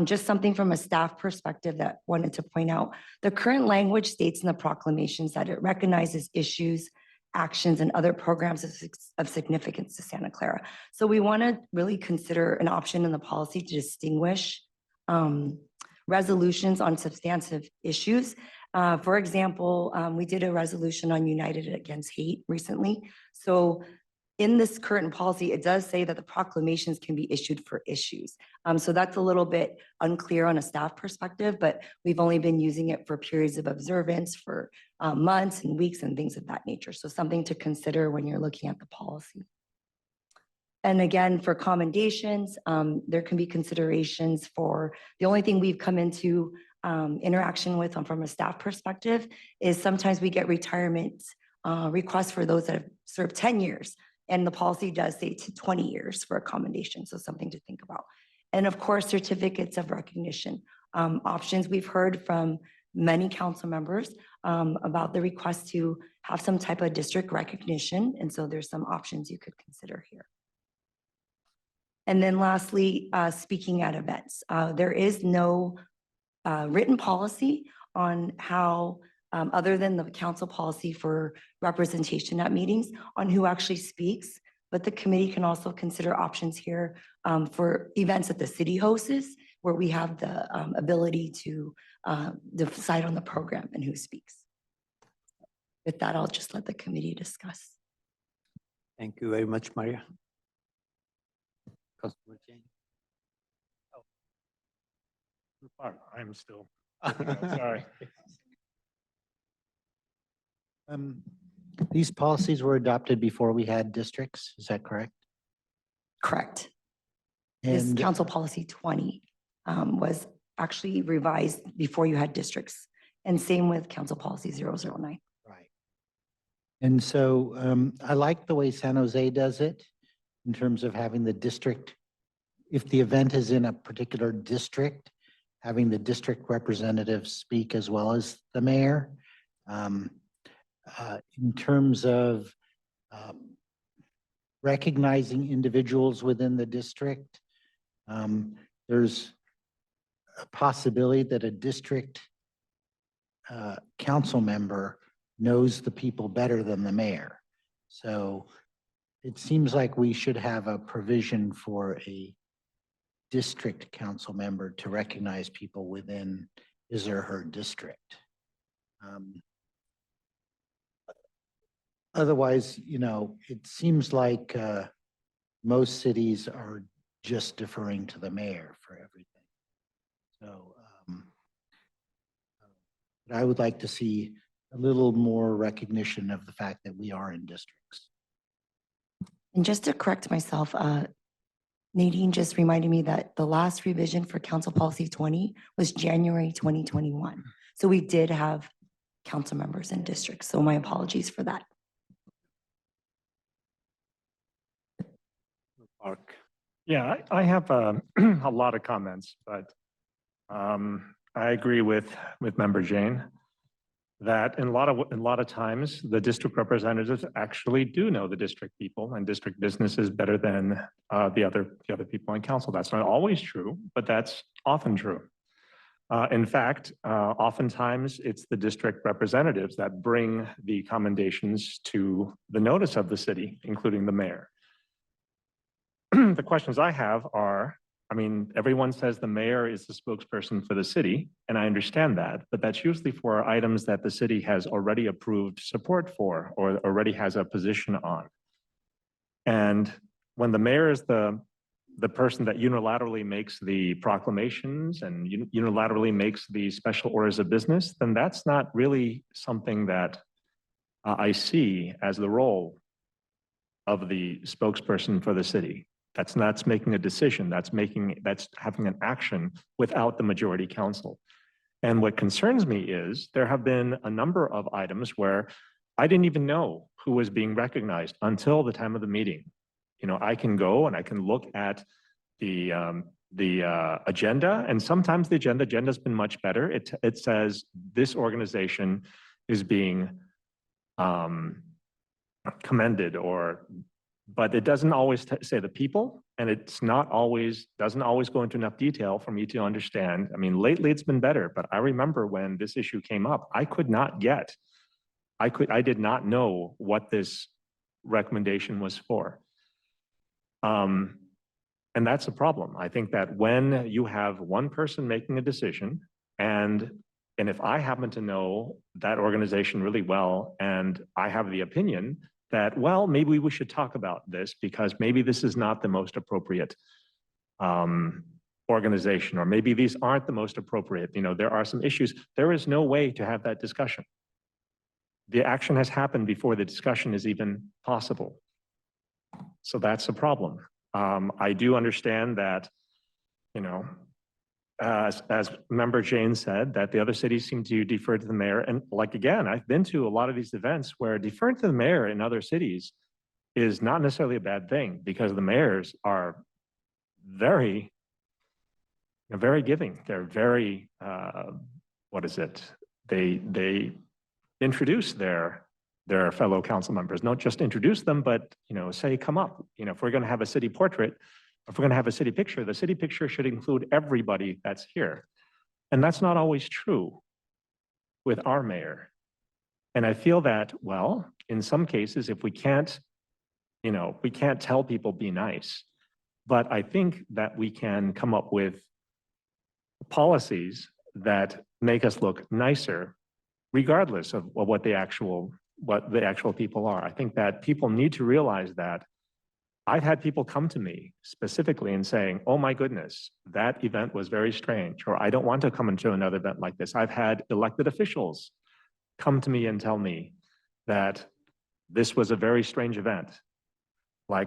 just something from a staff perspective that wanted to point out. The current language states in the proclamations that it recognizes issues, actions, and other programs of significance to Santa Clara. So we want to really consider an option in the policy to distinguish resolutions on substantive issues. For example, we did a resolution on United Against Hate recently. So in this current policy, it does say that the proclamations can be issued for issues. So that's a little bit unclear on a staff perspective, but we've only been using it for periods of observance for months and weeks and things of that nature. So something to consider when you're looking at the policy. And again, for commendations, there can be considerations for, the only thing we've come into interaction with from a staff perspective is sometimes we get retirement requests for those that have served 10 years. And the policy does say to 20 years for accommodation. So something to think about. And of course, certificates of recognition options. We've heard from many council members about the request to have some type of district recognition. And so there's some options you could consider here. And then lastly, speaking at events. There is no written policy on how, other than the council policy for representation at meetings, on who actually speaks. But the committee can also consider options here for events that the city hosts, where we have the ability to decide on the program and who speaks. With that, I'll just let the committee discuss. Thank you very much, Maria. Councilor Jane. I'm still, sorry. These policies were adopted before we had districts, is that correct? Correct. This And council policy 20 was actually revised before you had districts, and same with council policy 009. right. And so I like the way San Jose does it in terms of having the district. If the event is in a particular district, having the district representatives speak as well as the mayor. In terms of recognizing individuals within the district, There's a possibility that a district council member knows the people better than the mayor. So it seems like we should have a provision for a district council member to recognize people within his or her district. Otherwise, it seems like most cities are just deferring to the mayor for everything. So but I would like to see a little more recognition of the fact that we are in districts. And just to correct myself, Nadine just reminded me that the last revision for Council Policy 20 was January 2021. So we did have council members in districts. So my apologies for that. Mark. Yeah, I have a lot of comments, but I agree with Member Jane that in a lot of times, the district representatives actually do know the district people and district businesses better than the other people on council. That's not always true, but that's often true. In fact, oftentimes it's the district representatives that bring the commendations to the notice of the city, including the mayor. The questions I have are, I mean, everyone says the mayor is the spokesperson for the city, and I understand that, but that's usually for items that the city has already approved support for or already has a position on. And when the mayor is the person that unilaterally makes the proclamations and unilaterally makes the special orders of business, then that's not really something that I see as the role of the spokesperson for the city. That's making a decision, that's having an action without the majority council. And what concerns me is there have been a number of items where I didn't even know who was being recognized until the time of the meeting. I can go and I can look at the agenda, and sometimes the agenda's been much better. It says this organization is being commended, but it doesn't always say the people, and it's doesn't always go into enough detail for me to understand. I mean, lately it's been better, but I remember when this issue came up, I did not know what this recommendation was for. And that's a problem. I think that when you have one person making a decision, and if I happen to know that organization really well, and I have the opinion that, well, maybe we should talk about this because maybe this is not the most appropriate organization, or maybe these aren't the most appropriate. There are some issues. There is no way to have that discussion. The action has happened before the discussion is even possible. So that's a problem. I do understand that, as Member Jane said, that the other cities seem to defer to the mayor. And again, I've been to a lot of these events where deferring to the mayor in other cities is not necessarily a bad thing, because the mayors are very giving. They're very, They introduce their fellow council members, not just introduce them, but, say, come up. If we're going to have a city portrait, if we're going to have a city picture, the city picture should include everybody that's here. And that's not always true with our mayor. And I feel that, well, in some cases, if we can't tell people be nice, but I think that we can come up with policies that make us look nicer, regardless of what the actual people are. I think that people need to realize that. I've had people come to me specifically and saying, oh my goodness, that event was very strange, or I don't want to come into another event like this. I've had elected officials come to me and tell me that this was a very strange event. I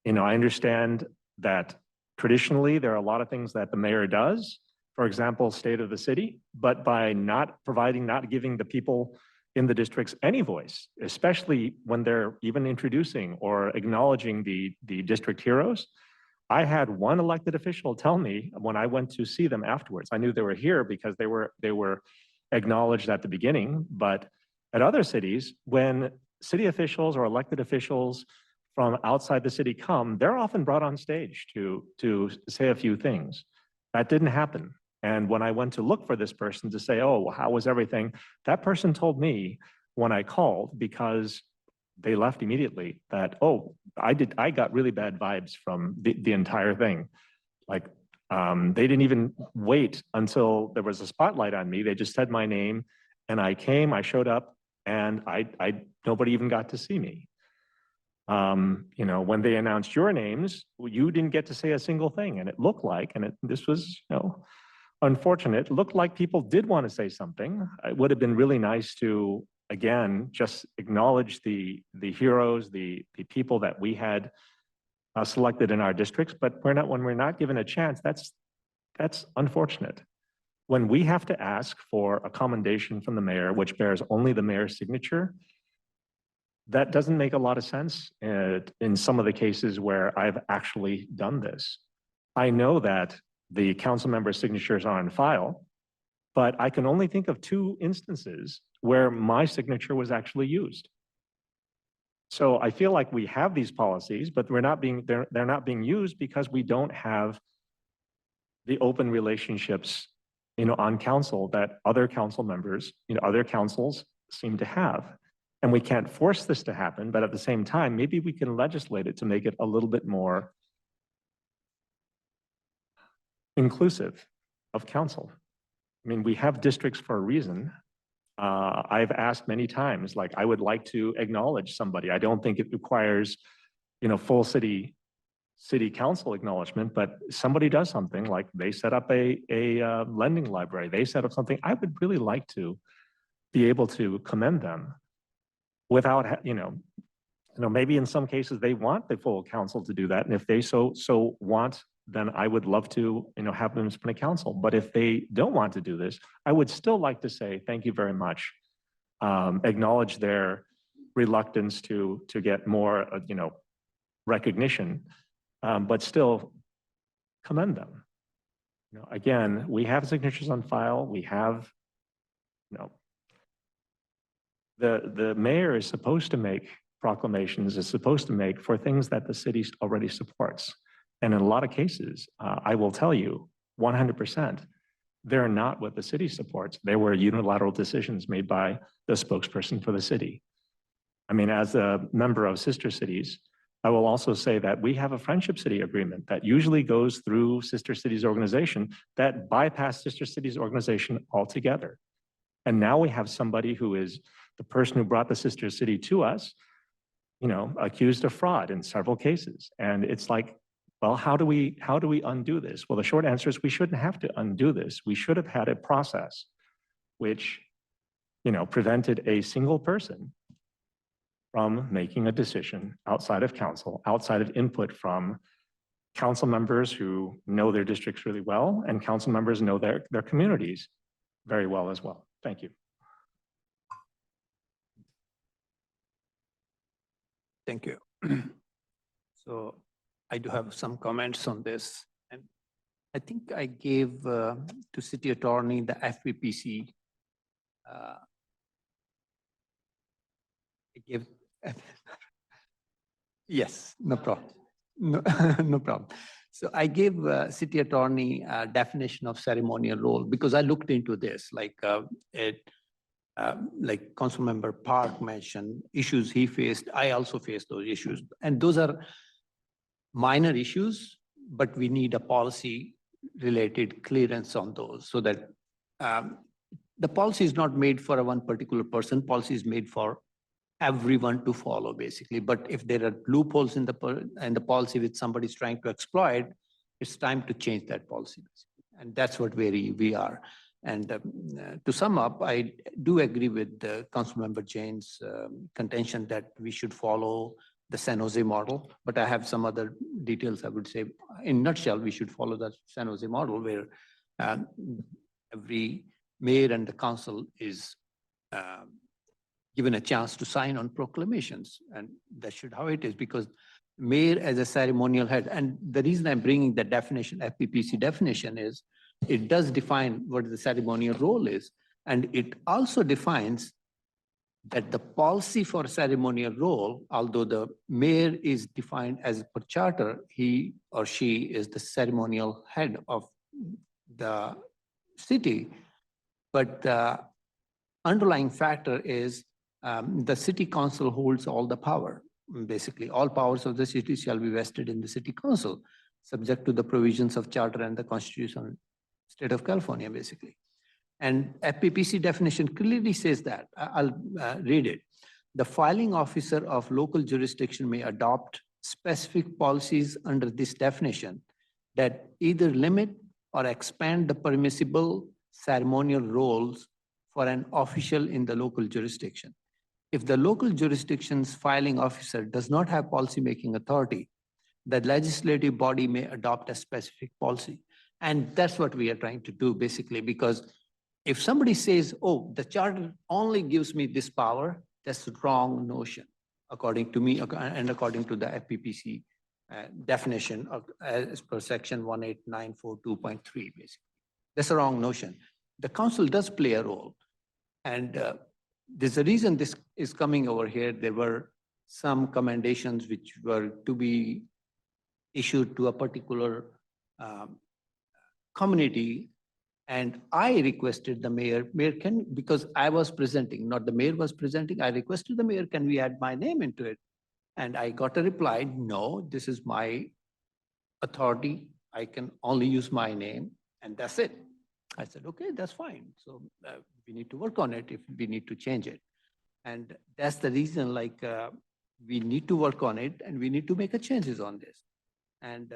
understand that traditionally there are a lot of things that the mayor does, for example, state of the city, but by not giving the people in the districts any voice, especially when they're even introducing or acknowledging the district heroes. I had one elected official tell me when I went to see them afterwards, I knew they were here because they were acknowledged at the beginning, but at other cities, when city officials or elected officials from outside the city come, they're often brought on stage to say a few things. That didn't happen. And when I went to look for this person to say, oh, well, how was everything? That person told me when I called, because they left immediately, that, oh, I got really bad vibes from the entire thing. Like, they didn't even wait until there was a spotlight on me. They just said my name and I came, I showed up, and nobody even got to see me. You know, when they announced your names, you didn't get to say a single thing, and it looked like, this was, you know, unfortunate. It looked like people did want to say something. It would have been really nice to, again, just acknowledge the heroes, the people that we had selected in our districts, but when we're not given a chance, that's unfortunate. When we have to ask for a commendation from the mayor, which bears only the mayor's signature, that doesn't make a lot of sense in some of the cases where I've actually done this. I know that the council member's signatures are on file, but I can only think of 2 instances where my signature was actually used. So I feel like we have these policies, but they're not being used because we don't have the open relationships, you know, on council that other council members, you know, other councils seem to have. And we can't force this to happen, but at the same time, maybe we can legislate it to make it a little bit more inclusive of council. I mean, we have districts for a reason. I've asked many times, like, I would like to acknowledge somebody. I don't think it requires, you know, full city council acknowledgement, but somebody does something like they set up a lending library, they set up something. I would really like to be able to commend them without, you know, maybe in some cases they want the full council to do that. And if they so want, then I would love to, you know, have them spend a council. But if they don't want to do this, I would still like to say, thank you very much. Acknowledge their reluctance to get more, you know, recognition, but still commend them. You know, again, we have signatures on file. We have, you know, the mayor is supposed to make proclamations, is supposed to make for things that the city already supports. And in a lot of cases, I will tell you 100%, they're not what the city supports. They were unilateral decisions made by the spokesperson for the city. I mean, as a member of Sister Cities, I will also say that we have a Friendship City agreement that usually goes through Sister Cities organization that bypass Sister Cities organization altogether. And now we have somebody who is the person who brought the Sister City to us, you know, accused of fraud in several cases. And it's like, well, how do we undo this? Well, the short answer is we shouldn't have to undo this. We should have had a process which, you know, prevented a single person from making a decision outside of council, outside of input from council members who know their districts really well, and council members know their communities very well as well. Thank you. Thank you. So I do have some comments on this. And I think I gave to city attorney the FPPC. I gave, yes, no problem. No, no problem. So I gave city attorney a definition of ceremonial role because I looked into this, like like Councilmember Park mentioned issues he faced. I also faced those issues, and those are minor issues, but we need a policy related clearance on those so that the policy is not made for one particular person. Policy is made for everyone to follow, basically. But if there are loopholes in the policy which somebody is trying to exploit, it's time to change that policy. And that's what we are. And to sum up, I do agree with Councilmember Jane's contention that we should follow the San Jose model, but I have some other details I would say. In a nutshell, we should follow the San Jose model where every mayor and the council is given a chance to sign on proclamations. And that should how it is, because mayor as a ceremonial head, and the reason I'm bringing the definition, FPPC definition, is it does define what the ceremonial role is. And it also defines that the policy for ceremonial role, although the mayor is defined as per charter, he or she is the ceremonial head of the city. But the underlying factor is the city council holds all the power. Basically, all powers of the city shall be vested in the city council, subject to the provisions of charter and the constitution of the state of California, basically. And FPPC definition clearly says that. I'll read it. The filing officer of local jurisdiction may adopt specific policies under this definition that either limit or expand the permissible ceremonial roles for an official in the local jurisdiction. If the local jurisdiction's filing officer does not have policymaking authority, the legislative body may adopt a specific policy. And that's what we are trying to do, basically, because if somebody says, oh, the charter only gives me this power, that's the wrong notion, according to me and according to the FPPC definition of, as per section 18942.3, basically. That's a wrong notion. The council does play a role. And there's a reason this is coming over here. There were some commendations which were to be issued to a particular community. And I requested the mayor can, because I was presenting, not the mayor was presenting, I requested the mayor, can we add my name into it? And I got a reply, no, this is my authority. I can only use my name, and that's it. I said, okay, that's fine. So we need to work on it if we need to change it. And that's the reason, like, we need to work on it and we need to make a changes on this. And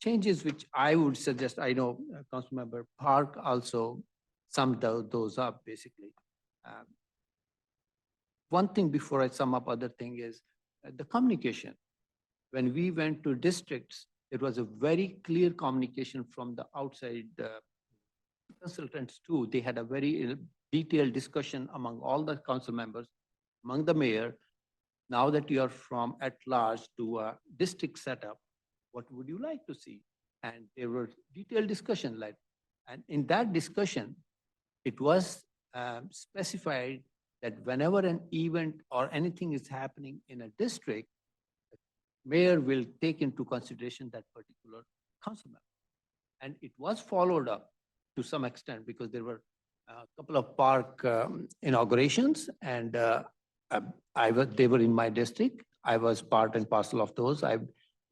changes which I would suggest, I know Councilmember Park also summed those up, basically. One thing before I sum up, other thing is the communication. When we went to districts, there was a very clear communication from the outside consultants too. They had a very detailed discussion among all the council members, among the mayor. Now that you are from at large to a district setup, what would you like to see? And there were detailed discussion, like, and in that discussion, it was specified that whenever an event or anything is happening in a district, mayor will take into consideration that particular council member. And it was followed up to some extent because there were a couple of park inaugurations, and they were in my district. I was part and parcel of those. I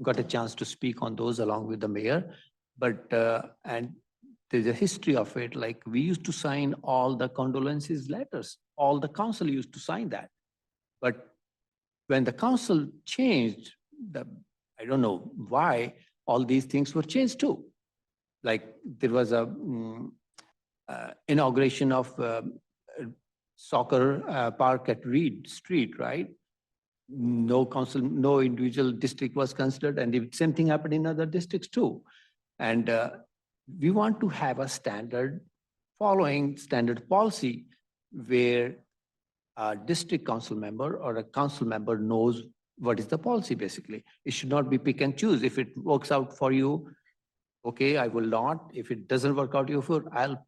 got a chance to speak on those along with the mayor. But, and there's a history of it, like we used to sign all the condolences letters. All the council used to sign that. But when the council changed, I don't know why, all these things were changed too. Like there was a inauguration of soccer park at Reed Street, right? No council, no individual district was considered, and the same thing happened in other districts too. And we want to have a standard, following standard policy where a district council member or a council member knows what is the policy, basically. It should not be pick and choose. If it works out for you, okay, I will not. If it doesn't work out for you, I'll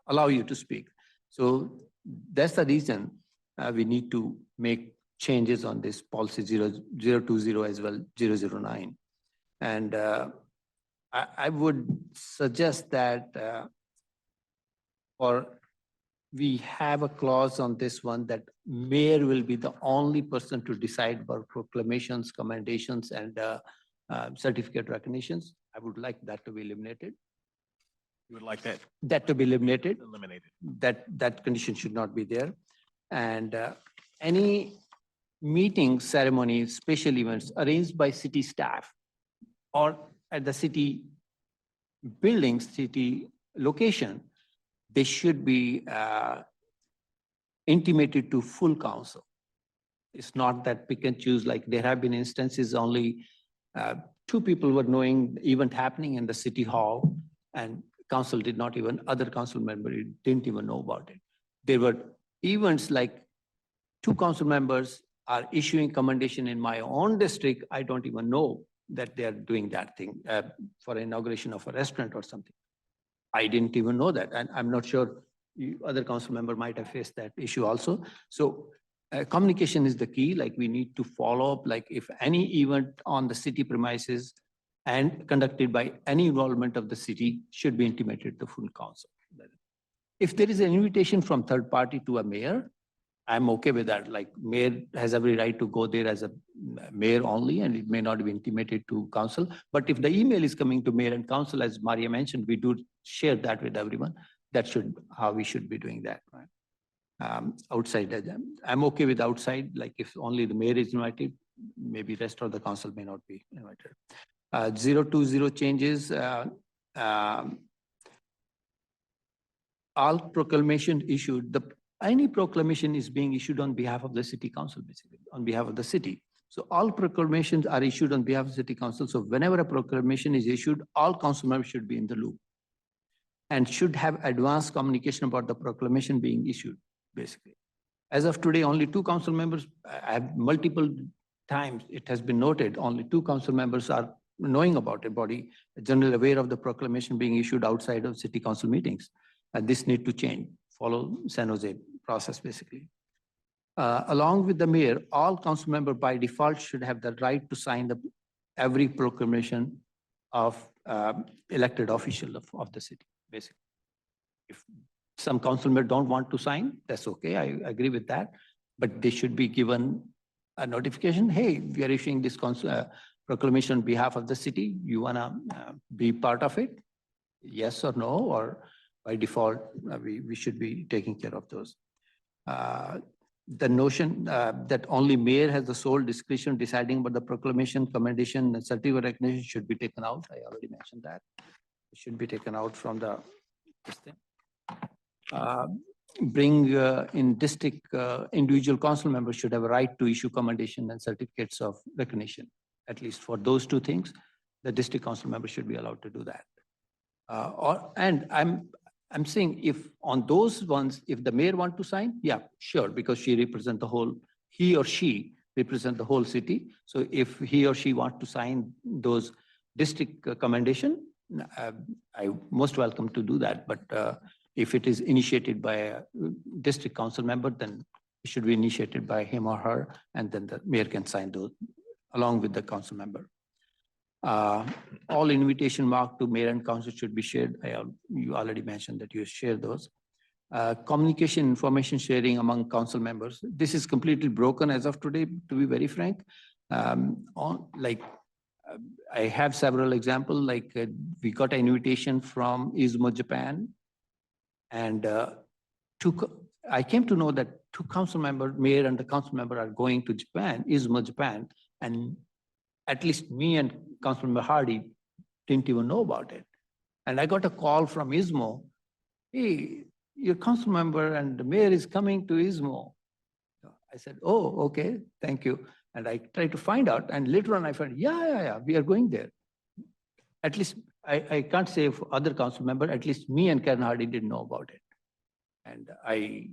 allow you to speak. So that's the reason we need to make changes on this policy 020 as well, 009. And I would suggest that we have a clause on this one that mayor will be the only person to decide about proclamations, commendations, and certificate recognitions. I would like that to be eliminated. You would like that That to be eliminated. eliminated? That condition should not be there. And any meeting, ceremonies, special events arranged by city staff or at the city building, city location, they should be intimated to full council. It's not that pick and choose, like there have been instances only 2 people were knowing the event happening in the city hall, and council did not even, other council member didn't even know about it. There were events like 2 council members are issuing commendation in my own district. I don't even know that they're doing that thing for inauguration of a restaurant or something. I didn't even know that. And I'm not sure other council member might have faced that issue also. So communication is the key, like we need to follow up, like if any event on the city premises and conducted by any involvement of the city should be intimated to full council. If there is an invitation from third party to a mayor, I'm okay with that. Like mayor has every right to go there as a mayor only, and it may not be intimated to council. But if the email is coming to mayor and council, as Maria mentioned, we do share that with everyone. That should, how we should be doing that, right? Outside, I'm okay with outside, like if only the mayor is invited, maybe rest of the council may not be invited. 020 changes, all proclamation issued, any proclamation is being issued on behalf of the city council, basically, on behalf of the city. So all proclamations are issued on behalf of city council. So whenever a proclamation is issued, all council members should be in the loop and should have advanced communication about the proclamation being issued, basically. As of today, only 2 council members, I have multiple times, it has been noted, only 2 council members are knowing about it, body, generally aware of the proclamation being issued outside of city council meetings. And this need to change, follow San Jose process, basically. Along with the mayor, all council members by default should have the right to sign every proclamation of elected official of the city, basically. If some council members don't want to sign, that's okay, I agree with that. But they should be given a notification, hey, we are issuing this proclamation on behalf of the city. You wanna be part of it? Yes or no, or by default, we should be taking care of those. The notion that only mayor has the sole discretion deciding about the proclamation, commendation, and certificate of recognition should be taken out. I already mentioned that. It should be taken out from this thing. Bring in district, individual council members should have a right to issue commendation and certificates of recognition. At least for those 2 things, the district council members should be allowed to do that. And I'm saying if on those ones, if the mayor want to sign, yeah, sure, because she represent the whole, he or she represent the whole city. So if he or she want to sign those district commendation, I most welcome to do that. But if it is initiated by a district council member, then it should be initiated by him or her, and then the mayor can sign those along with the council member. All invitation marked to mayor and council should be shared. You already mentioned that you share those. Communication, information sharing among council members. This is completely broken as of today, to be very frank. I have several examples, like we got an invitation from Izumo, Japan. And I came to know that 2 council members, mayor and the council member, are going to Japan, Izumo, Japan. And at least me and Councilmember Hardy didn't even know about it. And I got a call from Izumo, hey, your council member and the mayor is coming to Izumo. I said, oh, okay, thank you. And I tried to find out, and later on I found, yeah, we are going there. At least, I can't say for other council member, at least me and Karen Hardy didn't know about it. And I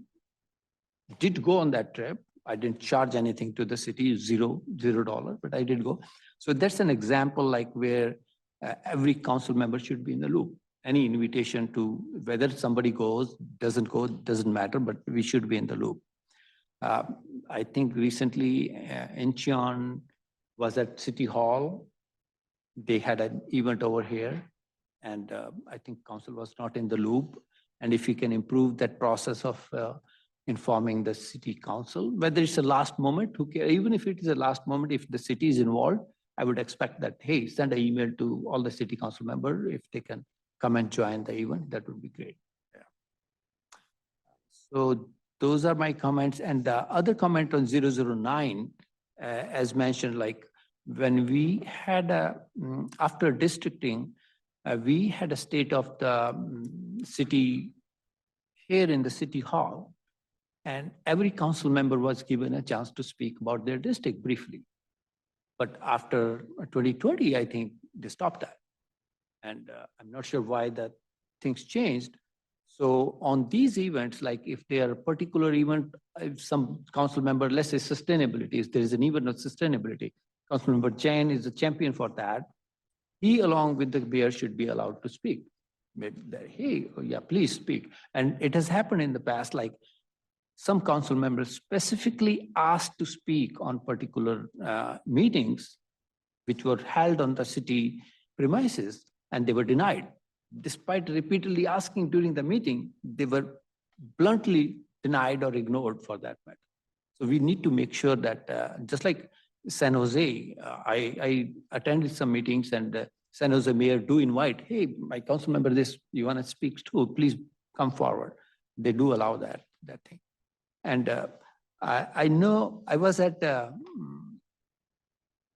did go on that trip. I didn't charge anything to the city, $0, but I did go. So that's an example like where every council member should be in the loop. Any invitation to whether somebody goes, doesn't go, doesn't matter, but we should be in the loop. I think recently Incheon was at City Hall. They had an event over here, and I think council was not in the loop. And if you can improve that process of informing the city council, whether it's a last moment, who cares? Even if it is a last moment, if the city is involved, I would expect that, hey, send an email to all the city council members if they can come and join the event, that would be great. Yeah. So those are my comments. And the other comment on 009, as mentioned, like when we had after districting, we had a state of the city here in the city hall, and every council member was given a chance to speak about their district briefly. But after 2020, I think they stopped that. And I'm not sure why that things changed. So on these events, like if they are a particular event, if some council member, let's say sustainability, if there is an event of sustainability, Councilmember Chen is a champion for that. He, along with the mayor, should be allowed to speak. maybe that, hey, oh yeah, please speak. And it has happened in the past, like some council members specifically asked to speak on particular meetings which were held on the city premises, and they were denied. Despite repeatedly asking during the meeting, they were bluntly denied or ignored for that matter. So we need to make sure that, just like San Jose, I attended some meetings, and San Jose mayor do invite, hey, my council member, this, you want to speak too, please come forward. They do allow that thing. And I know I was at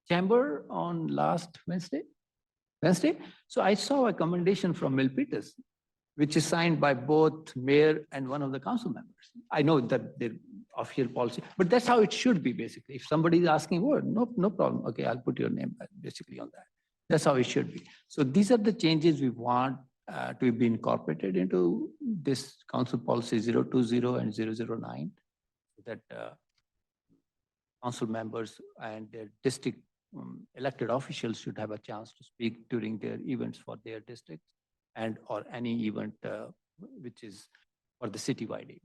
Chamber on last Wednesday. So I saw a commendation from Milpitas, which is signed by both mayor and one of the council members. I know that they're official policy, but that's how it should be basically. If somebody is asking, oh, no problem. Okay, I'll put your name basically on that. That's how it should be. So these are the changes we want to be incorporated into this council policy 020 and 009, that council members and their district elected officials should have a chance to speak during their events for their districts and or any event which is for the citywide event.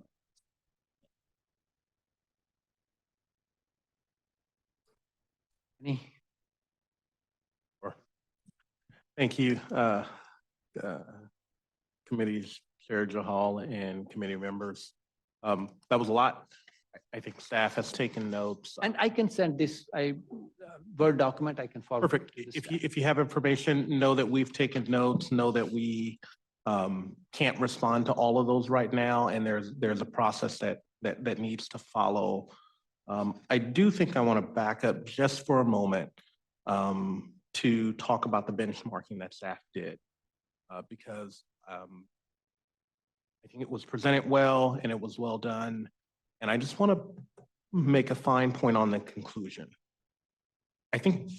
Any? Thank you, committees, Chair Jahal and committee members. That was a lot. I think staff has taken notes. And I can send this, Word document, I can forward. Perfect. to the If staff. you have information, know that we've taken notes, know that we can't respond to all of those right now, and there's a process that needs to follow. I do think I want to back up just for a moment to talk about the benchmarking that staff did, because I think it was presented well and it was well done. And I just want to make a fine point on the conclusion. I think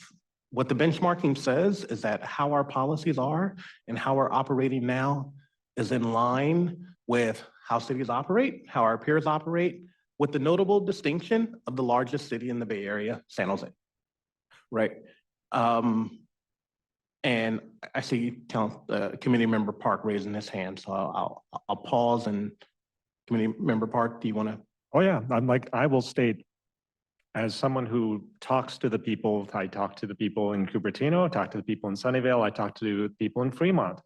what the benchmarking says is that how our policies are and how we're operating now is in line with how cities operate, how our peers operate, with the notable distinction of the largest city in the Bay Area, San Jose, right? And I see Committee Member Park raising his hand, so I'll pause. And Committee Member Park, do you want to? Oh, yeah, I will state, as someone who talks to the people, I talk to the people in Cupertino, I talk to the people in Sunnyvale, I talk to people in Fremont.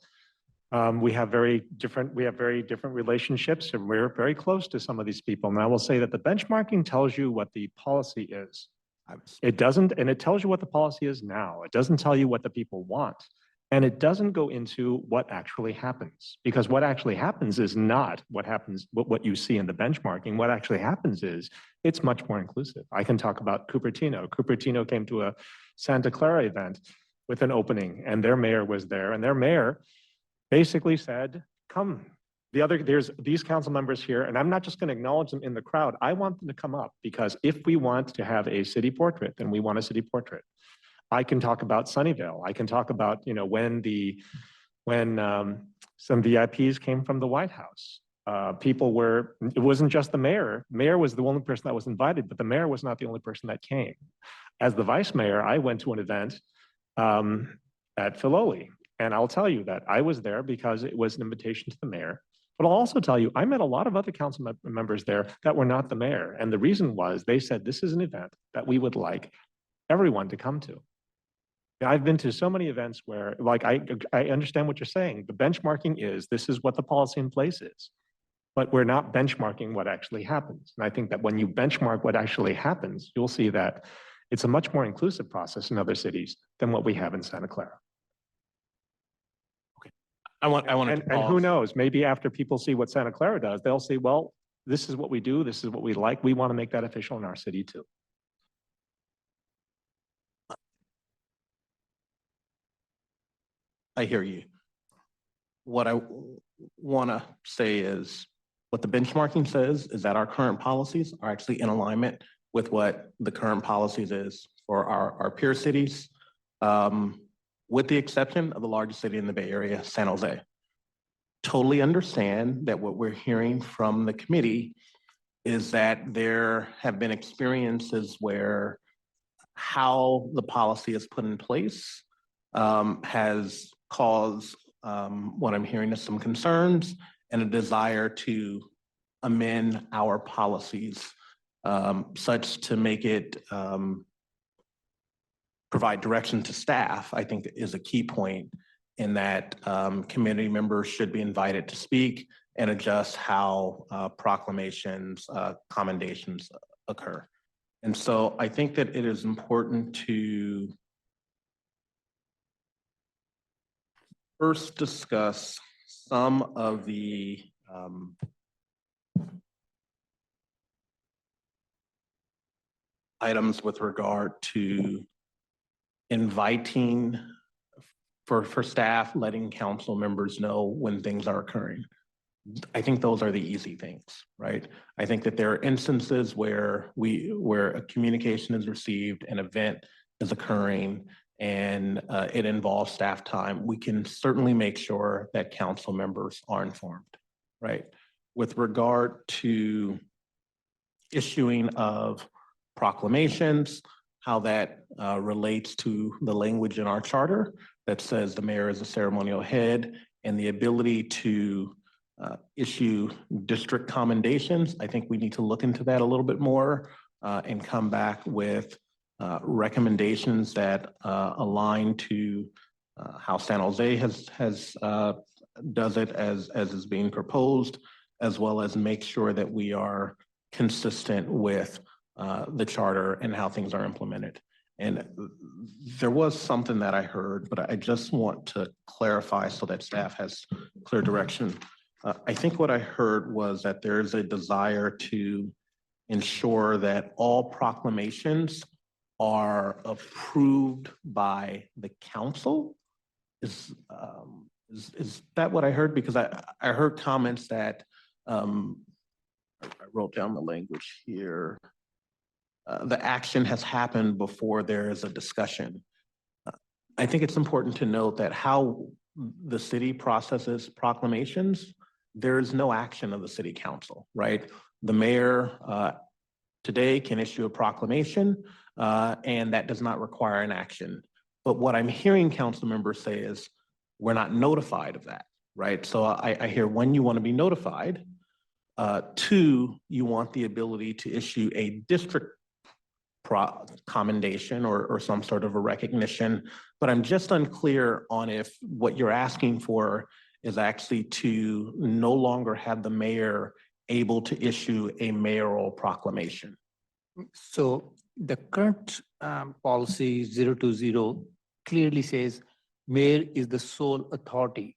We have very different relationships, and we're very close to some of these people. And I will say that the benchmarking tells you what the policy is. It doesn't, and it tells you what the policy is now. It doesn't tell you what the people want. And it doesn't go into what actually happens, because what actually happens is not what happens, what you see in the benchmarking. What actually happens is it's much more inclusive. I can talk about Cupertino. Cupertino came to a Santa Clara event with an opening, and their mayor was there, and their mayor basically said, come. There's these council members here, and I'm not just going to acknowledge them in the crowd. I want them to come up, because if we want to have a city portrait, then we want a city portrait. I can talk about Sunnyvale. I can talk about, when some VIPs came from the White House. It wasn't just the mayor. Mayor was the only person that was invited, but the mayor was not the only person that came. As the vice mayor, I went to an event at Filoli, and I'll tell you that I was there because it was an invitation to the mayor. But I'll also tell you, I met a lot of other council members there that were not the mayor. And the reason was they said, this is an event that we would like everyone to come to. I've been to so many events where, like, I understand what you're saying. The benchmarking is, this is what the policy in place is, but we're not benchmarking what actually happens. And I think that when you benchmark what actually happens, you'll see that it's a much more inclusive process in other cities than what we have in Santa Clara. I want to And who knows, maybe after people see what Santa Clara does, they'll say, well, this is what we do. This is what we like. We want to make that official in our city too. I hear you. What I want to say is, what the benchmarking says is that our current policies are actually in alignment with what the current policies is for our peer cities, with the exception of the largest city in the Bay Area, San Jose. Totally understand that what we're hearing from the committee is that there have been experiences where how the policy is put in place has caused what I'm hearing is some concerns and a desire to amend our policies such to make it provide direction to staff, I think is a key point in that community members should be invited to speak and adjust how proclamations, commendations occur. And so I think that it is important to first discuss some of the items with regard to inviting for staff, letting council members know when things are occurring. I think those are the easy things, right? I think that there are instances where a communication is received, an event is occurring, and it involves staff time. We can certainly make sure that council members are informed, right? With regard to issuing of proclamations, how that relates to the language in our charter that says the mayor is a ceremonial head, and the ability to issue district commendations. I think we need to look into that a little bit more and come back with recommendations that align to how San Jose does it as is being proposed, as well as make sure that we are consistent with the charter and how things are implemented. And there was something that I heard, but I just want to clarify so that staff has clear direction. I think what I heard was that there is a desire to ensure that all proclamations are approved by the council. Is that what I heard? Because I heard comments that I wrote down the language here. The action has happened before there is a discussion. I think it's important to note that how the city processes proclamations, there is no action of the city council, right? The mayor today can issue a proclamation and that does not require an action. But what I'm hearing council members say is we're not notified of that, right? So I hear one, you want to be notified. Two, you want the ability to issue a district commendation or some sort of a recognition, but I'm just unclear on if what you're asking for is actually to no longer have the mayor able to issue a mayoral proclamation. So the current policy 020 clearly says mayor is the sole authority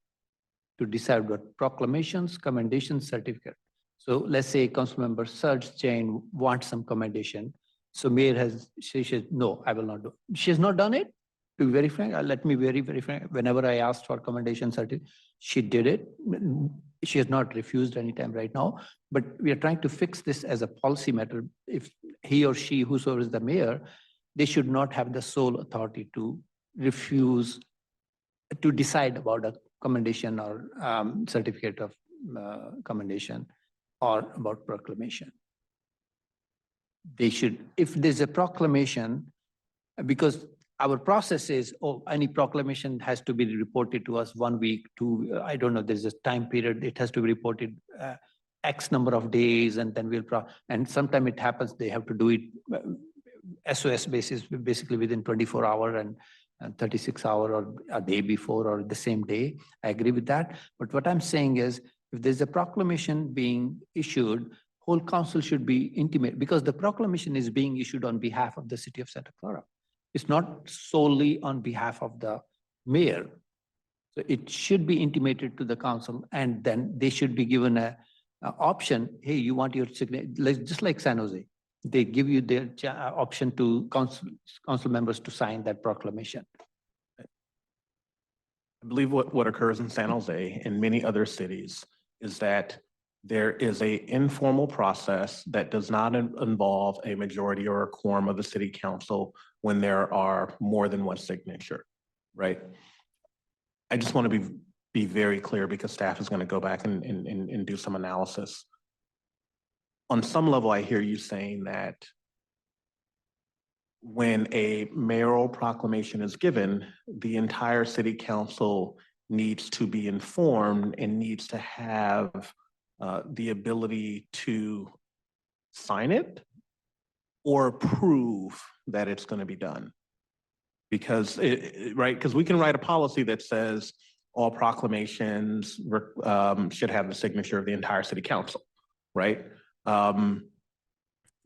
to decide what proclamations, commendations, certificate. So let's say Councilmember Serge Jane wants some commendation. So mayor she says, no, I will not do. She has not done it. To be very frank, let me very frank. Whenever I asked for commendation certificate, she did it. She has not refused anytime right now, but we are trying to fix this as a policy matter. If he or she, whosoever is the mayor, they should not have the sole authority to refuse to decide about a commendation or certificate of commendation or about proclamation. They should, if there's a proclamation, because our process is, oh, any proclamation has to be reported to us 1 week, I don't know, there's a time period, it has to be reported X number of days, and then and sometimes it happens, they have to do it SOS basis, basically within 24 hours and 36 hours or a day before or the same day. I agree with that. But what I'm saying is, if there's a proclamation being issued, whole council should be intimate, because the proclamation is being issued on behalf of the city of Santa Clara. It's not solely on behalf of the mayor. So it should be intimated to the council, and then they should be given a option. Hey, you want your signature, just like San Jose. They give you their option to council members to sign that proclamation. I believe what occurs in San Jose and many other cities is that there is a informal process that does not involve a majority or a quorum of the city council when there are more than one signature, right? I just want to be very clear, because staff is going to go back and do some analysis. On some level, I hear you saying that when a mayoral proclamation is given, the entire city council needs to be informed and needs to have the ability to sign it or prove that it's going to be done. Because right, because we can write a policy that says all proclamations should have the signature of the entire city council, right?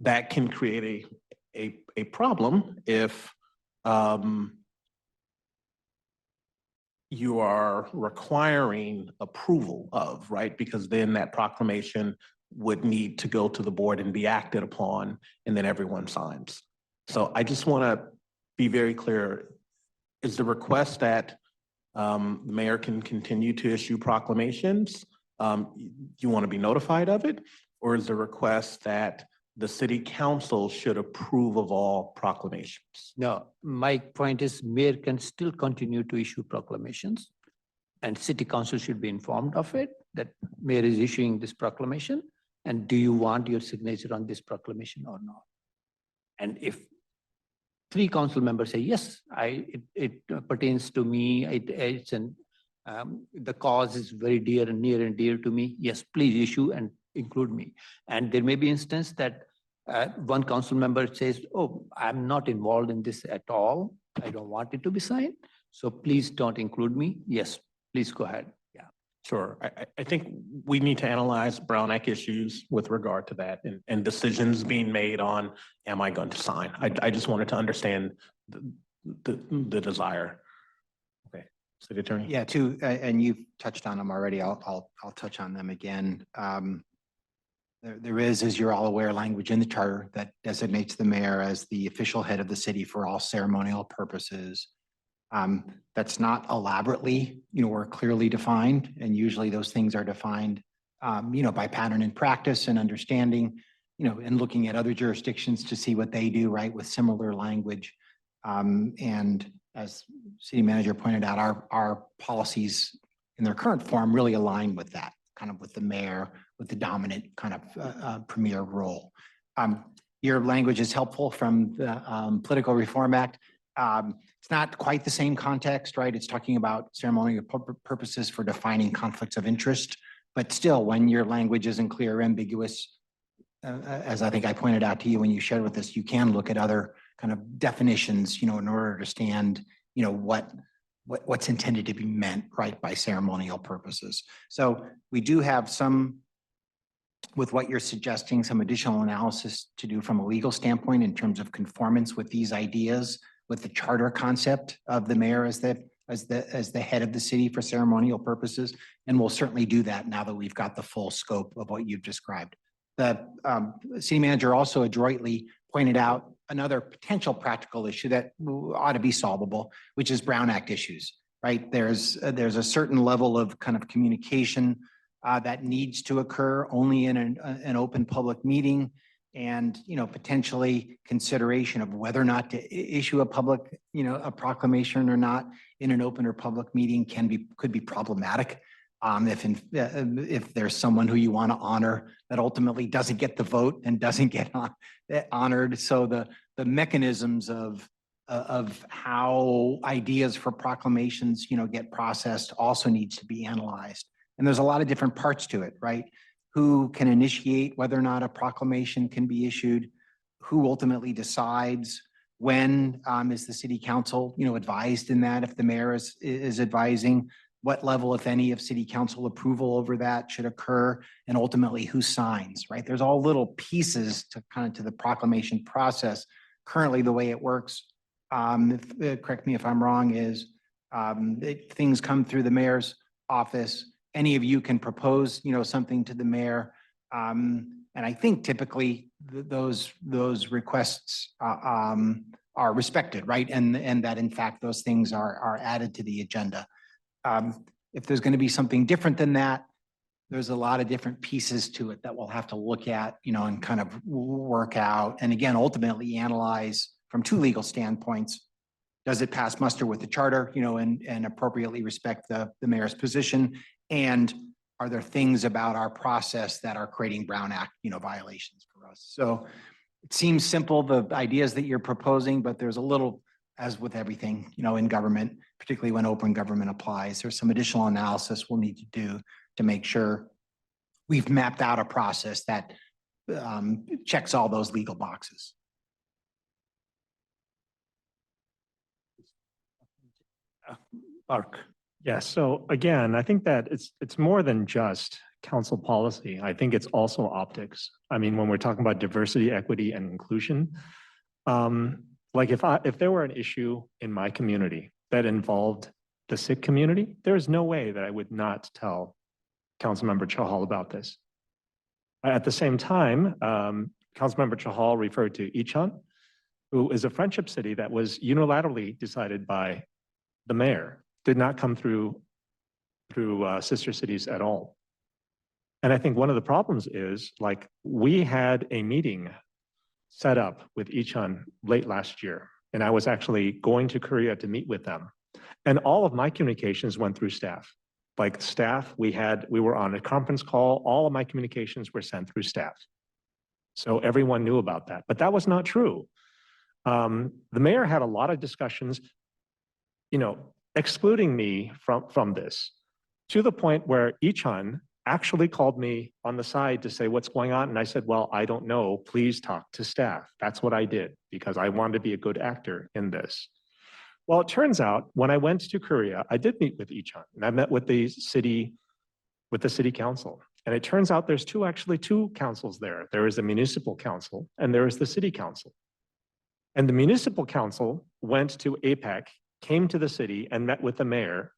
That can create a problem if you are requiring approval of, right? Because then that proclamation would need to go to the board and be acted upon, and then everyone signs. So I just want to be very clear. Is the request that the mayor can continue to issue proclamations? You want to be notified of it? Or is the request that the city council should approve of all proclamations? No, my point is mayor can still continue to issue proclamations and city council should be informed of it, that mayor is issuing this proclamation. And do you want your signature on this proclamation or not? And if 3 council members say, yes, it pertains to me, it's an, the cause is very dear and near to me, yes, please issue and include me. And there may be instance that one council member says, oh, I'm not involved in this at all. I don't want it to be signed. So please don't include me. Yes, please go ahead. Yeah. Sure. I think we need to analyze Brown Act issues with regard to that and decisions being made on, am I going to sign? I just wanted to understand the desire. Okay, city attorney. Yeah, and you've touched on them already. I'll touch on them again. There is, as you're all aware, language in the charter that designates the mayor as the official head of the city for all ceremonial purposes. That's not elaborately, or clearly defined, and usually those things are defined, by pattern and practice and understanding, and looking at other jurisdictions to see what they do, right, with similar language. And as city manager pointed out, our policies in their current form really align with that, kind of with the mayor, with the dominant kind of premier role. Your language is helpful from the Political Reform Act. It's not quite the same context, right? It's talking about ceremonial purposes for defining conflicts of interest, but still, when your language isn't clear or ambiguous, as I think I pointed out to you when you shared with us, you can look at other kind of definitions, in order to understand, what's intended to be meant, right, by ceremonial purposes. So we do have some, with what you're suggesting, some additional analysis to do from a legal standpoint in terms of conformance with these ideas, with the charter concept of the mayor as the head of the city for ceremonial purposes. And we'll certainly do that now that we've got the full scope of what you've described. The city manager also adroitly pointed out another potential practical issue that ought to be solvable, which is Brown Act issues, right? There's a certain level of kind of communication that needs to occur only in an open public meeting, and potentially consideration of whether or not to issue a public, a proclamation or not in an open or public meeting could be problematic. If there's someone who you want to honor that ultimately doesn't get the vote and doesn't get honored. So the mechanisms of how ideas for proclamations, get processed also needs to be analyzed. And there's a lot of different parts to it, right? Who can initiate whether or not a proclamation can be issued? Who ultimately decides? When is the city council, advised in that if the mayor is advising? What level, if any, of city council approval over that should occur, and ultimately who signs, right? There's all little pieces to the proclamation process. Currently, the way it works, correct me if I'm wrong, is things come through the mayor's office. Any of you can propose, something to the mayor. And I think typically those requests are respected, right? And that in fact, those things are added to the agenda. If there's going to be something different than that, there's a lot of different pieces to it that we'll have to look at, and kind of work out. And again, ultimately analyze from 2 legal standpoints. Does it pass muster with the charter, and appropriately respect the mayor's position? And are there things about our process that are creating Brown Act, violations for us? So it seems simple, the ideas that you're proposing, but there's a little as with everything, in government, particularly when open government applies, there's some additional analysis we'll need to do to make sure we've mapped out a process that checks all those legal boxes. Park. Yes, so again, I think that it's more than just council policy. I think it's also optics. I mean, when we're talking about diversity, equity, and inclusion, like if there were an issue in my community that involved the Sikh community, there's no way that I would not tell Councilmember Chahal about this. At the same time, Councilmember Chahal referred to Ichon, who is a friendship city that was unilaterally decided by the mayor, did not come through sister cities at all. And I think one of the problems is, like, we had a meeting set up with Ichon late last year, and I was actually going to Korea to meet with them. And all of my communications went through staff. Like staff, we were on a conference call, all of my communications were sent through staff. So everyone knew about that, but that was not true. The mayor had a lot of discussions, excluding me from this, to the point where Ichon actually called me on the side to say what's going on. And I said, well, I don't know, please talk to staff. That's what I did because I wanted to be a good actor in this. Well, it turns out when I went to Korea, I did meet with Ichon and I met with the city council. And it turns out there's actually two councils there. There is a municipal council and there is the city council. And the municipal council went to APEC, came to the city and met with the mayor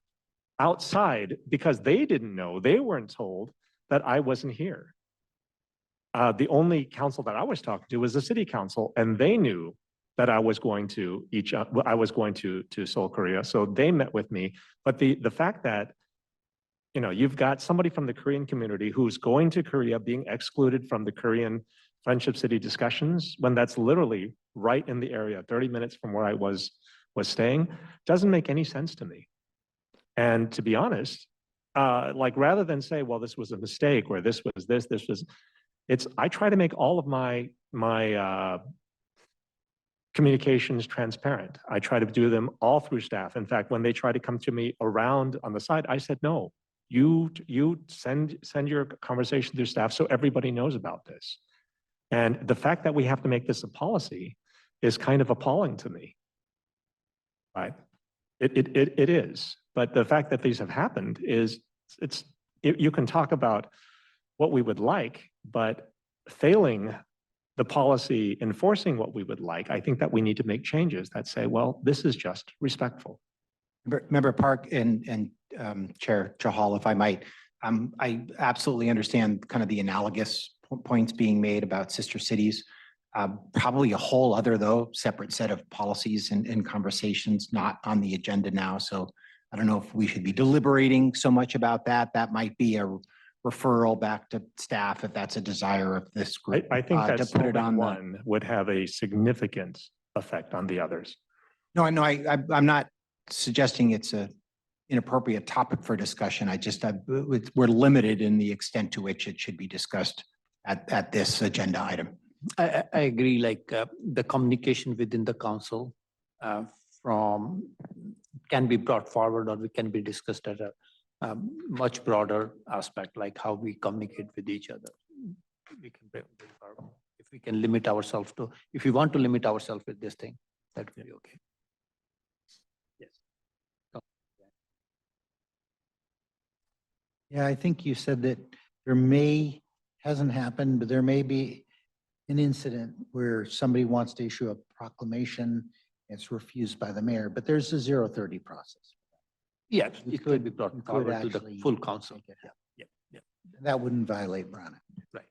outside because they didn't know, they weren't told that I wasn't here. The only council that I was talking to was the city council, and they knew that I was going to Seoul, Korea, so they met with me. But the fact that you've got somebody from the Korean community who's going to Korea being excluded from the Korean Friendship City discussions, when that's literally right in the area, 30 minutes from where I was staying, doesn't make any sense to me. And to be honest, like rather than say, well, this was a mistake or this was this was, I try to make all of my communications transparent. I try to do them all through staff. In fact, when they try to come to me around on the side, I said, no, you send your conversation through staff so everybody knows about this. And the fact that we have to make this a policy is kind of appalling to me, right? It is. But the fact that these have happened is, you can talk about what we would like, but failing the policy enforcing what we would like, I think that we need to make changes that say, well, this is just respectful. Member Park and Chair Chahal, if I might, I absolutely understand kind of the analogous points being made about sister cities. Probably a whole other, though, separate set of policies and conversations not on the agenda now. So I don't know if we should be deliberating so much about that. That might be a referral back to staff if that's a desire of this group. I think that to put it on one would have a significant effect on the others. No, I know. I'm not suggesting it's a inappropriate topic for discussion. We're limited in the extent to which it should be discussed at this agenda item. I agree, like the communication within the council can be brought forward or we can be discussed at a much broader aspect, like how we communicate with each other. We can if we can limit ourselves to, if we want to limit ourselves with this thing, that would be okay. Yes. Yeah, I think you said that hasn't happened, but there may be an incident where somebody wants to issue a proclamation, it's refused by the mayor, but there's a 030 process. Yes, We it could be brought we could forward to the actually full council. make it happen. Yeah. That wouldn't violate Brown Act. Right.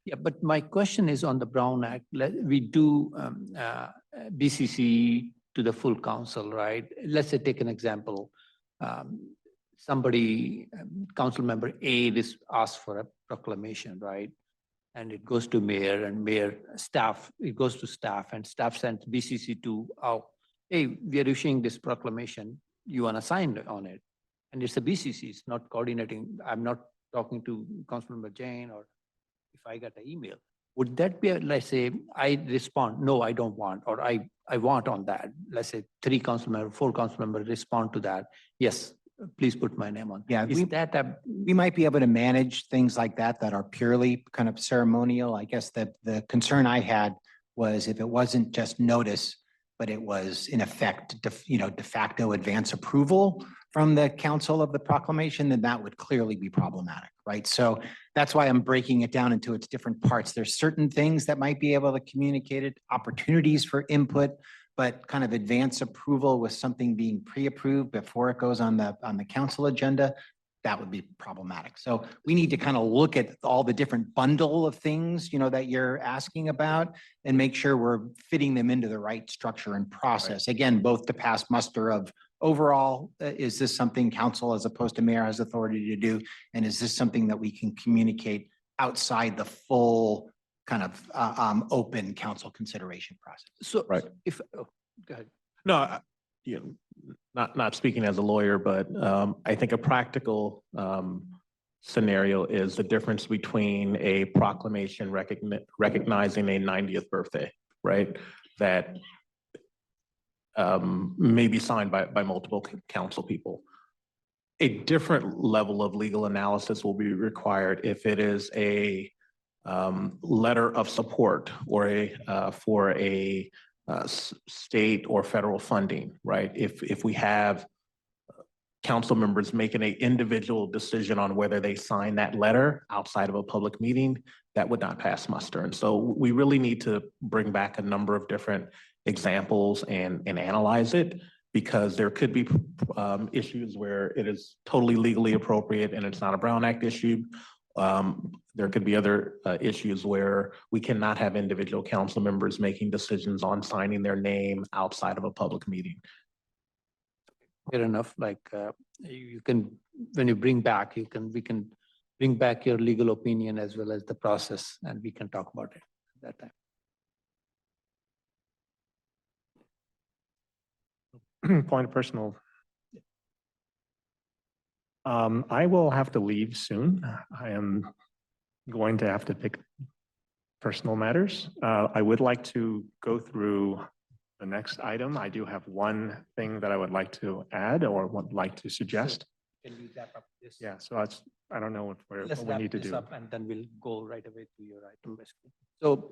Yeah, but my question is on the Brown Act. We do BCC to the full council, right? Let's say take an example. Somebody, council member A, this asks for a proclamation, right? And it goes to mayor and mayor staff, it goes to staff and staff sends BCC to, hey, we are issuing this proclamation. You want to sign on it? And it's a BCC, it's not coordinating. I'm not talking to Councilmember Jane, or if I get an email. Would that be, let's say, I respond, no, I don't want, or I I want on that, let's say 3 council members, 4 council members respond to that, yes, please put my name on. Yeah, Is we- that a, We might be able to manage things like that are purely kind of ceremonial. I guess that the concern I had was if it wasn't just notice, but it was in effect, de facto advance approval from the council of the proclamation, then that would clearly be problematic, right? So that's why I'm breaking it down into its different parts. There's certain things that might be able to communicate it, opportunities for input, but kind of advance approval with something being pre-approved before it goes on the council agenda, that would be problematic. So we need to kind of look at all the different bundle of things, that you're asking about and make sure we're fitting them into the right structure and process. Again, both to pass muster of overall, is this something council as opposed to mayor has authority to do? And is this something that we can communicate outside the full kind of open council consideration process? so Right. if, oh, go ahead. No, not speaking as a lawyer, but I think a practical scenario is the difference between a proclamation recognizing a 90th birthday, right? That may be signed by multiple council people. A different level of legal analysis will be required if it is a letter of support or for a state or federal funding, right? If we have council members making an individual decision on whether they sign that letter outside of a public meeting, that would not pass muster. And so we really need to bring back a number of different examples and analyze it, because there could be issues where it is totally legally appropriate and it's not a Brown Act issue. There could be other issues where we cannot have individual council members making decisions on signing their name outside of a public meeting. Fair enough, like, you can, when you bring back, we can bring back your legal opinion as well as the process, and we can talk about it at that time. Point of personal. I will have to leave soon. I am going to have to pick personal matters. I would like to go through the next item. I do have one thing that I would like to add or would like to suggest. Can we wrap up this? Yeah, so I don't know what Let's we wrap need to this do. up and then we'll go right away to your item, basically. So,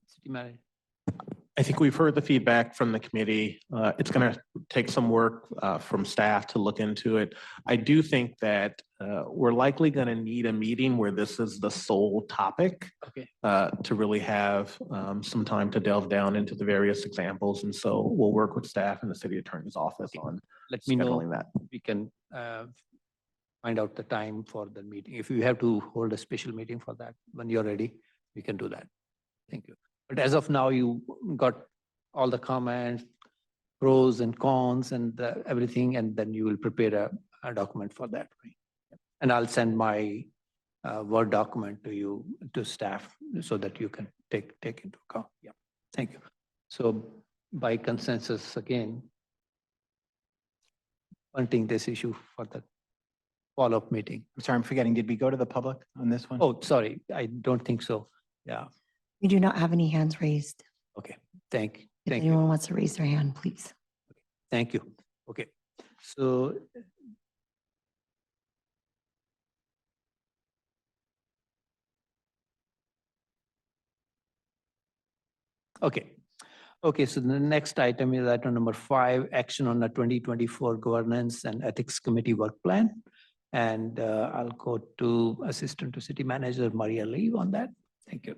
city manager. I think we've heard the feedback from the committee. It's going to take some work from staff to look into it. I do think that we're likely going to need a meeting where this is the sole topic Okay. to really have some time to delve down into the various examples. And so we'll work with staff and the city attorney's office on Let me know, scheduling that. we can find out the time for the meeting. If you have to hold a special meeting for that, when you're ready, we can do that. Thank you. But as of now, you got all the comments, pros and cons and everything, and then you will prepare a document for that. Right? And I'll send my Word document to you, to staff, so that you can take into account. Yeah, thank you. So by consensus, again, wanting this issue for the follow-up meeting. I'm sorry, I'm forgetting, did we go to the public on this one? Oh, sorry, I don't think so. Yeah, We do not have any hands raised. okay, thank If you. anyone wants to raise their hand, please. Thank you. Okay, so. Okay, so the next item is item number 5, action on the 2024 Governance and Ethics Committee Work Plan. And I'll go to Assistant to City Manager Maria Lee on that. Thank you.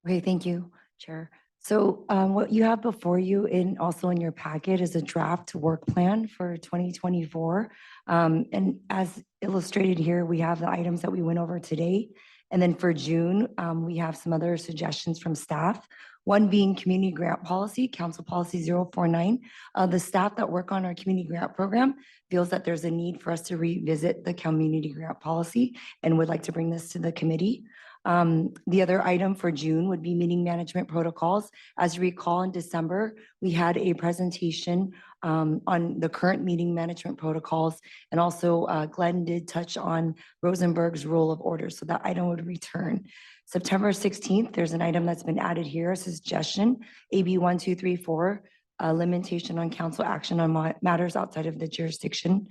Okay, thank you, Chair. So what you have before you and also in your packet is a draft work plan for 2024. And as illustrated here, we have the items that we went over today. And then for June, we have some other suggestions from staff. One being community grant policy, Council Policy 049. The staff that work on our community grant program feels that there's a need for us to revisit the community grant policy and would like to bring this to the committee. The other item for June would be meeting management protocols. As you recall, in December, we had a presentation on the current meeting management protocols. And also Glenn did touch on Rosenberg's rule of order. So that item would return. September 16th, there's an item that's been added here, a suggestion, AB 1234, limitation on council action on matters outside of the jurisdiction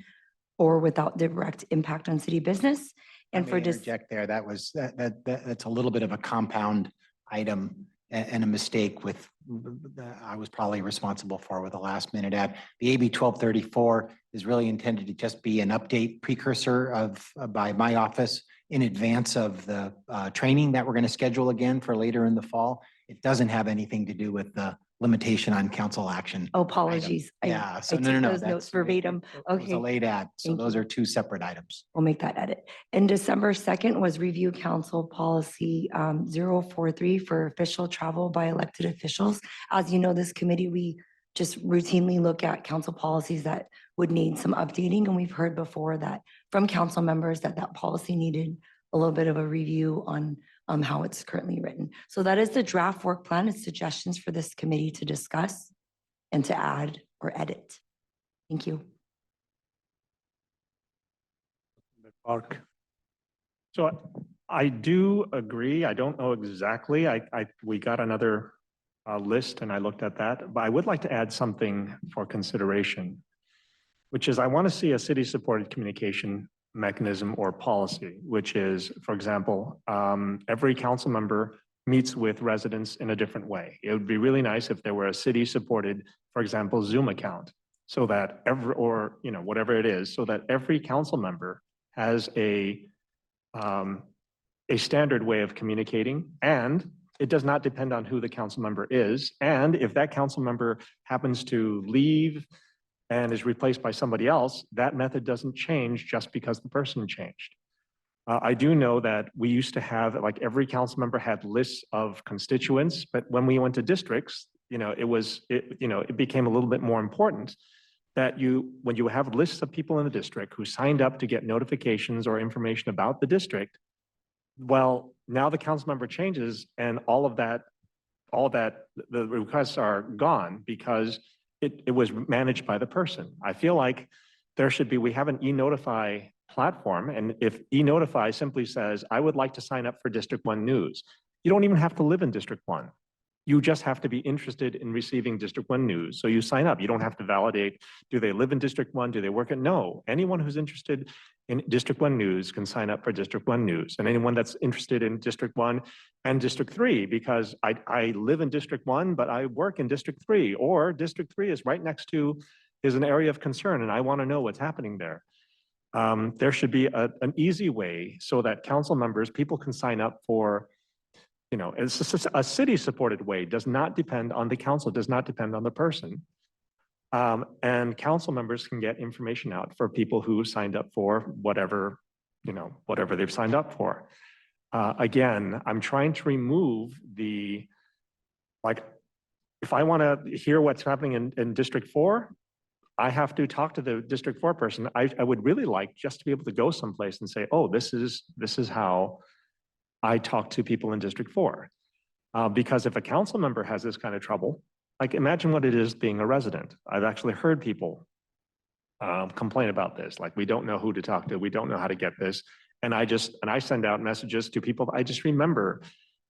or without direct impact on city business. And Let for me this. interject there, that's a little bit of a compound item and a mistake with, I was probably responsible for with the last minute ad. The AB 1234 is really intended to just be an update precursor of, by my office in advance of the training that we're going to schedule again for later in the fall. It doesn't have anything to do with the limitation on council action. Oh, apologies. Yeah, so I no, took no. those that's- notes verbatim. it was Okay. a late ad, so Thank those you. are two separate items. We'll make that edit. And December 2nd was review council policy 043 for official travel by elected officials. As you know, this committee, we just routinely look at council policies that would need some updating. And we've heard before that from council members that that policy needed a little bit of a review on how it's currently written. So that is the draft work plan. It's suggestions for this committee to discuss and to add or edit. Thank you. Park. So I do agree. I don't know exactly. We got another list and I looked at that, but I would like to add something for consideration, which is I want to see a city-supported communication mechanism or policy, which is, for example, every council member meets with residents in a different way. It would be really nice if there were a city-supported, for example, Zoom account, so that whatever it is, so that every council member has a standard way of communicating, and it does not depend on who the council member is. And if that council member happens to leave and is replaced by somebody else, that method doesn't change just because the person changed. I do know that we used to have, like, every council member had lists of constituents, but when we went to districts, it became a little bit more important that when you have lists of people in the district who signed up to get notifications or information about the district, well, now the council member changes and all of that, the requests are gone because it was managed by the person. I feel like we have an e-notify platform, and if e-notify simply says, I would like to sign up for District 1 news, you don't even have to live in District 1. You just have to be interested in receiving District 1 news. So you sign up. You don't have to validate, do they live in District 1? Do they work at? No. Anyone who's interested in District 1 news can sign up for District 1 news. And anyone that's interested in District 1 and District 3, because I live in District 1, but I work in District 3, or District 3 is right next to, is an area of concern, and I want to know what's happening there. There should be an easy way so that council members, people can sign up for, it's a city-supported way, does not depend on the council, does not depend on the person. And council members can get information out for people who signed up for whatever they've signed up for. Again, I'm trying to remove if I want to hear what's happening in District 4, I have to talk to the District 4 person. I would really like just to be able to go someplace and say, oh, this is how I talk to people in District 4. Because if a council member has this kind of trouble, like, imagine what it is being a resident. I've actually heard people complain about this. Like, we don't know who to talk to. We don't know how to get this. And I send out messages to people I just remember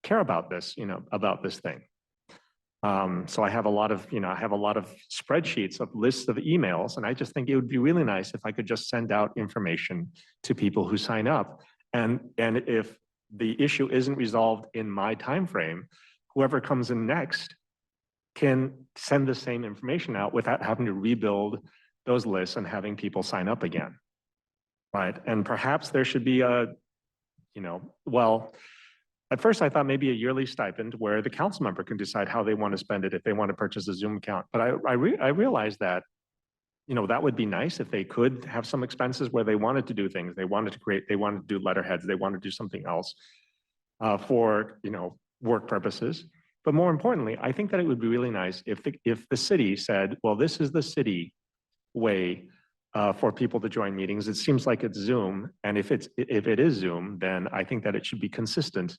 care about this, about this thing. So I have a lot of spreadsheets of lists of emails, and I just think it would be really nice if I could just send out information to people who sign up. And if the issue isn't resolved in my time frame, whoever comes in next can send the same information out without having to rebuild those lists and having people sign up again, right? And perhaps there should be at first I thought maybe a yearly stipend where the council member can decide how they want to spend it if they want to purchase a Zoom account. But I realized that, that would be nice if they could have some expenses where they wanted to do things. They wanted to do letterheads, they wanted to do something else for, work purposes. But more importantly, I think that it would be really nice if the city said, well, this is the city way for people to join meetings. It seems like it's Zoom. And if it is Zoom, then I think that it should be consistent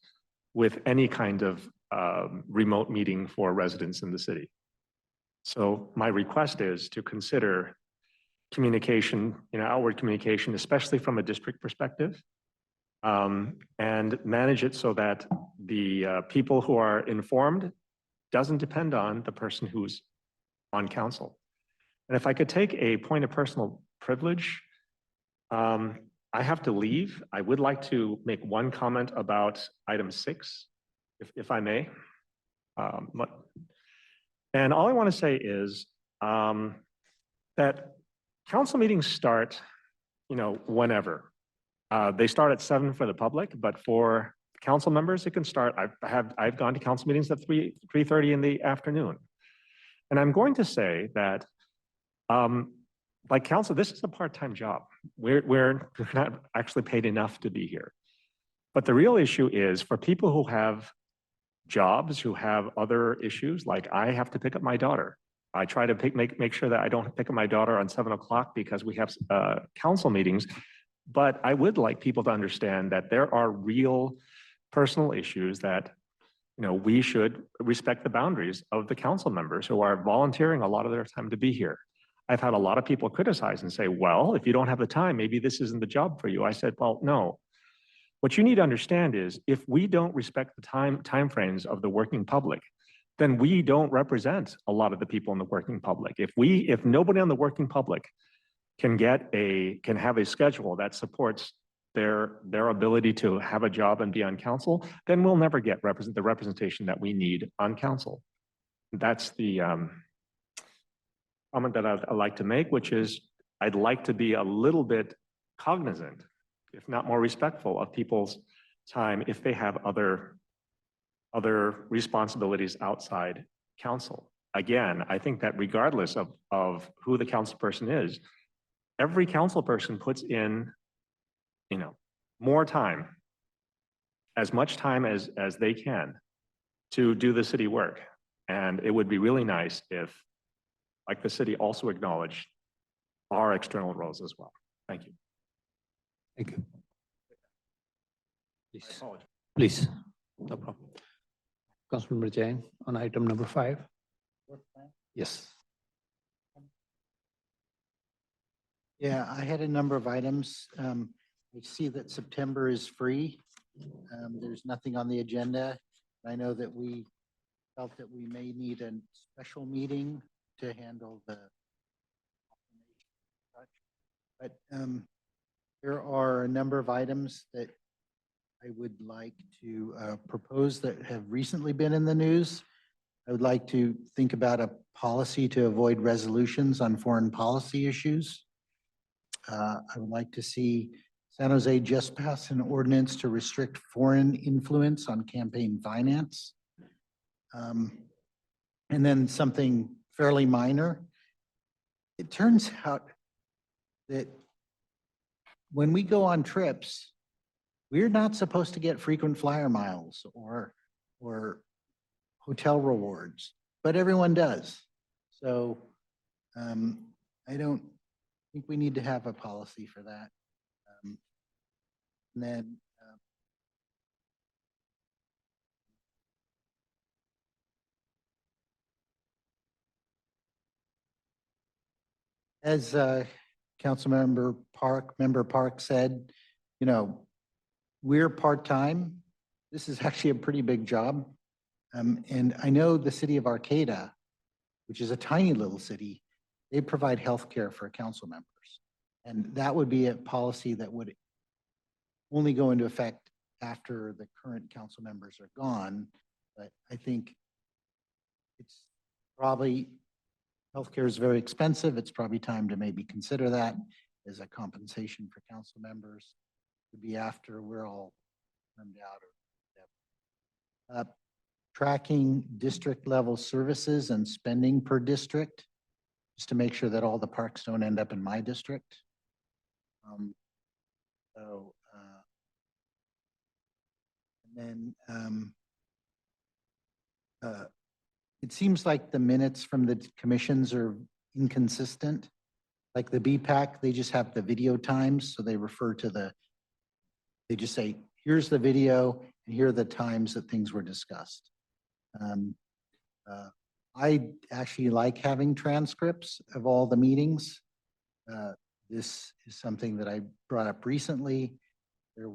with any kind of remote meeting for residents in the city. So my request is to consider communication, outward communication, especially from a district perspective, and manage it so that the people who are informed doesn't depend on the person who's on council. And if I could take a point of personal privilege, I have to leave. I would like to make one comment about item 6, if I may. And all I want to say is that council meetings start, whenever. They start at 7 for the public, but for council members, it can start. I've gone to council meetings at 3:30 in the afternoon. And I'm going to say that, like council, this is a part-time job. We're not actually paid enough to be here. But the real issue is for people who have jobs, who have other issues, like I have to pick up my daughter. I try to make sure that I don't pick up my daughter on 7 o'clock because we have council meetings. But I would like people to understand that there are real personal issues that, we should respect the boundaries of the council members who are volunteering a lot of their time to be here. I've had a lot of people criticize and say, well, if you don't have the time, maybe this isn't the job for you. I said, well, no. What you need to understand is if we don't respect the timeframes of the working public, then we don't represent a lot of the people in the working public. If nobody on the working public can have a schedule that supports their ability to have a job and be on council, then we'll never get the representation that we need on council. That's the comment that I'd like to make, which is I'd like to be a little bit cognizant, if not more respectful, of people's time if they have other responsibilities outside council. Again, I think that regardless of who the council person is, every council person puts in, more time, as much time as they can to do the city work. And it would be really nice if, like the city also acknowledged our external roles as well. Thank you. Thank you. Please, please, no problem. Councilmember Jain on item number 5. Yes. Yeah, I had a number of items. I see that September is free. There's nothing on the agenda. I know that we felt that we may need a special meeting to handle the. But there are a number of items that I would like to propose that have recently been in the news. I would like to think about a policy to avoid resolutions on foreign policy issues. I would like to see San Jose just pass an ordinance to restrict foreign influence on campaign finance. And then something fairly minor. It turns out that when we go on trips, we're not supposed to get frequent flyer miles or hotel rewards, but everyone does. So I don't think we need to have a policy for that. And then as Councilmember Park said, we're part-time. This is actually a pretty big job. And I know the city of Arcata, which is a tiny little city, they provide healthcare for council members. And that would be a policy that would only go into effect after the current council members are gone. But I think it's probably, healthcare is very expensive. It's probably time to maybe consider that as a compensation for council members to be after we're all turned out. Or tracking district level services and spending per district, just to make sure that all the parks don't end up in my district. And then it seems like the minutes from the commissions are inconsistent. Like the BPAC, they just have the video times, so they refer to they just say, here's the video and here are the times that things were discussed. I actually like having transcripts of all the meetings. This is something that I brought up recently. There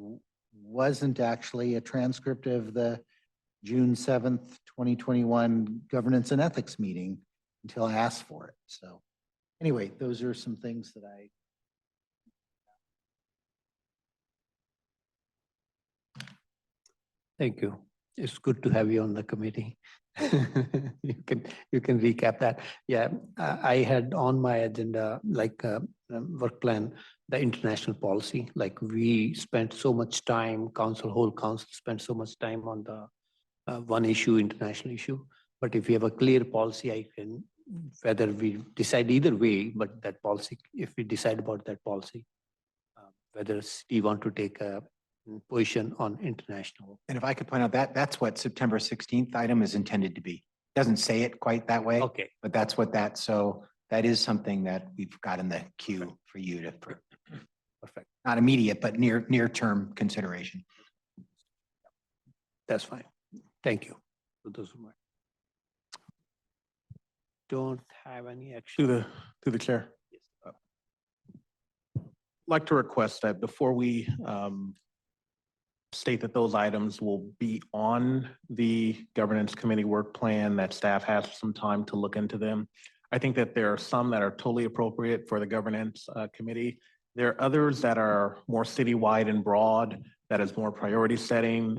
wasn't actually a transcript of the June 7th, 2021 Governance and Ethics meeting until I asked for it. So anyway, those are some things that I. Thank you. It's good to have you on the committee. You can recap that. Yeah, I had on my agenda, like work plan, the international policy. Like we spent so much time, whole council spent so much time on the one issue, international issue. But if we have a clear policy, I can, whether we decide either way, but that policy, if we decide about that policy, whether we want to take a position on international. And if I could point out that, that's what September 16th item is intended to be. Doesn't say it quite that way, Okay, but that's what so that is something that we've got in the queue for you to, perfect. not immediate, but near-term consideration. That's fine. Thank you. So those are my. Don't have any action. Through the chair. Like to request that before we state that those items will be on the governance committee work plan, that staff has some time to look into them. I think that there are some that are totally appropriate for the governance committee. There are others that are more citywide and broad, that is more priority setting.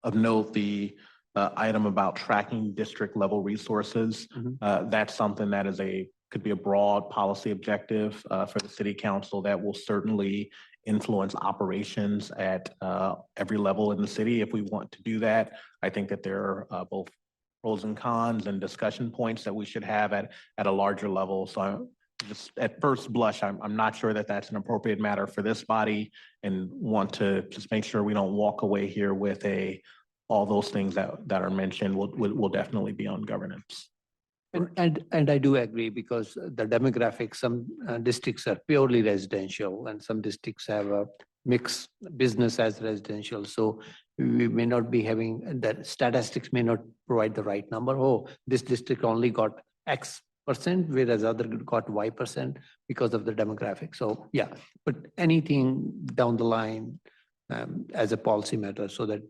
Of note, the item about tracking district level resources. That's something that could be a broad policy objective for the city council that will certainly influence operations at every level in the city. If we want to do that, I think that there are both pros and cons and discussion points that we should have at a larger level. So just at first blush, I'm not sure that that's an appropriate matter for this body, and want to just make sure we don't walk away here with all those things that are mentioned will definitely be on governance. And I do agree, because the demographics, some districts are purely residential and some districts have a mixed business as residential. So we may not be having, that statistics may not provide the right number. Oh, this district only got X percent, whereas other got Y percent because of the demographic. So yeah, but anything down the line as a policy matter, so that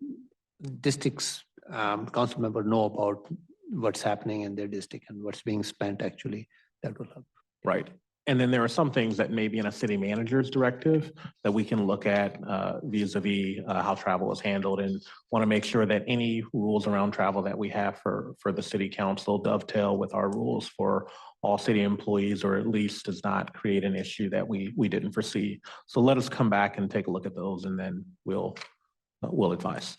districts, council member know about what's happening in their district and what's being spent actually, that will help. Right. And then there are some things that may be in a city manager's directive that we can look at vis-a-vis how travel is handled, and want to make sure that any rules around travel that we have for the city council dovetail with our rules for all city employees, or at least does not create an issue that we didn't foresee. So let us come back and take a look at those, and then we'll advise.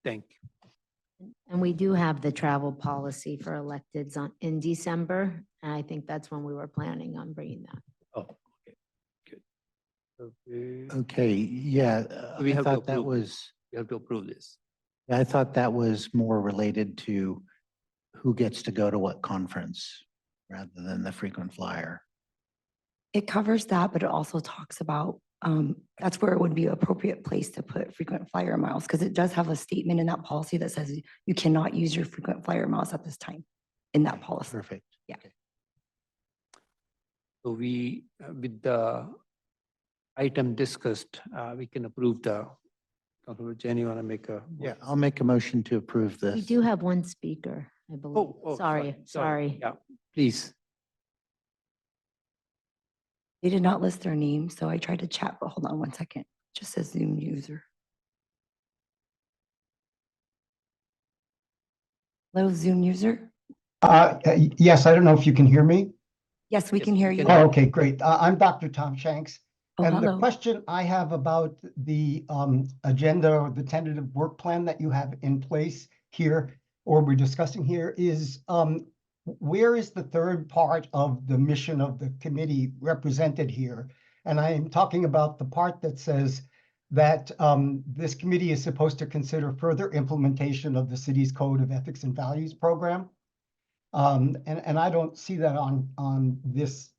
Thank you. And we do have the travel policy for electeds in December. And I think that's when we were planning on bringing that. Oh, okay, good. Okay, yeah, We I have to thought that approve was, We have to approve this. I thought that was more related to who gets to go to what conference rather than the frequent flyer. It covers that, but it also talks about, that's where it would be an appropriate place to put frequent flyer miles, because it does have a statement in that policy that says you cannot use your frequent flyer miles at this time in that policy. Perfect. Yeah. Okay. So we, with the item discussed, we can approve the, Jenny, you want to make a? Yeah, I'll make a motion to approve this. We do have one speaker, I believe. Sorry. Yeah, please. They did not list their name, so I tried to chat, but hold on one second. Just says Zoom user. Hello, Zoom user? Yes, I don't know if you can hear me. Yes, we can hear you. Oh, okay, great. I'm Dr. Tom Shanks. Oh, And the hello. question I have about the agenda or the tentative work plan that you have in place here, or we're discussing here, is where is the third part of the mission of the committee represented here? And I am talking about the part that says that this committee is supposed to consider further implementation of the city's Code of Ethics and Values program. And I don't see that on this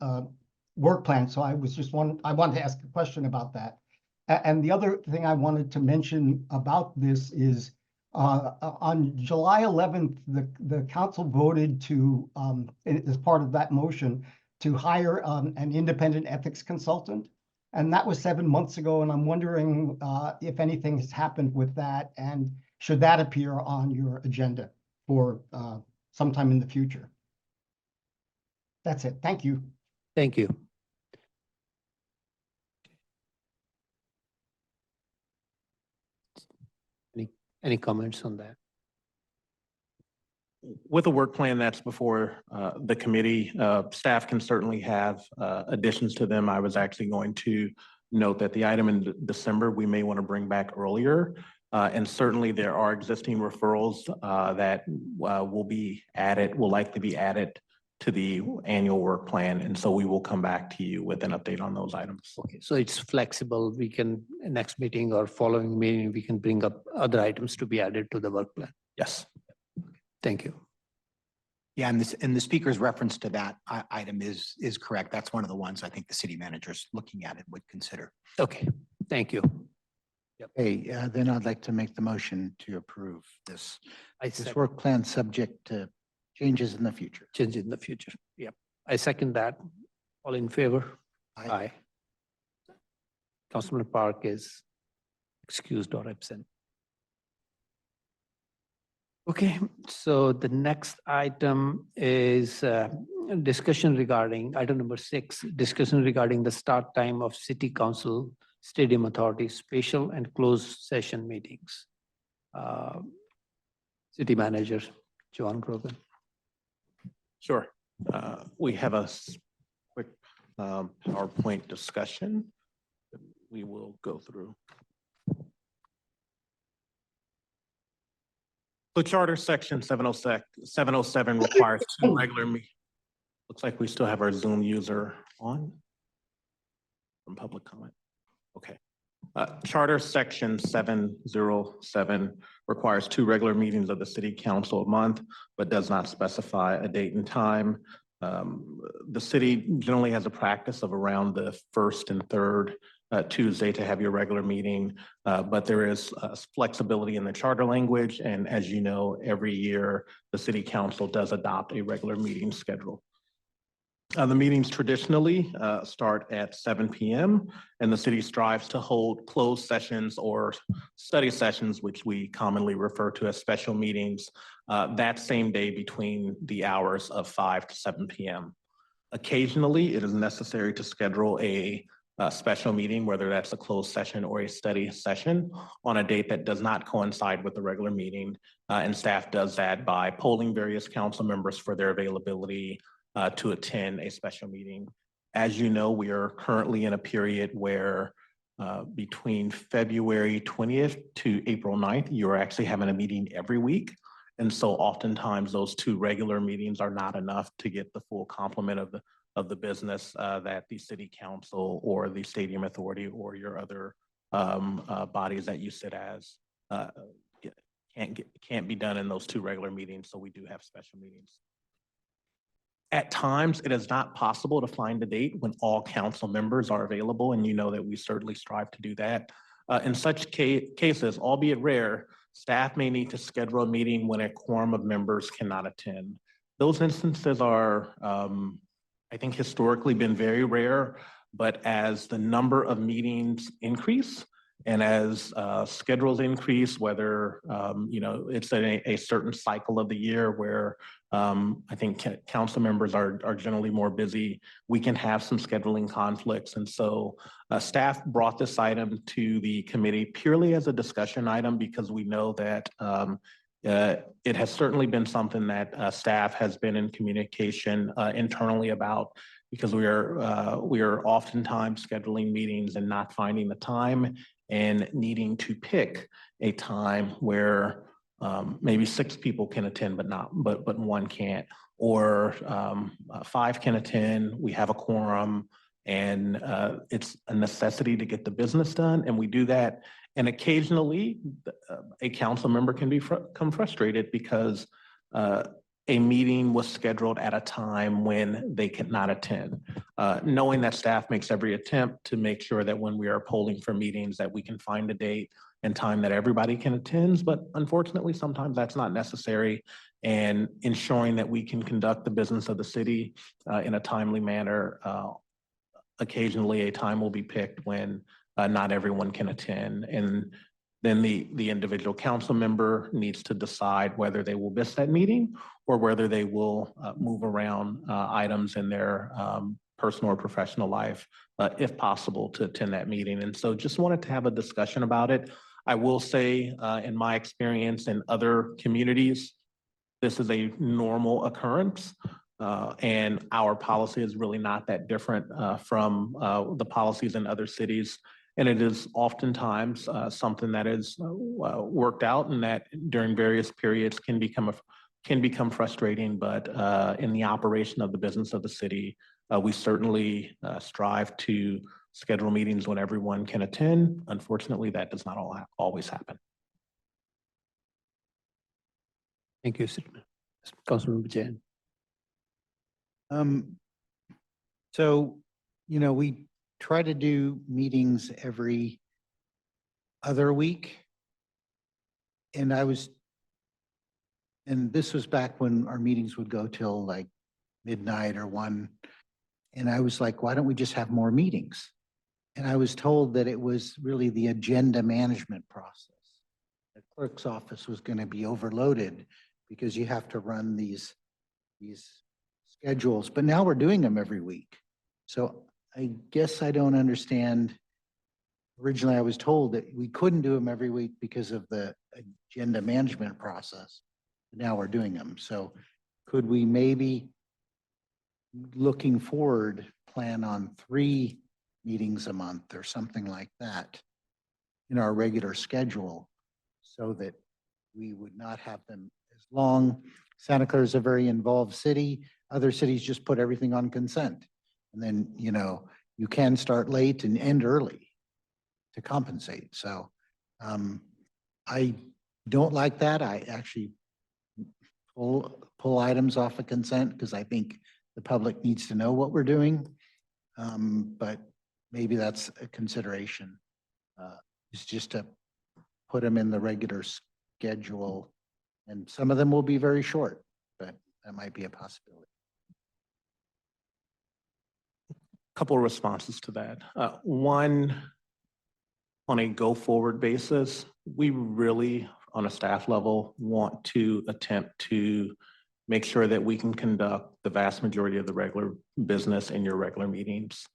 work plan, so I wanted to ask a question about that. And the other thing I wanted to mention about this is on July 11th, the council voted to, as part of that motion, to hire an independent ethics consultant. And that was 7 months ago, and I'm wondering if anything has happened with that, and should that appear on your agenda for sometime in the future? That's it. Thank you. Thank you. Any comments on that? With a work plan that's before the committee, staff can certainly have additions to them. I was actually going to note that the item in December, we may want to bring back earlier. And certainly there are existing referrals that will likely be added to the annual work plan. And so we will come back to you with an update on those items. Okay, so it's flexible. We can, next meeting or following meeting, we can bring up other items to be added to the work plan. Yes. Thank you. Yeah, and the speaker's reference to that item is correct. That's one of the ones I think the city manager's looking at it would consider. Okay, thank you. Hey, then I'd like to make the motion to approve this I second, work plan subject to changes in the future. change in the future. Yep. I second that. All in favor? Aye. Councilman Park is excused or absent. Okay, so the next item is discussion regarding item number 6, discussion regarding the start time of City Council, Stadium Authority, special and closed session meetings. City Manager, John Grogan. Sure. We have a quick PowerPoint discussion that we will go through. The Charter Section 707 requires 2 regular meetings. Looks like we still have our Zoom user on from public comment. Okay. Charter Section 707 requires 2 regular meetings of the City Council a month, but does not specify a date and time. The city generally has a practice of around the 1st and 3rd Tuesday to have your regular meeting, but there is flexibility in the charter language. And as you know, every year, the City Council does adopt a regular meeting schedule. The meetings traditionally start at 7 p.m. and the city strives to hold closed sessions or study sessions, which we commonly refer to as special meetings, that same day between the hours of 5 to 7 p.m. Occasionally, it is necessary to schedule a special meeting, whether that's a closed session or a study session, on a date that does not coincide with the regular meeting. And staff does that by polling various council members for their availability to attend a special meeting. As you know, we are currently in a period where between February 20th to April 9th, you're actually having a meeting every week. And so oftentimes those 2 regular meetings are not enough to get the full complement of the business that the City Council or the Stadium Authority or your other bodies that you sit as can't be done in those 2 regular meetings. So we do have special meetings. At times, it is not possible to find a date when all council members are available, and you know that we certainly strive to do that. In such cases, albeit rare, staff may need to schedule a meeting when a quorum of members cannot attend. Those instances are, I think, historically been very rare, but as the number of meetings increase and as schedules increase, whether it's a certain cycle of the year where I think council members are generally more busy, we can have some scheduling conflicts. And so staff brought this item to the committee purely as a discussion item because we know that it has certainly been something that staff has been in communication internally about, because we are oftentimes scheduling meetings and not finding the time and needing to pick a time where maybe 6 people can attend, but 1 can't, or 5 can attend, we have a quorum, And it's a necessity to get the business done, and we do that. And occasionally, a council member can become frustrated because a meeting was scheduled at a time when they could not attend. Knowing that staff makes every attempt to make sure that when we are polling for meetings, that we can find a date and time that everybody can attend, but unfortunately, sometimes that's not necessary. And ensuring that we can conduct the business of the city in a timely manner, occasionally a time will be picked when not everyone can attend. And then the individual council member needs to decide whether they will miss that meeting or whether they will move around items in their personal or professional life, if possible, to attend that meeting. And so just wanted to have a discussion about it. I will say, in my experience in other communities, this is a normal occurrence. And our policy is really not that different from the policies in other cities. And it is oftentimes something that is worked out and that during various periods can become frustrating. But in the operation of the business of the city, we certainly strive to schedule meetings when everyone can attend. Unfortunately, that does not always happen. Thank you, Councilmember Jain. So, we try to do meetings every other week. And this was back when our meetings would go till like midnight or 1. And I was like, why don't we just have more meetings? And I was told that it was really the agenda management process. The clerk's office was going to be overloaded because you have to run these schedules, but now we're doing them every week. So I guess I don't understand. Originally, I was told that we couldn't do them every week because of the agenda management process. Now we're doing them. So could we maybe, looking forward, plan on 3 meetings a month or something like that in our regular schedule so that we would not have them as long? Santa Clara is a very involved city. Other cities just put everything on consent. And then, you can start late and end early to compensate. So I don't like that. I actually pull items off of consent because I think the public needs to know what we're doing. But maybe that's a consideration. It's just to put them in the regular schedule. And some of them will be very short, but that might be a possibility. Couple of responses to that. One, on a go-forward basis, we really, on a staff level, want to attempt to make sure that we can conduct the vast majority of the regular business in your regular meetings.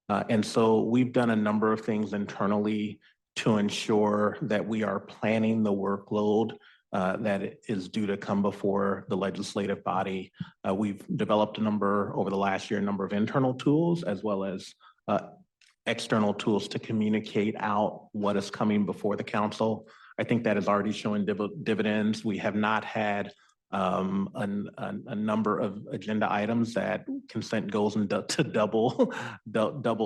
And so we've done a number of things internally to ensure that we are planning the workload that is due to come before the legislative body. We've developed over the last year, a number of internal tools as well as external tools to communicate out what is coming before the council. I think that is already showing dividends. We have not had a number of agenda items that consent goes into double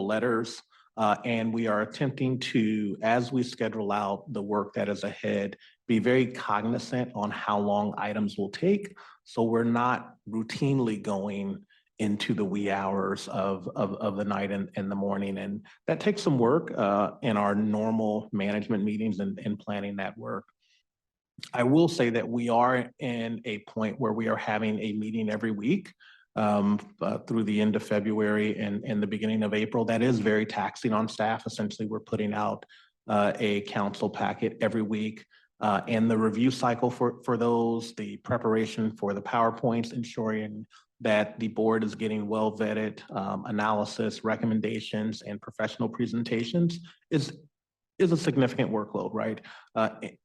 letters. And we are attempting to, as we schedule out the work that is ahead, be very cognizant on how long items will take. So we're not routinely going into the wee hours of the night and the morning. And that takes some work in our normal management meetings and planning that work. I will say that we are in a point where we are having a meeting every week through the end of February and the beginning of April. That is very taxing on staff. Essentially, we're putting out a council packet every week. And the review cycle for those, the preparation for the PowerPoints, ensuring that the board is getting well vetted analysis, recommendations, and professional presentations is a significant workload, right?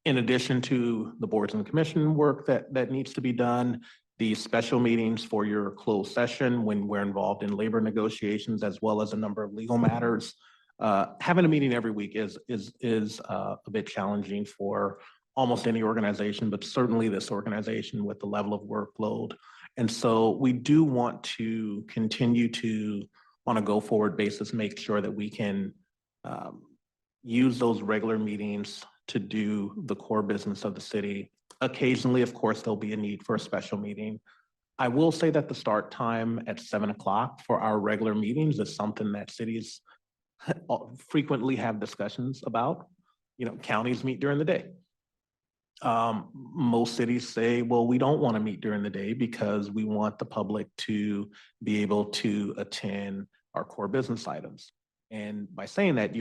In addition to the boards and commission work that needs to be done, the special meetings for your closed session when we're involved in labor negotiations, as well as a number of legal matters. Having a meeting every week is a bit challenging for almost any organization, but certainly this organization with the level of workload. And so we do want to continue to on a go-forward basis, make sure that we can use those regular meetings to do the core business of the city. Occasionally, of course, there'll be a need for a special meeting. I will say that the start time at 7 o'clock for our regular meetings is something that cities frequently have discussions about. You know, counties meet during the day. Most cities say, well, we don't want to meet during the day because we want the public to be able to attend our core business items. And by saying that,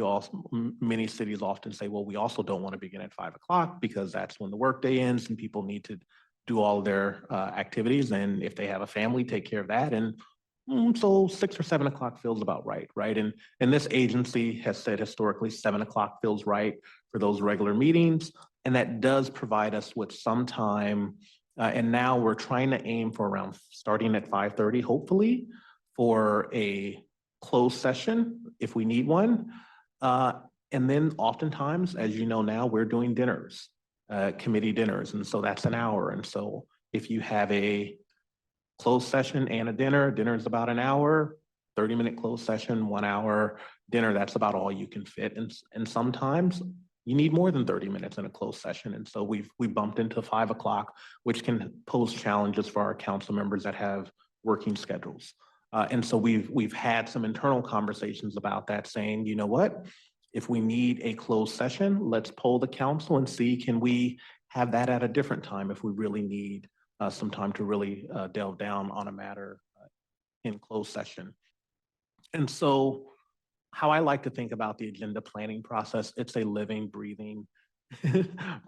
many cities often say, well, we also don't want to begin at 5 o'clock because that's when the workday ends and people need to do all their activities. And if they have a family, take care of that. And so 6 or 7 o'clock feels about right, right? And this agency has said historically 7 o'clock feels right for those regular meetings. And that does provide us with some time. And now we're trying to aim for around starting at 5:30, hopefully, for a closed session if we need one. And then oftentimes, as you know now, we're doing dinners, committee dinners. And so that's an hour. And so if you have a closed session and a dinner is about an hour, 30-minute closed session, 1 hour dinner, that's about all you can fit. And sometimes you need more than 30 minutes in a closed session. And so we bumped into 5 o'clock, which can pose challenges for our council members that have working schedules. And so we've had some internal conversations about that, saying, you know what, if we need a closed session, let's poll the council and see, can we have that at a different time if we really need some time to really delve down on a matter in closed session. And so how I like to think about the agenda planning process, it's a living, breathing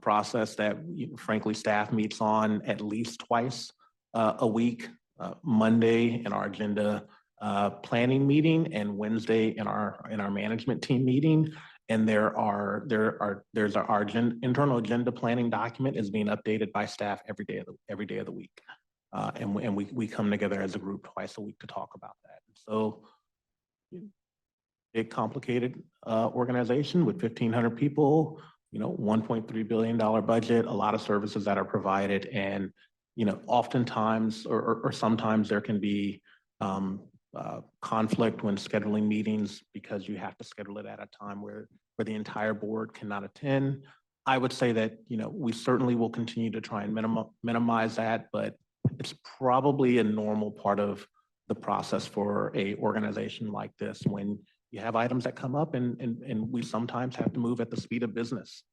process that frankly staff meets on at least twice a week. Monday in our agenda planning meeting and Wednesday in our management team meeting. And there's our internal agenda planning document is being updated by staff every day of the week. And we come together as a group twice a week to talk about that. So big, complicated organization with 1,500 people, $1.3 billion budget, a lot of services that are provided. And oftentimes or sometimes there can be conflict when scheduling meetings because you have to schedule it at a time where the entire board cannot attend. I would say that, we certainly will continue to try and minimize that, but it's probably a normal part of the process for a organization like this when you have items that come up and we sometimes have to move at the speed of business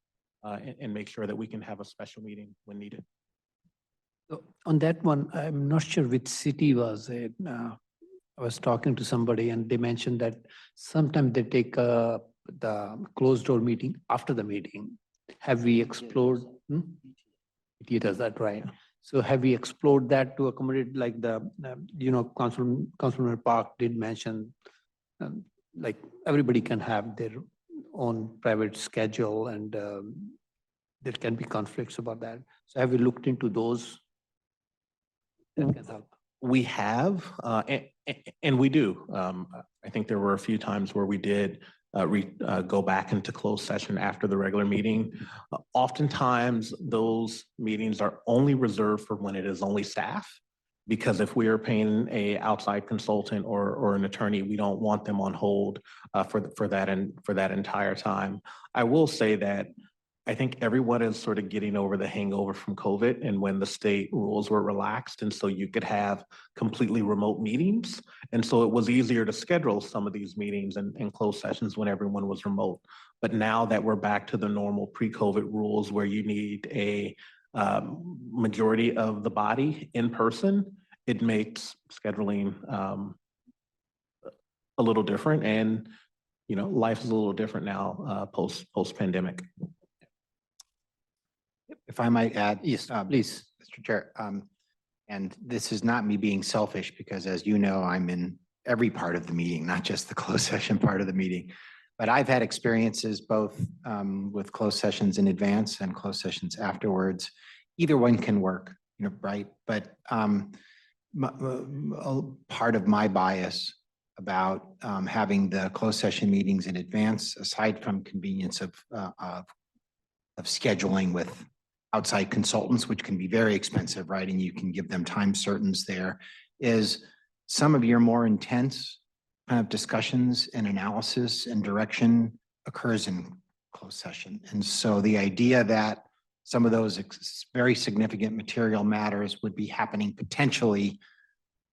and make sure that we can have a special meeting when needed. So on that one, I'm not sure which city was it. I was talking to somebody and they mentioned that sometimes they take the closed door meeting after the meeting. Have we explored? It does that, right? So have we explored that to accommodate like Councilman Park did mention, like everybody can have their own private schedule and there can be conflicts about that. So have we looked into those? That can help. We have, and we do. I think there were a few times where we did go back into closed session after the regular meeting. Oftentimes, those meetings are only reserved for when it is only staff, because if we are paying a outside consultant or an attorney, we don't want them on hold for that entire time. I will say that I think everyone is sort of getting over the hangover from COVID and when the state rules were relaxed. And so you could have completely remote meetings. And so it was easier to schedule some of these meetings and closed sessions when everyone was remote. But now that we're back to the normal pre-COVID rules where you need a majority of the body in person, it makes scheduling a little different. And, life is a little different now post-pandemic. If I might add. Yes, please. Mr. Chair, and this is not me being selfish because as you know, I'm in every part of the meeting, not just the closed session part of the meeting. But I've had experiences both with closed sessions in advance and closed sessions afterwards. Either one can work, right? But part of my bias about having the closed session meetings in advance, aside from convenience of scheduling with outside consultants, which can be very expensive, right? And you can give them time certains there, is some of your more intense kind of discussions and analysis and direction occurs in closed session. And so the idea that some of those very significant material matters would be happening potentially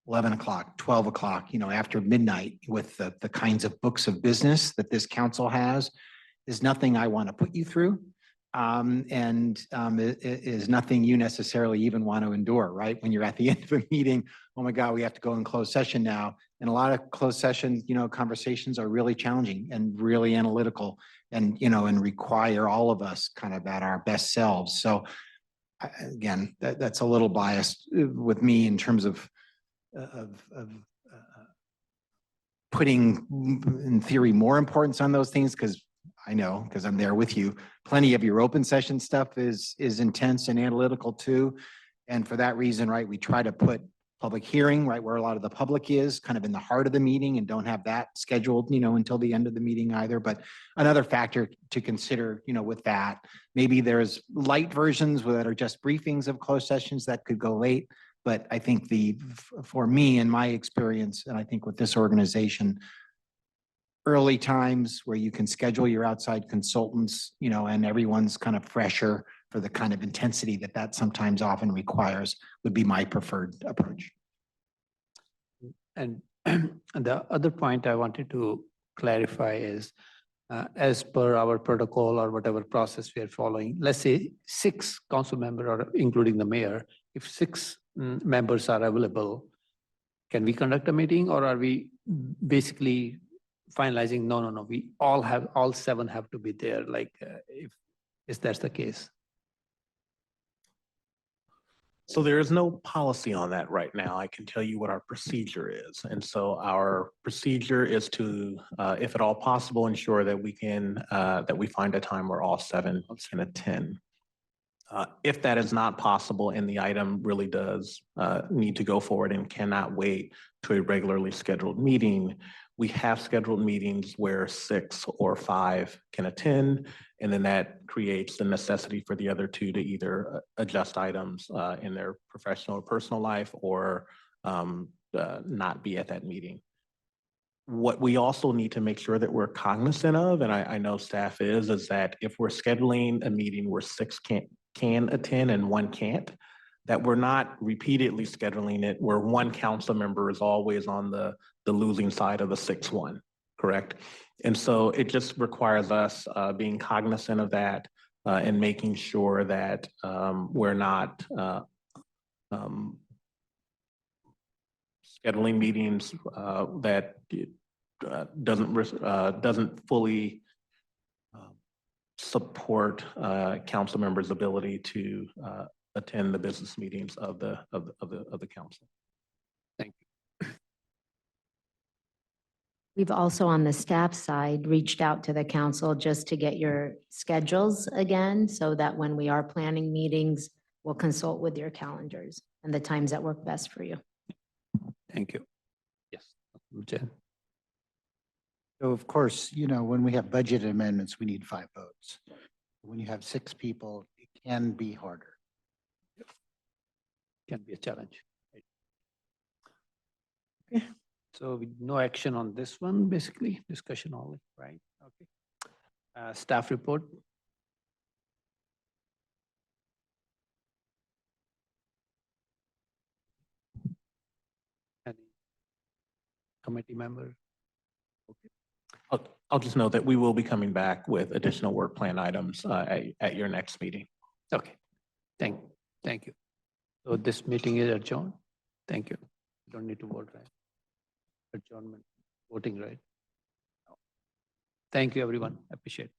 11 o'clock, 12 o'clock, after midnight with the kinds of books of business that this council has is nothing I want to put you through. It is nothing you necessarily even want to endure, right? When you're at the end of a meeting, oh my God, we have to go in closed session now. And a lot of closed session, conversations are really challenging and really analytical and require all of us kind of at our best selves. So again, that's a little biased with me in terms of putting, in theory, more importance on those things because I know, because I'm there with you, plenty of your open session stuff is intense and analytical too. And for that reason, right, we try to put public hearing, right, where a lot of the public is kind of in the heart of the meeting and don't have that scheduled, until the end of the meeting either. But another factor to consider, with that, maybe there's light versions that are just briefings of closed sessions that could go late. But I think for me and my experience, and I think with this organization, early times where you can schedule your outside consultants, and everyone's kind of fresher for the kind of intensity that sometimes often requires would be my preferred approach. And the other point I wanted to clarify is, as per our protocol or whatever process we are following, let's say 6 council members, or including the mayor, if 6 members are available, can we conduct a meeting, or are we basically finalizing, no, we all 7 have to be there, like if that's the case? So there is no policy on that right now. I can tell you what our procedure is. And so our procedure is to, if at all possible, ensure that we can, that we find a time where all 7 can attend. If that is not possible and the item really does need to go forward and cannot wait to a regularly scheduled meeting, we have scheduled meetings where 6 or 5 can attend, and then that creates the necessity for the other 2 to either adjust items in their professional or personal life or not be at that meeting. What we also need to make sure that we're cognizant of, and I know staff is that if we're scheduling a meeting where 6 can attend and 1 can't, that we're not repeatedly scheduling it where 1 council member is always on the losing side of the 6-1, correct? And so it just requires us being cognizant of that and making sure that we're not scheduling meetings that doesn't fully support council members' ability to attend the business meetings of the council. Thank you. We've also, on the staff side, reached out to the council just to get your schedules again, so that when we are planning meetings, we'll consult with your calendars and the times that work best for you. Thank you. Yes. Jen. So of course, when we have budget amendments, we need 5 votes. When you have 6 people, it can be harder. Can be a challenge. Okay, so no action on this one, basically, discussion only, right? Okay. Staff report. Any committee member? Okay. I'll just note that we will be coming back with additional work plan items at your next meeting. Okay, thank you. So this meeting is adjourned. Thank you. You don't need to vote, right? Adjournment, voting, right? Thank you, everyone. Appreciate it.